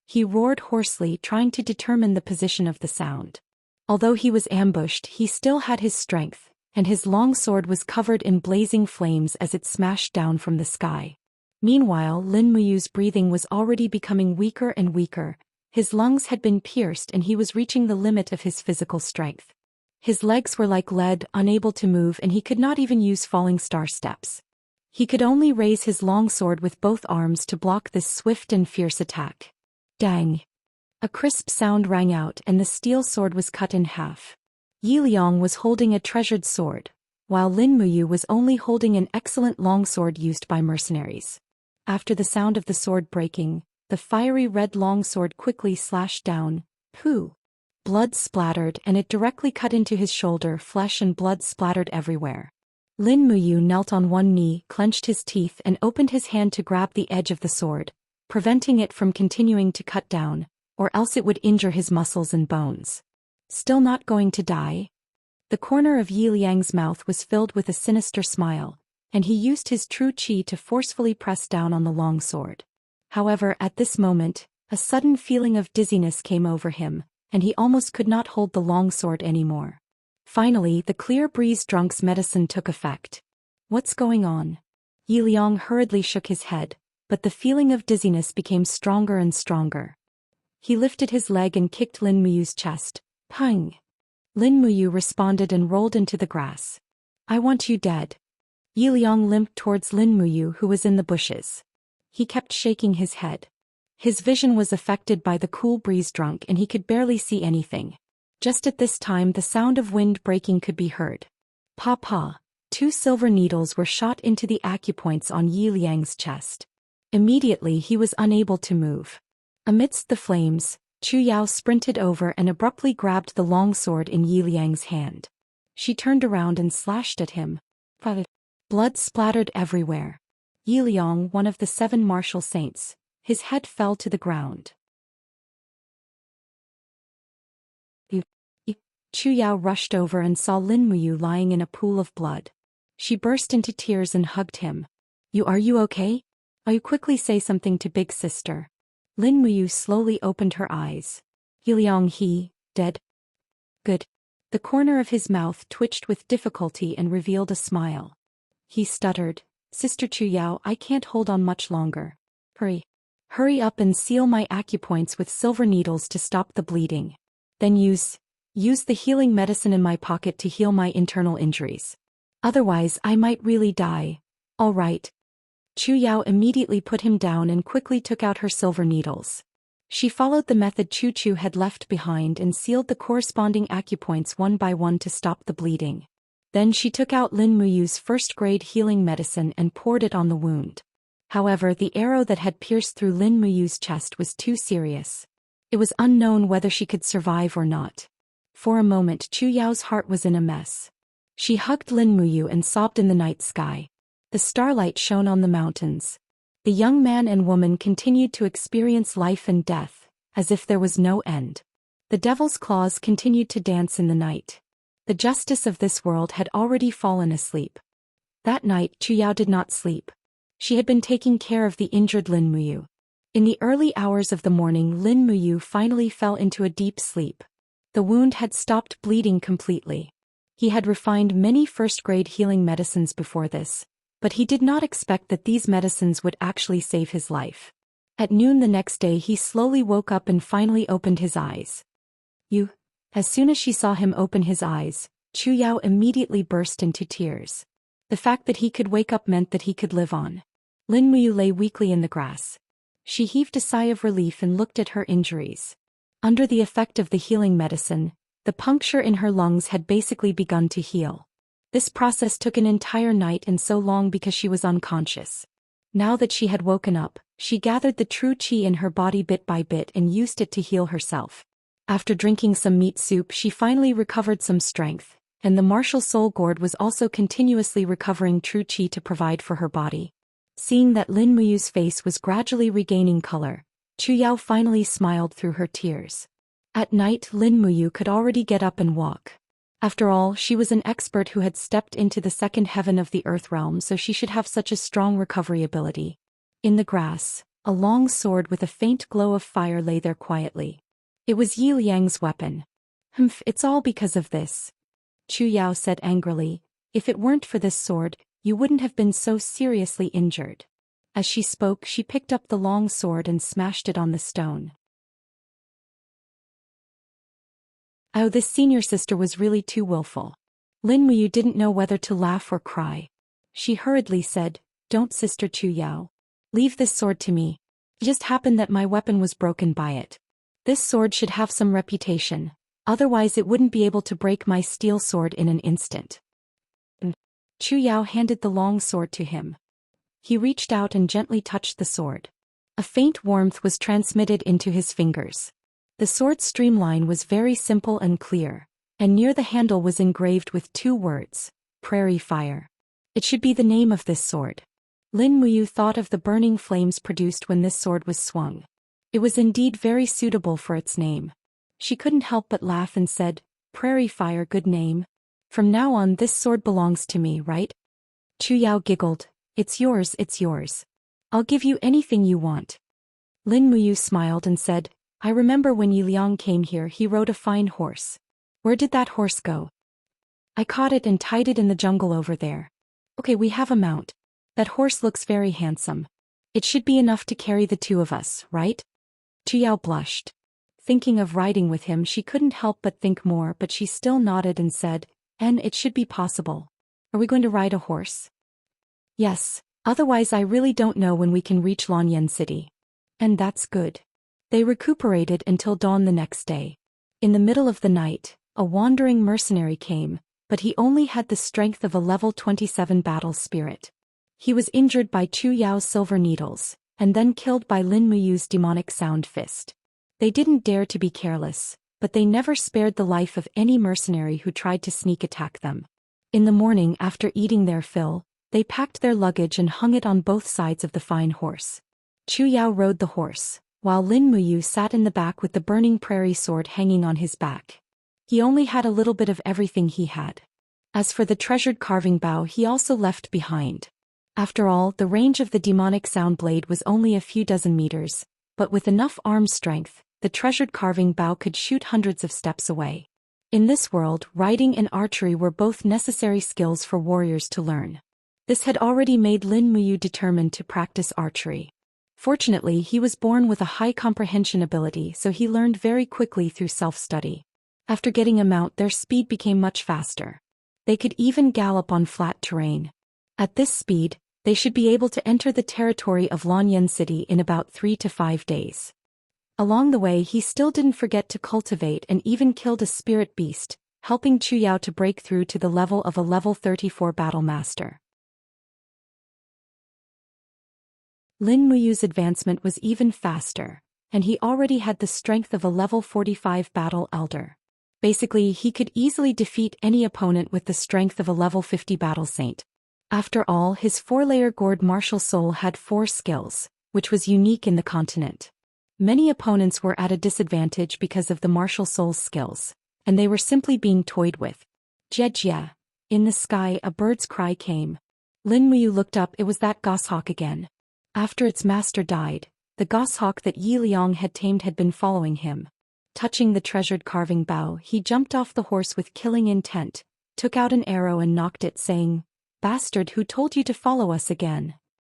He roared hoarsely, trying to determine the position of the sound. Although he was ambushed, he still had his strength, and his long sword was covered in blazing flames as it smashed down from the sky. Meanwhile, Lin Muyu's breathing was already becoming weaker and weaker. His lungs had been pierced and he was reaching the limit of his physical strength. His legs were like lead, unable to move, and he could not even use falling star steps. He could only raise his long sword with both arms to block this swift and fierce attack. Dang! A crisp sound rang out and the steel sword was cut in half. Yi Liang was holding a treasured sword, while Lin Muyu was only holding an excellent long sword used by mercenaries. After the sound of the sword breaking, the fiery red long sword quickly slashed down. Pooh! Blood splattered and it directly cut into his shoulder. Flesh and blood splattered everywhere. Lin Muyu knelt on one knee, clenched his teeth and opened his hand to grab the edge of the sword, preventing it from continuing to cut down, or else it would injure his muscles and bones. Still not going to die? The corner of Yi Liang's mouth was filled with a sinister smile, and he used his true qi to forcefully press down on the long sword. However, at this moment, a sudden feeling of dizziness came over him, and he almost could not hold the long sword anymore. Finally, the clear breeze drunk's medicine took effect. What's going on? Yi Liang hurriedly shook his head, but the feeling of dizziness became stronger and stronger. He lifted his leg and kicked Lin Muyu's chest. Pang! Lin Muyu responded and rolled into the grass. "I want you dead." Yi Liang limped towards Lin Muyu, who was in the bushes. He kept shaking his head. His vision was affected by the cool breeze drunk and he could barely see anything. Just at this time the sound of wind breaking could be heard. Pa! 2 silver needles were shot into the acupoints on Yi Liang's chest. Immediately he was unable to move. Amidst the flames, Chu Yao sprinted over and abruptly grabbed the long sword in Yi Liang's hand. She turned around and slashed at him. Blood splattered everywhere. Yi Liang, one of the 7 martial saints, his head fell to the ground. Chu Yao rushed over and saw Lin Muyu lying in a pool of blood. She burst into tears and hugged him. Are you okay? I'll quickly say something to big sister." Lin Muyu slowly opened her eyes. "Yi Liang, he dead?" "Good." The corner of his mouth twitched with difficulty and revealed a smile. He stuttered, "Sister Chu Yao, I can't hold on much longer. Hurry up and seal my acupoints with silver needles to stop the bleeding. Then use the healing medicine in my pocket to heal my internal injuries. Otherwise I might really die." "All right." Chu Yao immediately put him down and quickly took out her silver needles. She followed the method Chu Chu had left behind and sealed the corresponding acupoints one by one to stop the bleeding. Then she took out Lin Muyu's first-grade healing medicine and poured it on the wound. However, the arrow that had pierced through Lin Muyu's chest was too serious. It was unknown whether she could survive or not. For a moment Chu Yao's heart was in a mess. She hugged Lin Muyu and sobbed in the night sky. The starlight shone on the mountains. The young man and woman continued to experience life and death, as if there was no end. The devil's claws continued to dance in the night. The justice of this world had already fallen asleep. That night Chu Yao did not sleep. She had been taking care of the injured Lin Muyu. In the early hours of the morning Lin Muyu finally fell into a deep sleep. The wound had stopped bleeding completely. He had refined many first-grade healing medicines before this, but he did not expect that these medicines would actually save his life. At noon the next day he slowly woke up and finally opened his eyes. As soon as she saw him open his eyes, Chu Yao immediately burst into tears. The fact that he could wake up meant that he could live on. Lin Muyu lay weakly in the grass. She heaved a sigh of relief and looked at her injuries. Under the effect of the healing medicine, the puncture in her lungs had basically begun to heal. This process took an entire night and so long because she was unconscious. Now that she had woken up, she gathered the true qi in her body bit by bit and used it to heal herself. After drinking some meat soup, she finally recovered some strength, and the martial soul gourd was also continuously recovering true qi to provide for her body. Seeing that Lin Muyu's face was gradually regaining color, Chu Yao finally smiled through her tears. At night, Lin Muyu could already get up and walk. After all, she was an expert who had stepped into the second heaven of the earth realm, so she should have such a strong recovery ability. In the grass, a long sword with a faint glow of fire lay there quietly. It was Yi Liang's weapon. It's all because of this," Chu Yao said angrily. "If it weren't for this sword, you wouldn't have been so seriously injured." As she spoke, she picked up the long sword and smashed it on the stone. Oh, this senior sister was really too willful. Lin Muyu didn't know whether to laugh or cry. She hurriedly said, "Don't, Sister Chu Yao. Leave this sword to me. It just happened that my weapon was broken by it. This sword should have some reputation, otherwise it wouldn't be able to break my steel sword in an instant." Chu Yao handed the long sword to him. He reached out and gently touched the sword. A faint warmth was transmitted into his fingers. The sword's streamline was very simple and clear, and near the handle was engraved with 2 words, "Prairie Fire." It should be the name of this sword. Lin Muyu thought of the burning flames produced when this sword was swung. It was indeed very suitable for its name. She couldn't help but laugh and said, "Prairie Fire, good name. From now on this sword belongs to me, right?" Chu Yao giggled, It's yours. I'll give you anything you want." Lin Muyu smiled and said, "I remember when Yi Liang came here he rode a fine horse. Where did that horse go?" "I caught it and tied it in the jungle over there." "Okay, we have a mount. That horse looks very handsome. It should be enough to carry the 2 of us, right?" Chu Yao blushed. Thinking of riding with him, she couldn't help but think more, but she still nodded and said, "And it should be possible. Are we going to ride a horse?" "Yes, otherwise I really don't know when we can reach Lanyan City." "And that's good." They recuperated until dawn the next day. In the middle of the night, a wandering mercenary came, but he only had the strength of a level 27 battle spirit. He was injured by Chu Yao's silver needles, and then killed by Lin Muyu's demonic sound fist. They didn't dare to be careless, but they never spared the life of any mercenary who tried to sneak attack them. In the morning, after eating their fill, they packed their luggage and hung it on both sides of the fine horse. Chu Yao rode the horse, while Lin Muyu sat in the back with the burning prairie sword hanging on his back. He only had a little bit of everything he had. As for the treasured carving bow, he also left behind. After all, the range of the demonic sound blade was only a few dozen meters, but with enough arm strength, the treasured carving bow could shoot hundreds of steps away. In this world, riding and archery were both necessary skills for warriors to learn. This had already made Lin Muyu determined to practice archery. Fortunately, he was born with a high comprehension ability, so he learned very quickly through self-study. After getting a mount, their speed became much faster. They could even gallop on flat terrain. At this speed, they should be able to enter the territory of Lanyan City in about 3 to 5 days. Along the way, he still didn't forget to cultivate and even killed a spirit beast, helping Chu Yao to break through to the level of a level 34 battle master. Lin Muyu's advancement was even faster, and he already had the strength of a level 45 battle elder. Basically, he could easily defeat any opponent with the strength of a level 50 battle saint. After all, his 4-layer gourd martial soul had 4 skills, which was unique in the continent. Many opponents were at a disadvantage because of the martial soul's skills, and they were simply being toyed with. Jejia. In the sky, a bird's cry came. Lin Muyu looked up. It was that goshawk again. After its master died, the goshawk that Yi Liang had tamed had been following him. Touching the treasured carving bow, he jumped off the horse with killing intent, took out an arrow and knocked it, saying, "Bastard, who told you to follow us again?"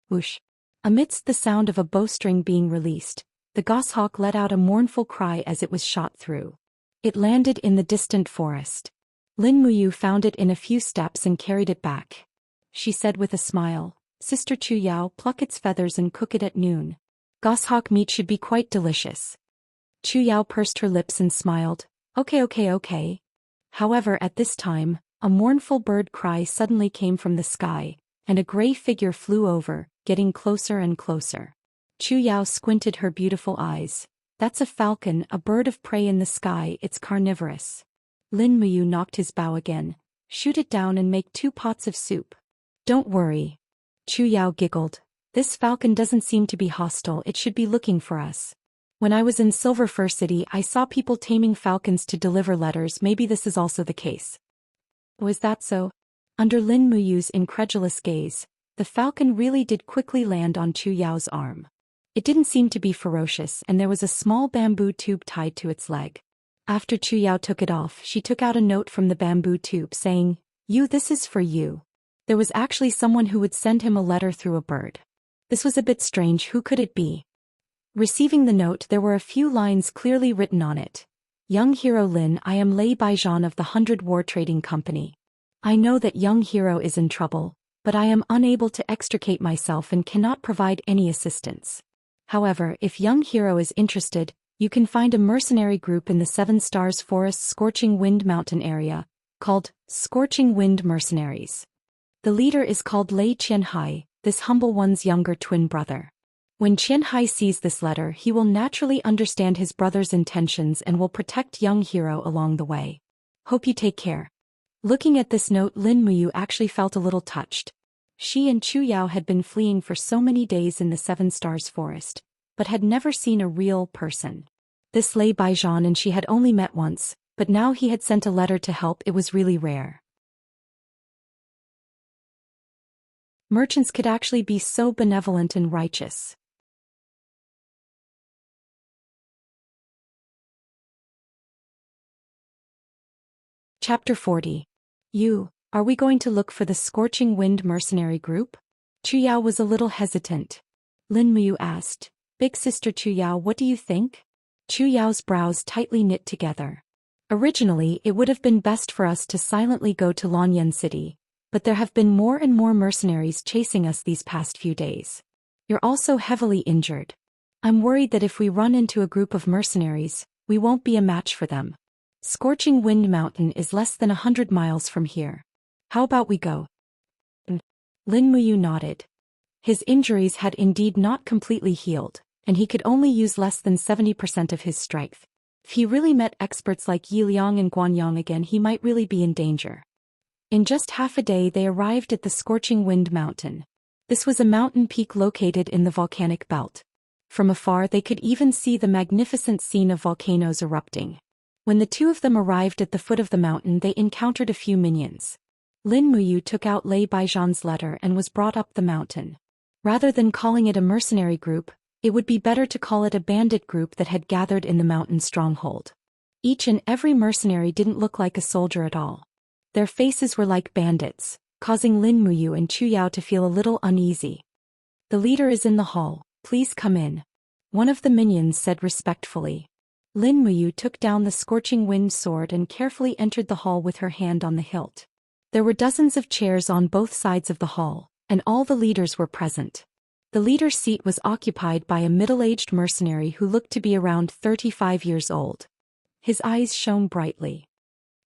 Whoosh. Amidst the sound of a bowstring being released, the goshawk let out a mournful cry as it was shot through. It landed in the distant forest. Lin Muyu found it in a few steps and carried it back. She said with a smile, "Sister Chu Yao, pluck its feathers and cook it at noon." Goshawk meat should be quite delicious. Chu Yao pursed her lips and smiled. Okay. However, at this time, a mournful bird cry suddenly came from the sky, and a gray figure flew over, getting closer and closer. Chu Yao squinted her beautiful eyes. That's a falcon, a bird of prey in the sky, it's carnivorous. Lin Muyu knocked his bow again. Shoot it down and make 2 pots of soup. Don't worry. Chu Yao giggled. This falcon doesn't seem to be hostile, it should be looking for us. When I was in Silver Fir City, I saw people taming falcons to deliver letters. Maybe this is also the case. Was that so? Under Lin Muyu's incredulous gaze, the falcon really did quickly land on Chu Yao's arm. It didn't seem to be ferocious, and there was a small bamboo tube tied to its leg. After Chu Yao took it off, she took out a note from the bamboo tube saying, This is for you. There was actually someone who would send him a letter through a bird. This was a bit strange. Who could it be? Receiving the note, there were a few lines clearly written on it. Young hero Lin, I am Lei Baijian of the 100 War Trading Company. I know that young hero is in trouble, but I am unable to extricate myself and cannot provide any assistance. However, if young hero is interested, you can find a mercenary group in the 7 Stars Forest Scorching Wind Mountain area, called Scorching Wind Mercenaries. The leader is called Lei Qianhai, this humble one's younger twin brother. When Qianhai sees this letter, he will naturally understand his brother's intentions and will protect young hero along the way. Hope you take care. Looking at this note, Lin Muyu actually felt a little touched. She and Chu Yao had been fleeing for so many days in the 7 Stars Forest, but had never seen a real person. This Lei Baijian and she had only met once, but now he had sent a letter to help. It was really rare. Merchants could actually be so benevolent and righteous. Chapter 40. Are we going to look for the Scorching Wind mercenary group? Chu Yao was a little hesitant. Lin Muyu asked, Big sister Chu Yao, what do you think? Chu Yao's brows tightly knit together. Originally, it would have been best for us to silently go to Lanyan City, but there have been more and more mercenaries chasing us these past few days. You're also heavily injured. I'm worried that if we run into a group of mercenaries, we won't be a match for them. Scorching Wind Mountain is less than 100 miles from here. How about we go? Lin Muyu nodded. His injuries had indeed not completely healed, and he could only use less than 70% of his strength. If he really met experts like Yi Liang and Guanyang again, he might really be in danger. In just half a day they arrived at the Scorching Wind Mountain. This was a mountain peak located in the volcanic belt. From afar they could even see the magnificent scene of volcanoes erupting. When the two of them arrived at the foot of the mountain, they encountered a few minions. Lin Muyu took out Lei Baijian's letter and was brought up the mountain. Rather than calling it a mercenary group, it would be better to call it a bandit group that had gathered in the mountain stronghold. Each and every mercenary didn't look like a soldier at all. Their faces were like bandits, causing Lin Muyu and Chu Yao to feel a little uneasy. The leader is in the hall, please come in. One of the minions said respectfully. Lin Muyu took down the Scorching Wind sword and carefully entered the hall with her hand on the hilt. There were dozens of chairs on both sides of the hall, and all the leaders were present. The leader's seat was occupied by a middle-aged mercenary who looked to be around 35 years old. His eyes shone brightly.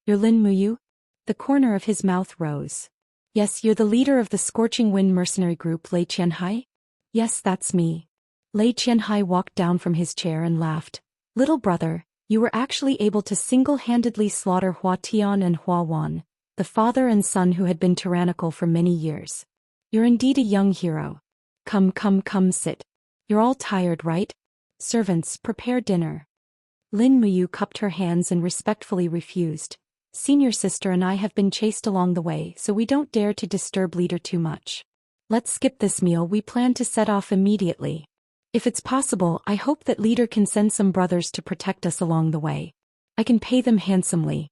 You're Lin Muyu? The corner of his mouth rose. Yes, you're the leader of the Scorching Wind mercenary group, Lei Qianhai? Yes, that's me. Lei Qianhai walked down from his chair and laughed. Little brother, you were actually able to single-handedly slaughter Hua Tian and Hua Wan, the father and son who had been tyrannical for many years. You're indeed a young hero. Come, sit. You're all tired, right? Servants, prepare dinner. Lin Muyu cupped her hands and respectfully refused. Senior sister and I have been chased along the way, so we don't dare to disturb leader too much. Let's skip this meal, we plan to set off immediately. If it's possible, I hope that leader can send some brothers to protect us along the way. I can pay them handsomely.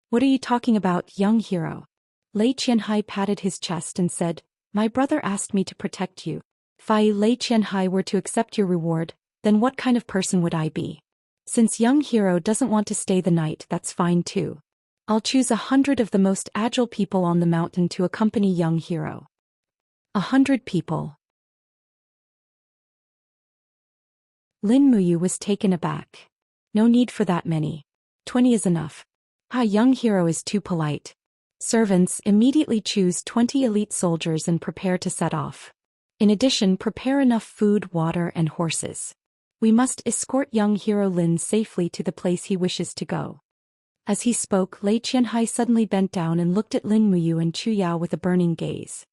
What are you talking about, young hero? Lei Qianhai patted his chest and said, My brother asked me to protect you. If I, Lei Qianhai, were to accept your reward, then what kind of person would I be? Since young hero doesn't want to stay the night, that's fine too. I'll choose 100 of the most agile people on the mountain to accompany young hero. 100 people. Lin Muyu was taken aback. No need for that many. 20 is enough. Ah, young hero is too polite. Servants, immediately choose 20 elite soldiers and prepare to set off. In addition, prepare enough food, water, and horses. We must escort young hero Lin safely to the place he wishes to go. As he spoke, Lei Qianhai suddenly bent down and looked at Lin Muyu and Chu Yao with a burning gaze.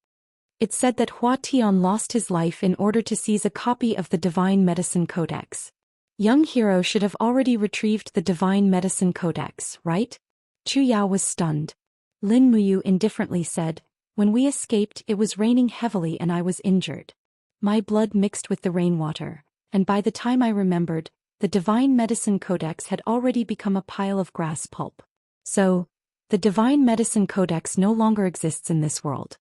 It said that Hua Tian lost his life in order to seize a copy of the Divine Medicine Codex. Young hero should have already retrieved the Divine Medicine Codex, right? Chu Yao was stunned. Lin Muyu indifferently said, "When we escaped, it was raining heavily and I was injured. My blood mixed with the rainwater, and by the time I remembered, the Divine Medicine Codex had already become a pile of grass pulp. So, the Divine Medicine Codex no longer exists in this world."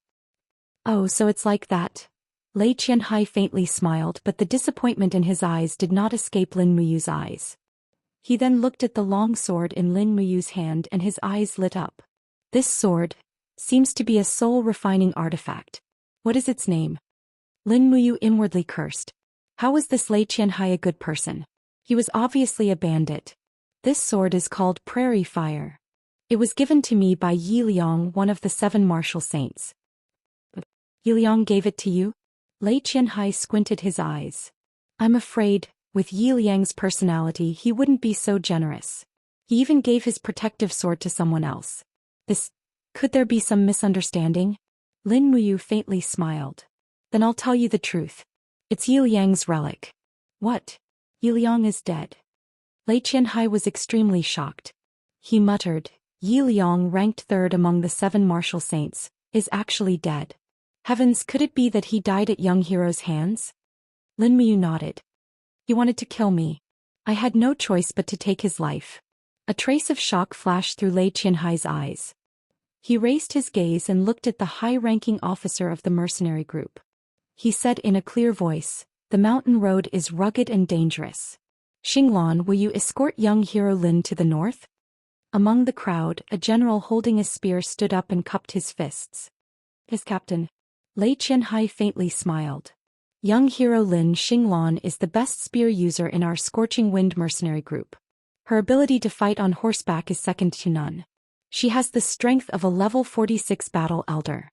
Oh, so it's like that. Lei Qianhai faintly smiled, but the disappointment in his eyes did not escape Lin Muyu's eyes. He then looked at the long sword in Lin Muyu's hand and his eyes lit up. This sword seems to be a soul-refining artifact. What is its name? Lin Muyu inwardly cursed. How was this Lei Qianhai a good person? He was obviously a bandit. This sword is called Prairie Fire. It was given to me by Yi Liang, one of the 7 martial saints. Yi Liang gave it to you? Lei Qianhai squinted his eyes. I'm afraid, with Yi Liang's personality, he wouldn't be so generous. He even gave his protective sword to someone else. Could there be some misunderstanding? Lin Muyu faintly smiled. Then I'll tell you the truth. It's Yi Liang's relic. What? Yi Liang is dead. Lei Qianhai was extremely shocked. He muttered, Yi Liang, ranked 3rd among the 7 martial saints, is actually dead. Heavens, could it be that he died at young hero's hands? Lin Muyu nodded. He wanted to kill me. I had no choice but to take his life. A trace of shock flashed through Lei Qianhai's eyes. He raised his gaze and looked at the high-ranking officer of the mercenary group. He said in a clear voice, "The mountain road is rugged and dangerous. Xinglan, will you escort young hero Lin to the north?" Among the crowd, a general holding a spear stood up and cupped his fists. His captain. Lei Qianhai faintly smiled. Young hero Lin Xinglan is the best spear user in our Scorching Wind mercenary group. Her ability to fight on horseback is second to none. She has the strength of a level 46 battle elder.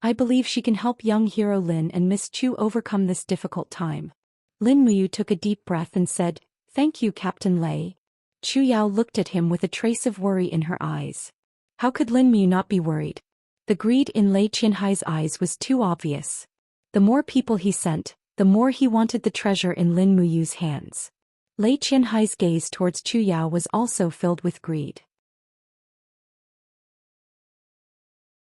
I believe she can help young hero Lin and Miss Chu overcome this difficult time. Lin Muyu took a deep breath and said, "Thank you, Captain Lei." Chu Yao looked at him with a trace of worry in her eyes. How could Lin Muyu not be worried? The greed in Lei Qianhai's eyes was too obvious. The more people he sent, the more he wanted the treasure in Lin Muyu's hands. Lei Qianhai's gaze towards Chu Yao was also filled with greed.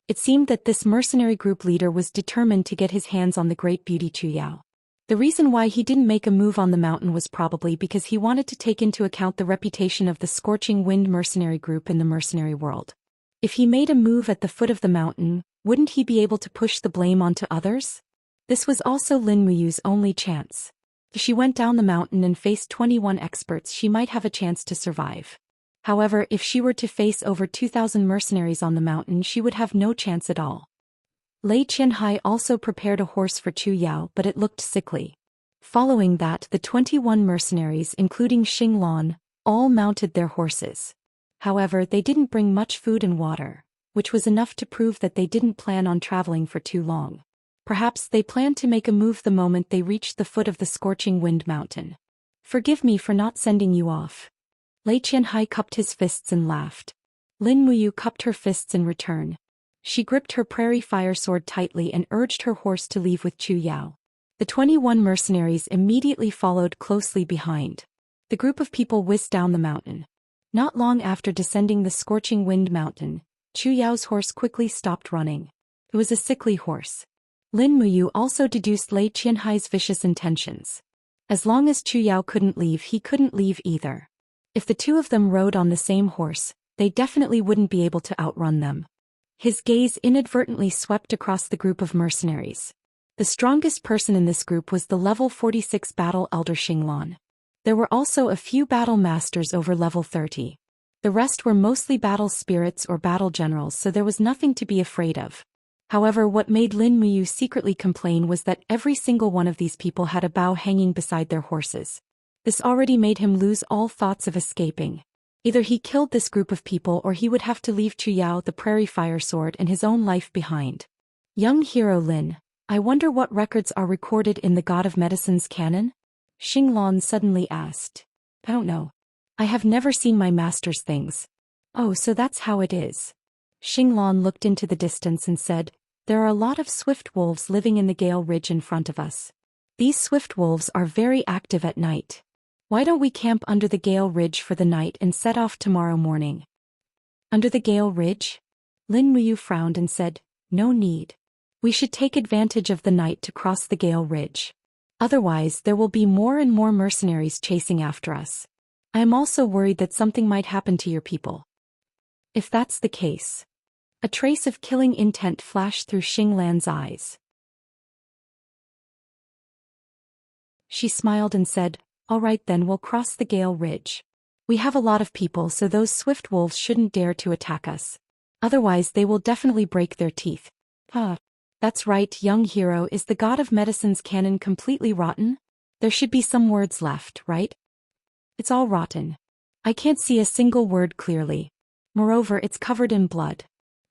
It seemed that this mercenary group leader was determined to get his hands on the great beauty Chu Yao. The reason why he didn't make a move on the mountain was probably because he wanted to take into account the reputation of the Scorching Wind mercenary group in the mercenary world. If he made a move at the foot of the mountain, wouldn't he be able to push the blame onto others? This was also Lin Muyu's only chance. If she went down the mountain and faced 21 experts, she might have a chance to survive. However, if she were to face over 2,000 mercenaries on the mountain, she would have no chance at all. Lei Qianhai also prepared a horse for Chu Yao, but it looked sickly. Following that, the 21 mercenaries, including Xinglan, all mounted their horses. However, they didn't bring much food and water, which was enough to prove that they didn't plan on traveling for too long. Perhaps they planned to make a move the moment they reached the foot of the Scorching Wind mountain. Forgive me for not sending you off. Lei Qianhai cupped his fists and laughed. Lin Muyu cupped her fists in return. She gripped her prairie fire sword tightly and urged her horse to leave with Chu Yao. The 21 mercenaries immediately followed closely behind. The group of people whizzed down the mountain. Not long after descending the Scorching Wind mountain, Chu Yao's horse quickly stopped running. It was a sickly horse. Lin Muyu also deduced Lei Qianhai's vicious intentions. As long as Chu Yao couldn't leave, he couldn't leave either. If the two of them rode on the same horse, they definitely wouldn't be able to outrun them. His gaze inadvertently swept across the group of mercenaries. The strongest person in this group was the level 46 battle elder Xinglan. There were also a few battle masters over level 30. The rest were mostly battle spirits or battle generals, so there was nothing to be afraid of. However, what made Lin Muyu secretly complain was that every single one of these people had a bow hanging beside their horses. This already made him lose all thoughts of escaping. Either he killed this group of people or he would have to leave Chuyao the Prairie Fire Sword and his own life behind. Young hero Lin, I wonder what records are recorded in the God of Medicine's canon? Xinglan suddenly asked. I don't know. I have never seen my master's things. Oh, so that's how it is. Xinglan looked into the distance and said, there are a lot of swift wolves living in the Gale Ridge in front of us. These swift wolves are very active at night. Why don't we camp under the Gale Ridge for the night and set off tomorrow morning? Under the Gale Ridge? Lin Muyu frowned and said, no need. We should take advantage of the night to cross the Gale Ridge. Otherwise, there will be more and more mercenaries chasing after us. I am also worried that something might happen to your people. If that's the case. A trace of killing intent flashed through Xinglan's eyes. She smiled and said, all right then, we'll cross the Gale Ridge. We have a lot of people, so those swift wolves shouldn't dare to attack us. Otherwise they will definitely break their teeth. That's right, young hero. Is the God of Medicine's canon completely rotten? There should be some words left, right? It's all rotten. I can't see a single word clearly. Moreover, it's covered in blood.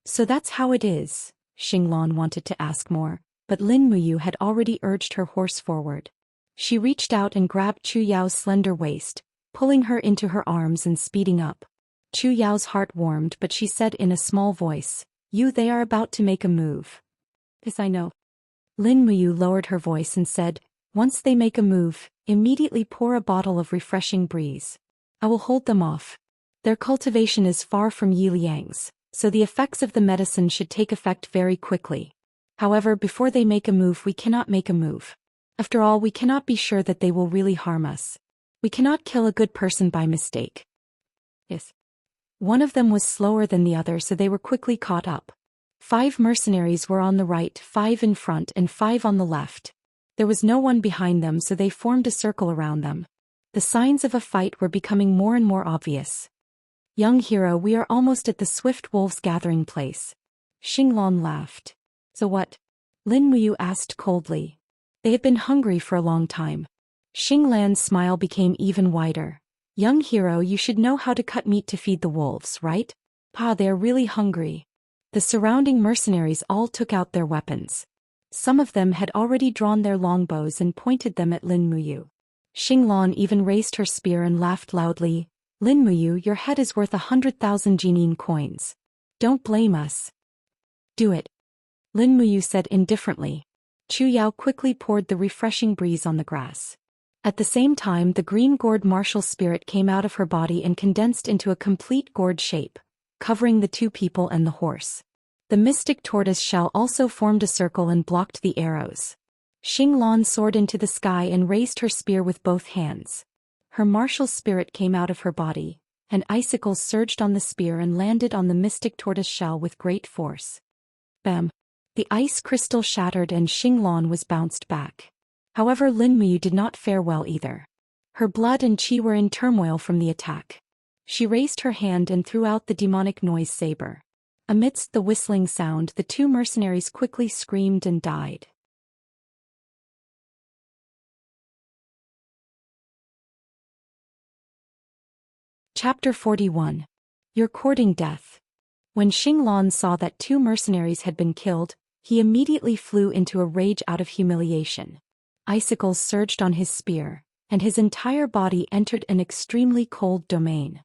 So that's how it is. Xinglan wanted to ask more, but Lin Muyu had already urged her horse forward. She reached out and grabbed Chu Yao's slender waist, pulling her into her arms and speeding up. Chu Yao's heart warmed, but she said in a small voice, they are about to make a move. Yes, I know. Lin Muyu lowered her voice and said, once they make a move, immediately pour a bottle of refreshing breeze. I will hold them off. Their cultivation is far from Yi Liang's, so the effects of the medicine should take effect very quickly. However, before they make a move, we cannot make a move. After all, we cannot be sure that they will really harm us. We cannot kill a good person by mistake. Yes. One of them was slower than the other, so they were quickly caught up. 5 mercenaries were on the right, 5 in front and 5 on the left. There was no one behind them, so they formed a circle around them. The signs of a fight were becoming more and more obvious. Young hero, we are almost at the swift wolves gathering place. Xinglan laughed. So what? Lin Muyu asked coldly. They had been hungry for a long time. Xinglan's smile became even wider. Young hero, you should know how to cut meat to feed the wolves, right? They are really hungry. The surrounding mercenaries all took out their weapons. Some of them had already drawn their longbows and pointed them at Lin Muyu. Xinglan even raised her spear and laughed loudly. Lin Muyu, your head is worth 100,000 Jinin coins. Don't blame us. Do it. Lin Muyu said indifferently. Chu Yao quickly poured the refreshing breeze on the grass. At the same time, the green gourd martial spirit came out of her body and condensed into a complete gourd shape, covering the 2 people and the horse. The mystic tortoise shell also formed a circle and blocked the arrows. Xinglan soared into the sky and raised her spear with both hands. Her martial spirit came out of her body, and icicles surged on the spear and landed on the mystic tortoise shell with great force. Bam! The ice crystal shattered and Xinglan was bounced back. However, Lin Muyu did not fare well either. Her blood and qi were in turmoil from the attack. She raised her hand and threw out the demonic noise saber. Amidst the whistling sound, the 2 mercenaries quickly screamed and died. Chapter 41. You're courting death. When Xinglan saw that 2 mercenaries had been killed, he immediately flew into a rage out of humiliation. Icicles surged on his spear, and his entire body entered an extremely cold domain.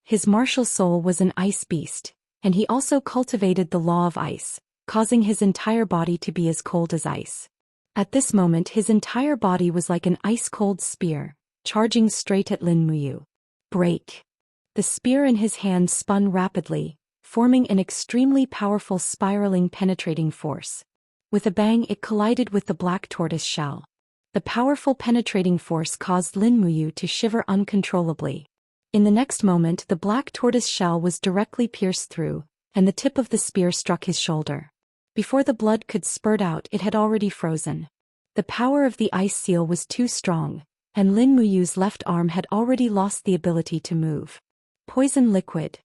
His martial soul was an ice beast, and he also cultivated the law of ice, causing his entire body to be as cold as ice. At this moment, his entire body was like an ice-cold spear, charging straight at Lin Muyu. Break! The spear in his hand spun rapidly, forming an extremely powerful spiraling penetrating force. With a bang, it collided with the black tortoise shell. The powerful penetrating force caused Lin Muyu to shiver uncontrollably. In the next moment, the black tortoise shell was directly pierced through, and the tip of the spear struck his shoulder. Before the blood could spurt out, it had already frozen. The power of the ice seal was too strong, and Lin Muyu's left arm had already lost the ability to move. Poison liquid.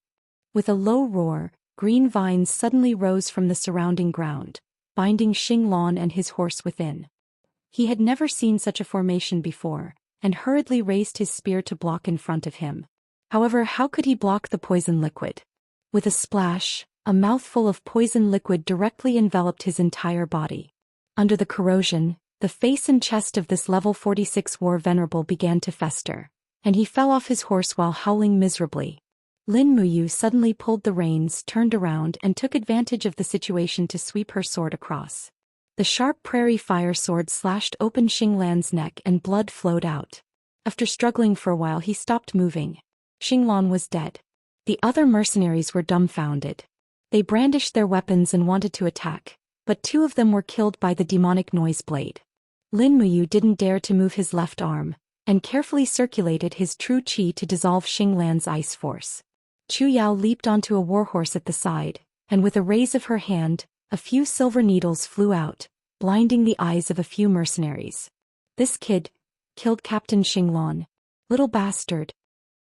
With a low roar, green vines suddenly rose from the surrounding ground, binding Xinglan and his horse within. He had never seen such a formation before, and hurriedly raised his spear to block in front of him. However, how could he block the poison liquid? With a splash, a mouthful of poison liquid directly enveloped his entire body. Under the corrosion, the face and chest of this level 46 war venerable began to fester, and he fell off his horse while howling miserably. Lin Muyu suddenly pulled the reins, turned around and took advantage of the situation to sweep her sword across. The sharp prairie fire sword slashed open Xinglan's neck and blood flowed out. After struggling for a while, he stopped moving. Xinglan was dead. The other mercenaries were dumbfounded. They brandished their weapons and wanted to attack, but 2 of them were killed by the demonic noise blade. Lin Muyu didn't dare to move his left arm, and carefully circulated his true qi to dissolve Xinglan's ice force. Chu Yao leaped onto a warhorse at the side, and with a raise of her hand, a few silver needles flew out, blinding the eyes of a few mercenaries. This kid killed Captain Xinglan. Little bastard.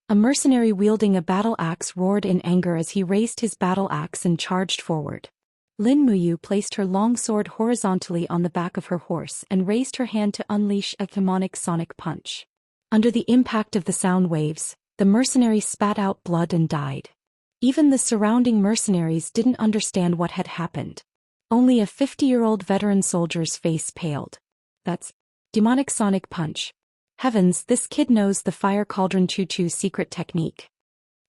A mercenary wielding a battle axe roared in anger as he raised his battle axe and charged forward. Lin Muyu placed her long sword horizontally on the back of her horse and raised her hand to unleash a demonic sonic punch. Under the impact of the sound waves, the mercenary spat out blood and died. Even the surrounding mercenaries didn't understand what had happened. Only a 50-year-old veteran soldier's face paled. That's demonic sonic punch. Heavens, this kid knows the fire cauldron Chu-Chu's secret technique.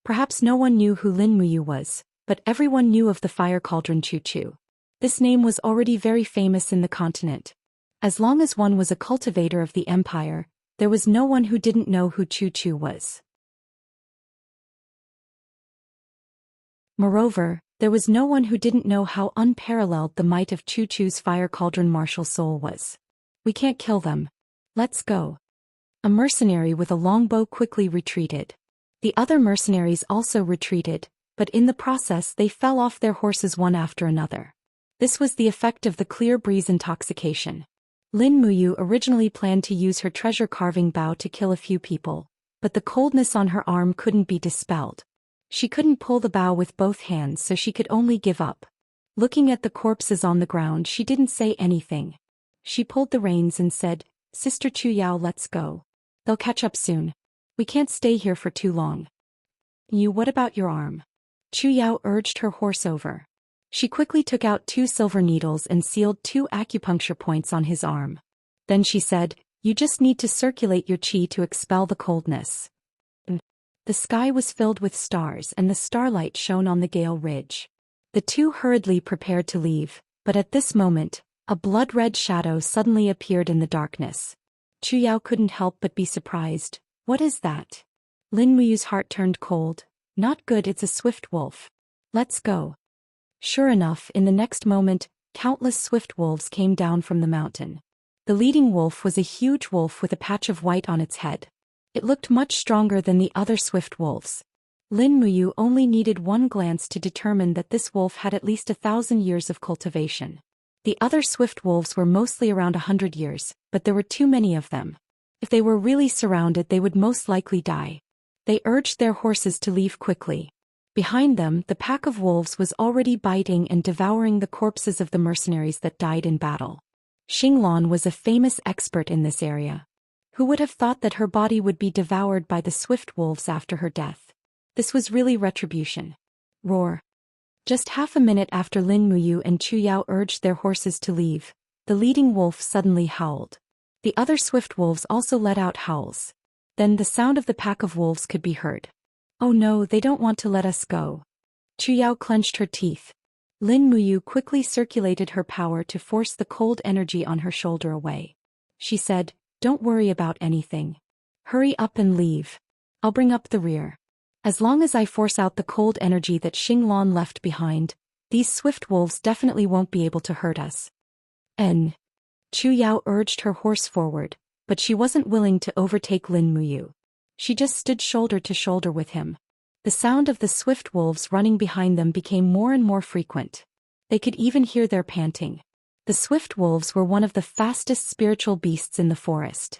Perhaps no one knew who Lin Muyu was, but everyone knew of the fire cauldron Chu-Chu. This name was already very famous in the continent. As long as one was a cultivator of the empire, there was no one who didn't know who Chu-Chu was. Moreover, there was no one who didn't know how unparalleled the might of Chu-Chu's fire cauldron martial soul was. We can't kill them. Let's go. A mercenary with a longbow quickly retreated. The other mercenaries also retreated, but in the process they fell off their horses one after another. This was the effect of the clear breeze intoxication. Lin Muyu originally planned to use her treasure-carving bow to kill a few people, but the coldness on her arm couldn't be dispelled. She couldn't pull the bow with both hands, so she could only give up. Looking at the corpses on the ground, she didn't say anything. She pulled the reins and said, "Sister Chu Yao, let's go. They'll catch up soon. We can't stay here for too long." What about your arm?" Chu Yao urged her horse over. She quickly took out 2 silver needles and sealed 2 acupuncture points on his arm. Then she said, "You just need to circulate your qi to expel the coldness." The sky was filled with stars and the starlight shone on the Gale Ridge. The 2 hurriedly prepared to leave, but at this moment, a blood-red shadow suddenly appeared in the darkness. Chu Yao couldn't help but be surprised. "What is that?" Lin Muyu's heart turned cold. "Not good, it's a swift wolf. Let's go." Sure enough, in the next moment, countless swift wolves came down from the mountain. The leading wolf was a huge wolf with a patch of white on its head. It looked much stronger than the other swift wolves. Lin Muyu only needed one glance to determine that this wolf had at least 1,000 years of cultivation. The other swift wolves were mostly around 100 years, but there were too many of them. If they were really surrounded, they would most likely die. They urged their horses to leave quickly. Behind them, the pack of wolves was already biting and devouring the corpses of the mercenaries that died in battle. Xinglan was a famous expert in this area. Who would have thought that her body would be devoured by the swift wolves after her death? This was really retribution. Roar. Just half a minute after Lin Muyu and Chu Yao urged their horses to leave, the leading wolf suddenly howled. The other swift wolves also let out howls. Then the sound of the pack of wolves could be heard. "Oh no, they don't want to let us go." Chu Yao clenched her teeth. Lin Muyu quickly circulated her power to force the cold energy on her shoulder away. She said, "Don't worry about anything. Hurry up and leave. I'll bring up the rear. As long as I force out the cold energy that Xinglan left behind, these swift wolves definitely won't be able to hurt us." Chu Yao urged her horse forward, but she wasn't willing to overtake Lin Muyu. She just stood shoulder to shoulder with him. The sound of the swift wolves running behind them became more and more frequent. They could even hear their panting. The swift wolves were one of the fastest spiritual beasts in the forest.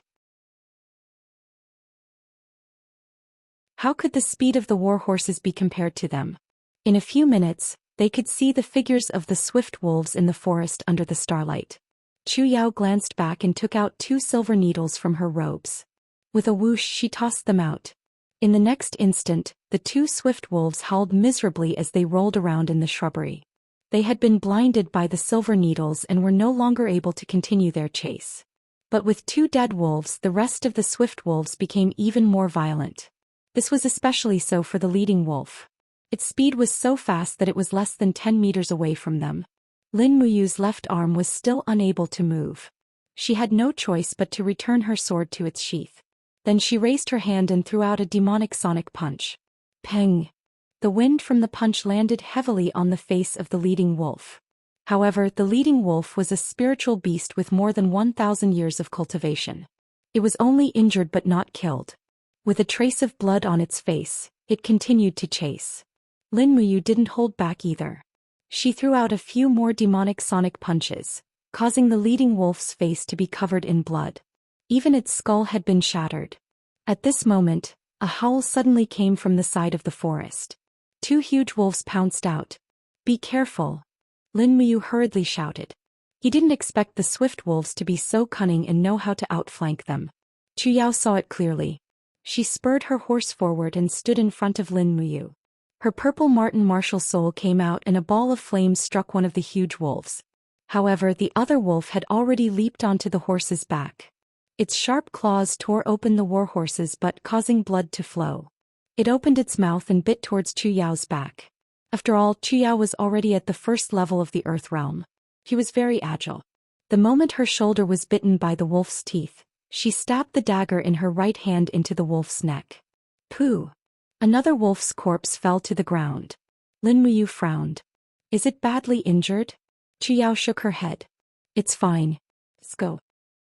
How could the speed of the war horses be compared to them? In a few minutes, they could see the figures of the swift wolves in the forest under the starlight. Chu Yao glanced back and took out 2 silver needles from her robes. With a whoosh she tossed them out. In the next instant, the two swift wolves howled miserably as they rolled around in the shrubbery. They had been blinded by the silver needles and were no longer able to continue their chase. But with two dead wolves, the rest of the swift wolves became even more violent. This was especially so for the leading wolf. Its speed was so fast that it was less than 10 meters away from them. Lin Muyu's left arm was still unable to move. She had no choice but to return her sword to its sheath. Then she raised her hand and threw out a demonic sonic punch. Peng! The wind from the punch landed heavily on the face of the leading wolf. However, the leading wolf was a spiritual beast with more than 1,000 years of cultivation. It was only injured but not killed. With a trace of blood on its face, it continued to chase. Lin Muyu didn't hold back either. She threw out a few more demonic sonic punches, causing the leading wolf's face to be covered in blood. Even its skull had been shattered. At this moment, a howl suddenly came from the side of the forest. Two huge wolves pounced out. "Be careful!" Lin Muyu hurriedly shouted. He didn't expect the swift wolves to be so cunning and know how to outflank them. Chu Yao saw it clearly. She spurred her horse forward and stood in front of Lin Muyu. Her purple marten martial soul came out and a ball of flames struck one of the huge wolves. However, the other wolf had already leaped onto the horse's back. Its sharp claws tore open the war horse's butt, causing blood to flow. It opened its mouth and bit towards Chu Yao's back. After all, Chu Yao was already at the first level of the earth realm. He was very agile. The moment her shoulder was bitten by the wolf's teeth, she stabbed the dagger in her right hand into the wolf's neck. Pooh! Another wolf's corpse fell to the ground. Lin Muyu frowned. "Is it badly injured?" Chu Yao shook her head. "It's fine. Let's go."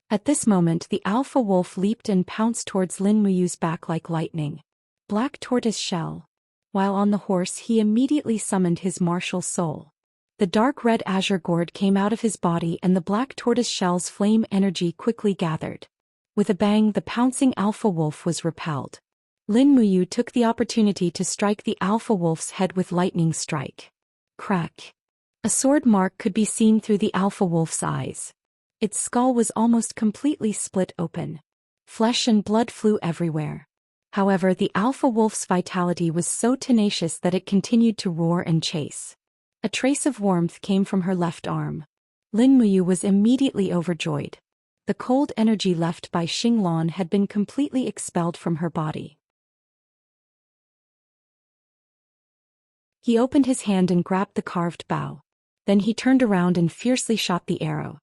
At this moment the alpha wolf leaped and pounced towards Lin Muyu's back like lightning. Black tortoise shell. While on the horse he immediately summoned his martial soul. The dark red azure gourd came out of his body and the black tortoise shell's flame energy quickly gathered. With a bang, the pouncing alpha wolf was repelled. Lin Muyu took the opportunity to strike the alpha wolf's head with lightning strike. Crack. A sword mark could be seen through the alpha wolf's eyes. Its skull was almost completely split open. Flesh and blood flew everywhere. However, the alpha wolf's vitality was so tenacious that it continued to roar and chase. A trace of warmth came from her left arm. Lin Muyu was immediately overjoyed. The cold energy left by Xinglan had been completely expelled from her body. He opened his hand and grabbed the carved bow. Then he turned around and fiercely shot the arrow.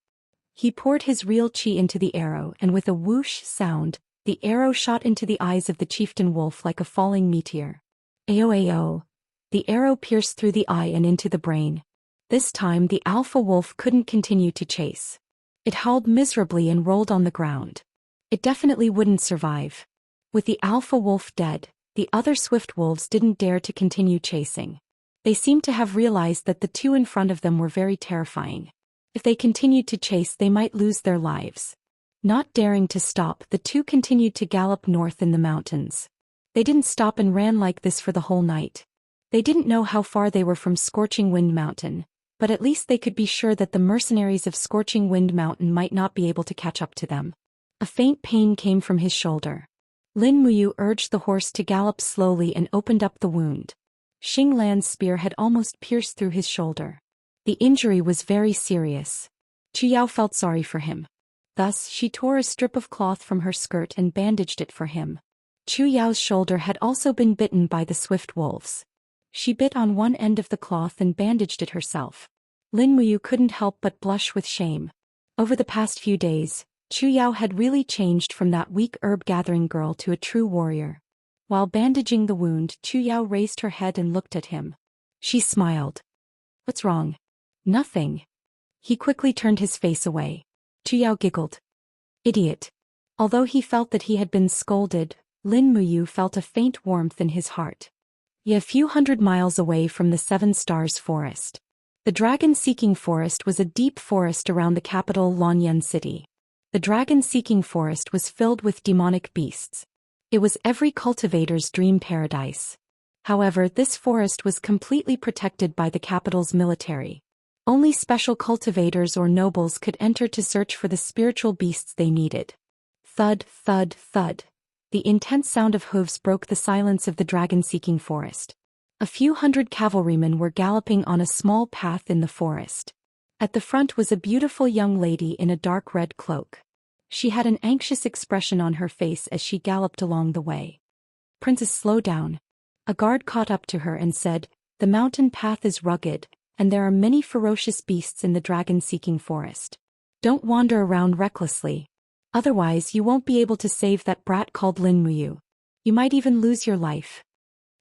He poured his real chi into the arrow and with a whoosh sound, the arrow shot into the eyes of the chieftain wolf like a falling meteor. Ayo ayo! The arrow pierced through the eye and into the brain. This time the alpha wolf couldn't continue to chase. It howled miserably and rolled on the ground. It definitely wouldn't survive. With the alpha wolf dead, the other swift wolves didn't dare to continue chasing. They seemed to have realized that the two in front of them were very terrifying. If they continued to chase, they might lose their lives. Not daring to stop, the two continued to gallop north in the mountains. They didn't stop and ran like this for the whole night. They didn't know how far they were from Scorching Wind Mountain, but at least they could be sure that the mercenaries of Scorching Wind Mountain might not be able to catch up to them. A faint pain came from his shoulder. Lin Muyu urged the horse to gallop slowly and opened up the wound. Xinglan's spear had almost pierced through his shoulder. The injury was very serious. Chu Yao felt sorry for him. Thus, she tore a strip of cloth from her skirt and bandaged it for him. Chu Yao's shoulder had also been bitten by the swift wolves. She bit on one end of the cloth and bandaged it herself. Lin Muyu couldn't help but blush with shame. Over the past few days, Chu Yao had really changed from that weak herb-gathering girl to a true warrior. While bandaging the wound, Chu Yao raised her head and looked at him. She smiled. "What's wrong?" "Nothing." He quickly turned his face away. Chu Yao giggled. "Idiot." Although he felt that he had been scolded, Lin Muyu felt a faint warmth in his heart. A few hundred miles away from the Seven Stars Forest. The dragon-seeking forest was a deep forest around the capital Lonyuan City. The dragon-seeking forest was filled with demonic beasts. It was every cultivator's dream paradise. However, this forest was completely protected by the capital's military. Only special cultivators or nobles could enter to search for the spiritual beasts they needed. Thud, thud, thud. The intense sound of hooves broke the silence of the dragon-seeking forest. A few hundred cavalrymen were galloping on a small path in the forest. At the front was a beautiful young lady in a dark red cloak. She had an anxious expression on her face as she galloped along the way. "Princess, slow down." A guard caught up to her and said, "The mountain path is rugged, and there are many ferocious beasts in the dragon-seeking forest. Don't wander around recklessly. Otherwise you won't be able to save that brat called Lin Muyu. You might even lose your life."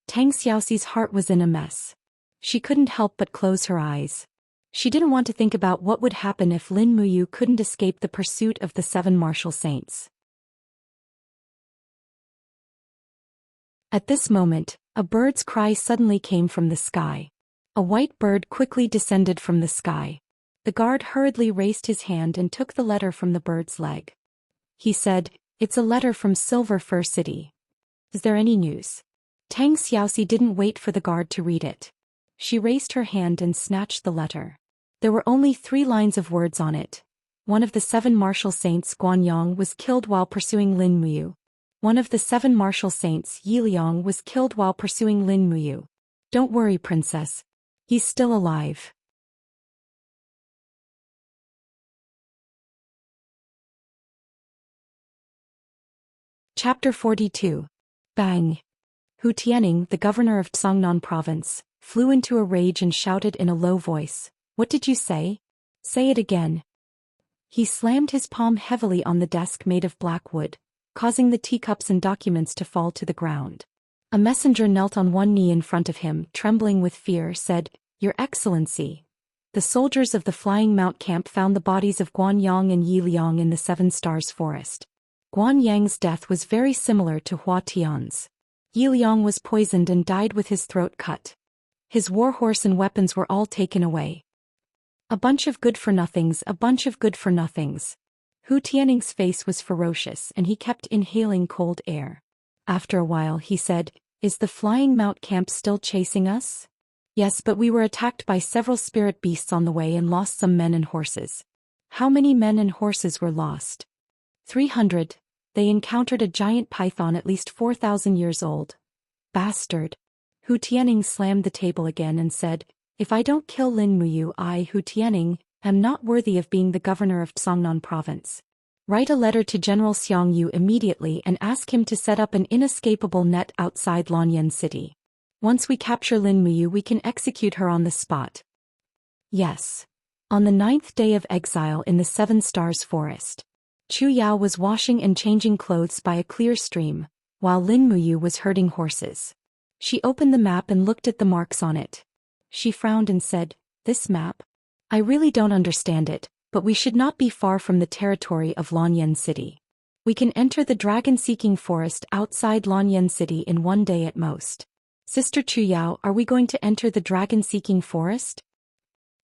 Tang Xiaoxi's heart was in a mess. She couldn't help but close her eyes. She didn't want to think about what would happen if Lin Muyu couldn't escape the pursuit of the 7 martial saints. At this moment, a bird's cry suddenly came from the sky. A white bird quickly descended from the sky. The guard hurriedly raised his hand and took the letter from the bird's leg. He said, "It's a letter from Silver Fir City. Is there any news?" Tang Xiaoxi didn't wait for the guard to read it. She raised her hand and snatched the letter. There were only 3 lines of words on it. One of the 7 martial saints, Guanyang, was killed while pursuing Lin Muyu. One of the 7 martial saints, Yiliang, was killed while pursuing Lin Muyu. Don't worry, princess. He's still alive. Chapter 42. Bang! Hu Tianning, the governor of Zhongnan province, flew into a rage and shouted in a low voice, "What did you say? Say it again." He slammed his palm heavily on the desk made of black wood, causing the teacups and documents to fall to the ground. A messenger knelt on one knee in front of him, trembling with fear, said, "Your Excellency, the soldiers of the Flying Mount camp found the bodies of Guanyang and Yiliang in the 7 Stars forest. Guanyang's death was very similar to Hua Tian's. Yiliang was poisoned and died with his throat cut. His warhorse and weapons were all taken away. A bunch of good-for-nothings, a bunch of good-for-nothings." Hu Tianning's face was ferocious and he kept inhaling cold air. After a while he said, "Is the Flying Mount camp still chasing us?" "Yes, but we were attacked by several spirit beasts on the way and lost some men and horses." "How many men and horses were lost?" 300. They encountered a giant python at least 4,000 years old. Bastard. Hu Tianning slammed the table again and said, "If I don't kill Lin Muyu, I, Hu Tianning, am not worthy of being the governor of Zhongnan province. Write a letter to General Xiang Yu immediately and ask him to set up an inescapable net outside Lanyan City. Once we capture Lin Muyu, we can execute her on the spot." Yes. On the 9th day of exile in the 7 Stars forest, Chu Yao was washing and changing clothes by a clear stream, while Lin Muyu was herding horses. She opened the map and looked at the marks on it. She frowned and said, "This map? I really don't understand it, but we should not be far from the territory of Lanyan City. We can enter the dragon-seeking forest outside Lanyan City in 1 day at most. Sister Chu Yao, are we going to enter the dragon-seeking forest?"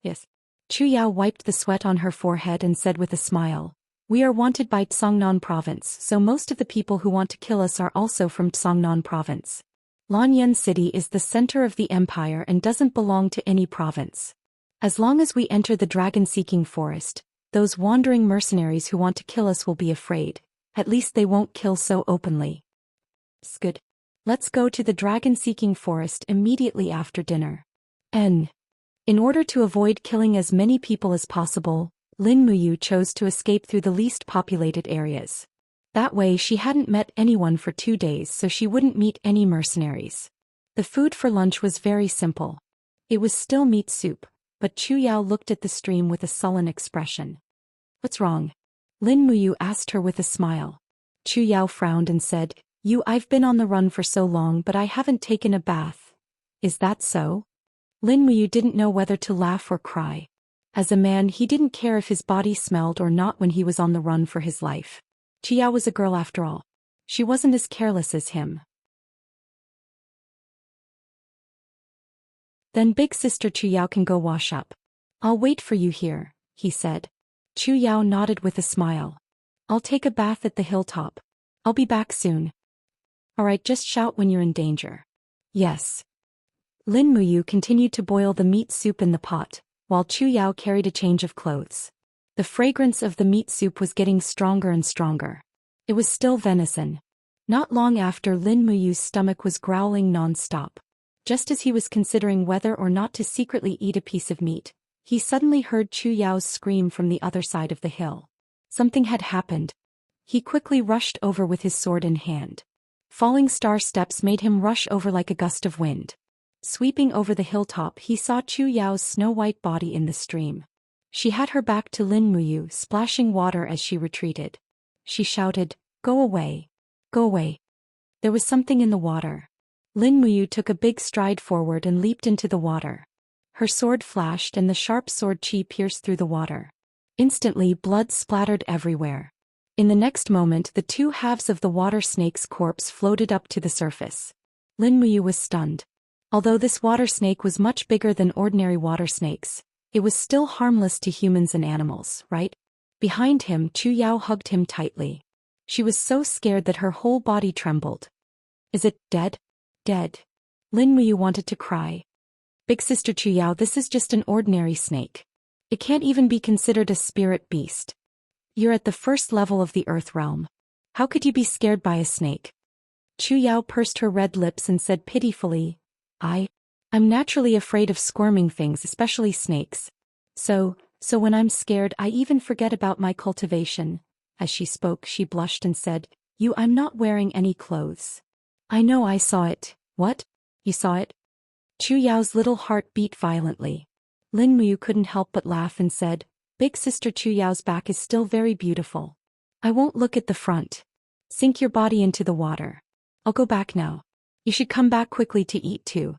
"Yes." Chu Yao wiped the sweat on her forehead and said with a smile, "We are wanted by Zhongnan province, so most of the people who want to kill us are also from Zhongnan province. Lanyan City is the center of the empire and doesn't belong to any province. As long as we enter the dragon-seeking forest, those wandering mercenaries who want to kill us will be afraid. At least they won't kill so openly." "Good. Let's go to the dragon-seeking forest immediately after dinner." In order to avoid killing as many people as possible, Lin Muyu chose to escape through the least populated areas. That way she hadn't met anyone for 2 days, so she wouldn't meet any mercenaries. The food for lunch was very simple. It was still meat soup, but Chu Yao looked at the stream with a sullen expression. "What's wrong?" Lin Muyu asked her with a smile. Chu Yao frowned and said, I've been on the run for so long but I haven't taken a bath. Is that so?" Lin Muyu didn't know whether to laugh or cry. As a man, he didn't care if his body smelled or not when he was on the run for his life. Chia was a girl after all. She wasn't as careless as him. "Then big sister Chu Yao can go wash up. I'll wait for you here," he said. Chu Yao nodded with a smile. "I'll take a bath at the hilltop. I'll be back soon." "Alright, just shout when you're in danger." "Yes." Lin Muyu continued to boil the meat soup in the pot, while Chu Yao carried a change of clothes. The fragrance of the meat soup was getting stronger and stronger. It was still venison. Not long after, Lin Muyu's stomach was growling non-stop. Just as he was considering whether or not to secretly eat a piece of meat, he suddenly heard Chu Yao's scream from the other side of the hill. Something had happened. He quickly rushed over with his sword in hand. Falling star steps made him rush over like a gust of wind. Sweeping over the hilltop, he saw Chu Yao's snow-white body in the stream. She had her back to Lin Muyu, splashing water as she retreated. She shouted, "Go away! Go away!" There was something in the water. Lin Muyu took a big stride forward and leaped into the water. Her sword flashed and the sharp sword chi pierced through the water. Instantly, blood splattered everywhere. In the next moment, the two halves of the water snake's corpse floated up to the surface. Lin Muyu was stunned. Although this water snake was much bigger than ordinary water snakes, it was still harmless to humans and animals, right? Behind him, Chu Yao hugged him tightly. She was so scared that her whole body trembled. "Is it dead? Dead?" Lin Muyu wanted to cry. "Big sister Chu Yao, this is just an ordinary snake. It can't even be considered a spirit beast. You're at the first level of the earth realm. How could you be scared by a snake?" Chu Yao pursed her red lips and said pitifully, I'm naturally afraid of squirming things, especially snakes. So when I'm scared, I even forget about my cultivation." As she spoke, she blushed and said, I'm not wearing any clothes." "I know, I saw it." "What? You saw it?" Chu Yao's little heart beat violently. Lin Muyu couldn't help but laugh and said, "Big sister Chu Yao's back is still very beautiful. I won't look at the front. Sink your body into the water. I'll go back now. You should come back quickly to eat too."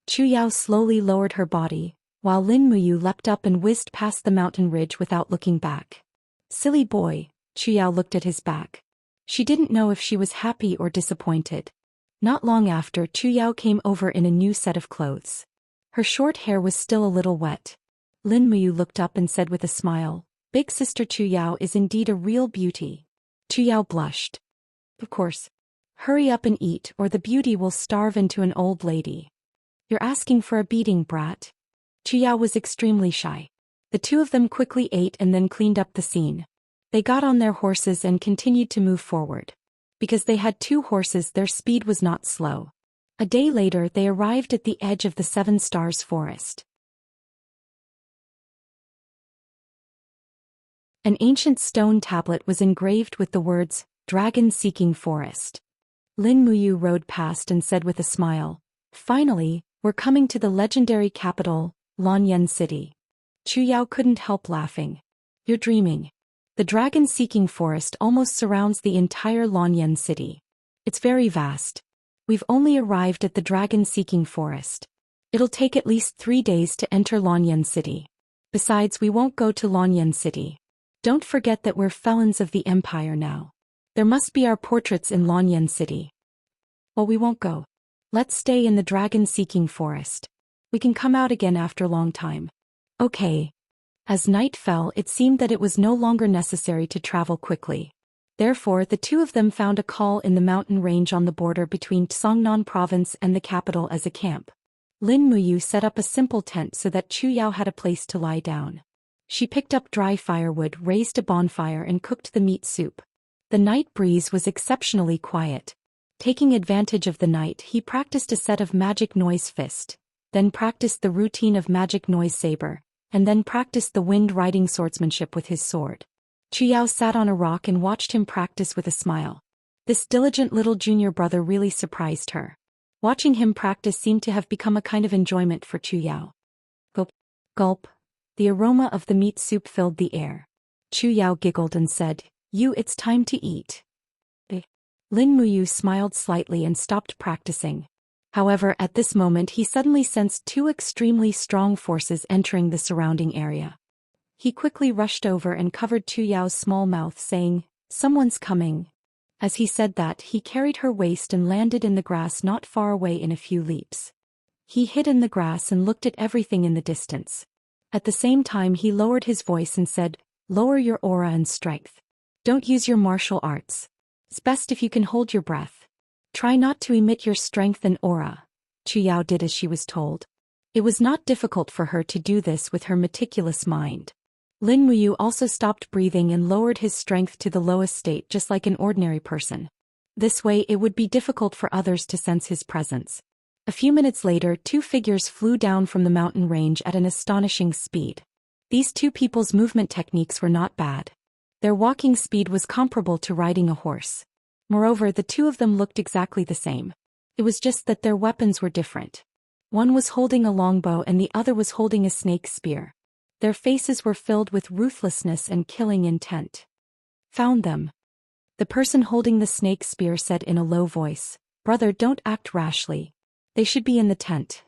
Chu Yao slowly lowered her body, while Lin Muyu leapt up and whizzed past the mountain ridge without looking back. "Silly boy," Chu Yao looked at his back. She didn't know if she was happy or disappointed. Not long after, Chu Yao came over in a new set of clothes. Her short hair was still a little wet. Lin Muyu looked up and said with a smile, "Big sister Chu Yao is indeed a real beauty." Chu Yao blushed. "Of course. Hurry up and eat, or the beauty will starve into an old lady." "You're asking for a beating, brat." Chu Yao was extremely shy. The two of them quickly ate and then cleaned up the scene. They got on their horses and continued to move forward. Because they had 2 horses, their speed was not slow. A day later, they arrived at the edge of the 7 Stars forest. An ancient stone tablet was engraved with the words, "Dragon-Seeking Forest." Lin Muyu rode past and said with a smile, "Finally, we're coming to the legendary capital, Lanyan City." Chu Yao couldn't help laughing. "You're dreaming. The dragon-seeking forest almost surrounds the entire Lanyan City. It's very vast. We've only arrived at the dragon-seeking forest. It'll take at least 3 days to enter Lanyan City. Besides, we won't go to Lanyan City. Don't forget that we're felons of the empire now. There must be our portraits in Lanyan City." "Well, we won't go. Let's stay in the dragon-seeking forest. We can come out again after a long time." "Okay." As night fell, it seemed that it was no longer necessary to travel quickly. Therefore, the two of them found a call in the mountain range on the border between Songnan province and the capital as a camp. Lin Muyu set up a simple tent so that Chu Yao had a place to lie down. She picked up dry firewood, raised a bonfire and cooked the meat soup. The night breeze was exceptionally quiet. Taking advantage of the night, he practiced a set of magic noise fist, then practiced the routine of magic noise saber, and then practiced the wind-riding swordsmanship with his sword. Chu Yao sat on a rock and watched him practice with a smile. This diligent little junior brother really surprised her. Watching him practice seemed to have become a kind of enjoyment for Chu Yao. Gulp, gulp. The aroma of the meat soup filled the air. Chu Yao giggled and said, It's time to eat." Lin Muyu smiled slightly and stopped practicing. However, at this moment he suddenly sensed 2 extremely strong forces entering the surrounding area. He quickly rushed over and covered Chu Yao's small mouth, saying, "Someone's coming." As he said that, he carried her waist and landed in the grass not far away in a few leaps. He hid in the grass and looked at everything in the distance. At the same time he lowered his voice and said, "Lower your aura and strength. Don't use your martial arts. It's best if you can hold your breath. Try not to emit your strength and aura." Chu Yao did as she was told. It was not difficult for her to do this with her meticulous mind. Lin Muyu also stopped breathing and lowered his strength to the lowest state just like an ordinary person. This way it would be difficult for others to sense his presence. A few minutes later, two figures flew down from the mountain range at an astonishing speed. These two people's movement techniques were not bad. Their walking speed was comparable to riding a horse. Moreover, the two of them looked exactly the same. It was just that their weapons were different. One was holding a longbow and the other was holding a snake spear. Their faces were filled with ruthlessness and killing intent. Found them. The person holding the snake spear said in a low voice, "Brother, don't act rashly. They should be in the tent."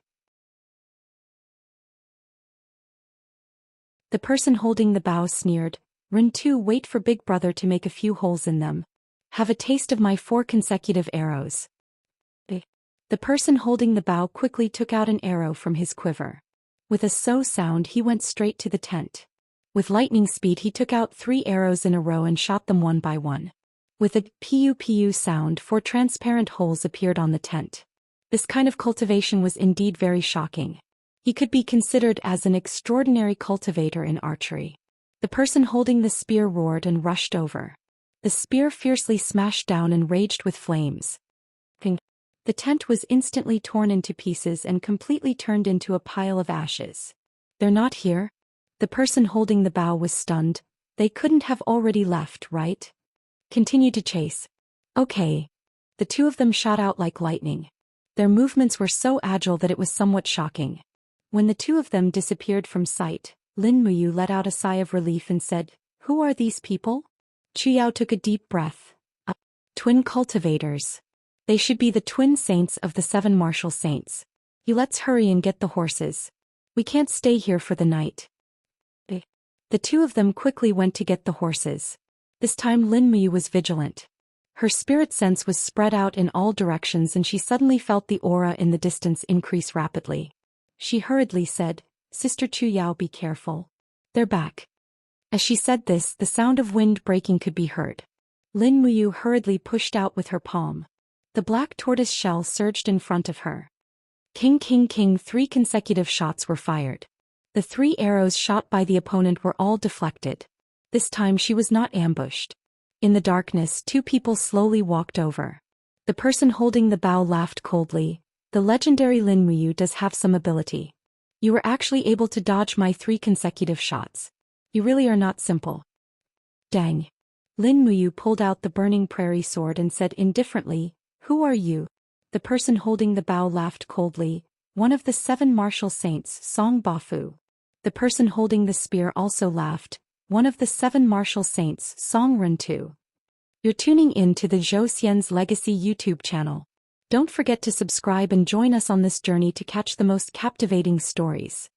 The person holding the bow sneered, "Run to wait for big brother to make a few holes in them. Have a taste of my 4 consecutive arrows." The person holding the bow quickly took out an arrow from his quiver. With a so sound he went straight to the tent. With lightning speed he took out 3 arrows in a row and shot them one by one. With a pu sound 4 transparent holes appeared on the tent. This kind of cultivation was indeed very shocking. He could be considered as an extraordinary cultivator in archery. The person holding the spear roared and rushed over. The spear fiercely smashed down and raged with flames. The tent was instantly torn into pieces and completely turned into a pile of ashes. "They're not here?" The person holding the bow was stunned. "They couldn't have already left, right?" "Continue to chase." "Okay." The two of them shot out like lightning. Their movements were so agile that it was somewhat shocking. When the two of them disappeared from sight, Lin Muyu let out a sigh of relief and said, "Who are these people?" Chu Yao took a deep breath. Twin cultivators. They should be the twin saints of the 7 martial saints. Let's hurry and get the horses. We can't stay here for the night." The two of them quickly went to get the horses. This time Lin Muyu was vigilant. Her spirit sense was spread out in all directions and she suddenly felt the aura in the distance increase rapidly. She hurriedly said, "Sister Chu Yao, be careful. They're back." As she said this, the sound of wind breaking could be heard. Lin Muyu hurriedly pushed out with her palm. The black tortoise shell surged in front of her. King, king, king, 3 consecutive shots were fired. The 3 arrows shot by the opponent were all deflected. This time she was not ambushed. In the darkness, 2 people slowly walked over. The person holding the bow laughed coldly. "The legendary Lin Muyu does have some ability. You were actually able to dodge my 3 consecutive shots. You really are not simple." "Dang." Lin Muyu pulled out the burning prairie sword and said indifferently, "Who are you?" The person holding the bow laughed coldly. "One of the 7 martial saints, Song Bafu." The person holding the spear also laughed. "One of the 7 martial saints, Song Rentu." You're tuning in to the Zhou Xian's Legacy YouTube channel. Don't forget to subscribe and join us on this journey to catch the most captivating stories.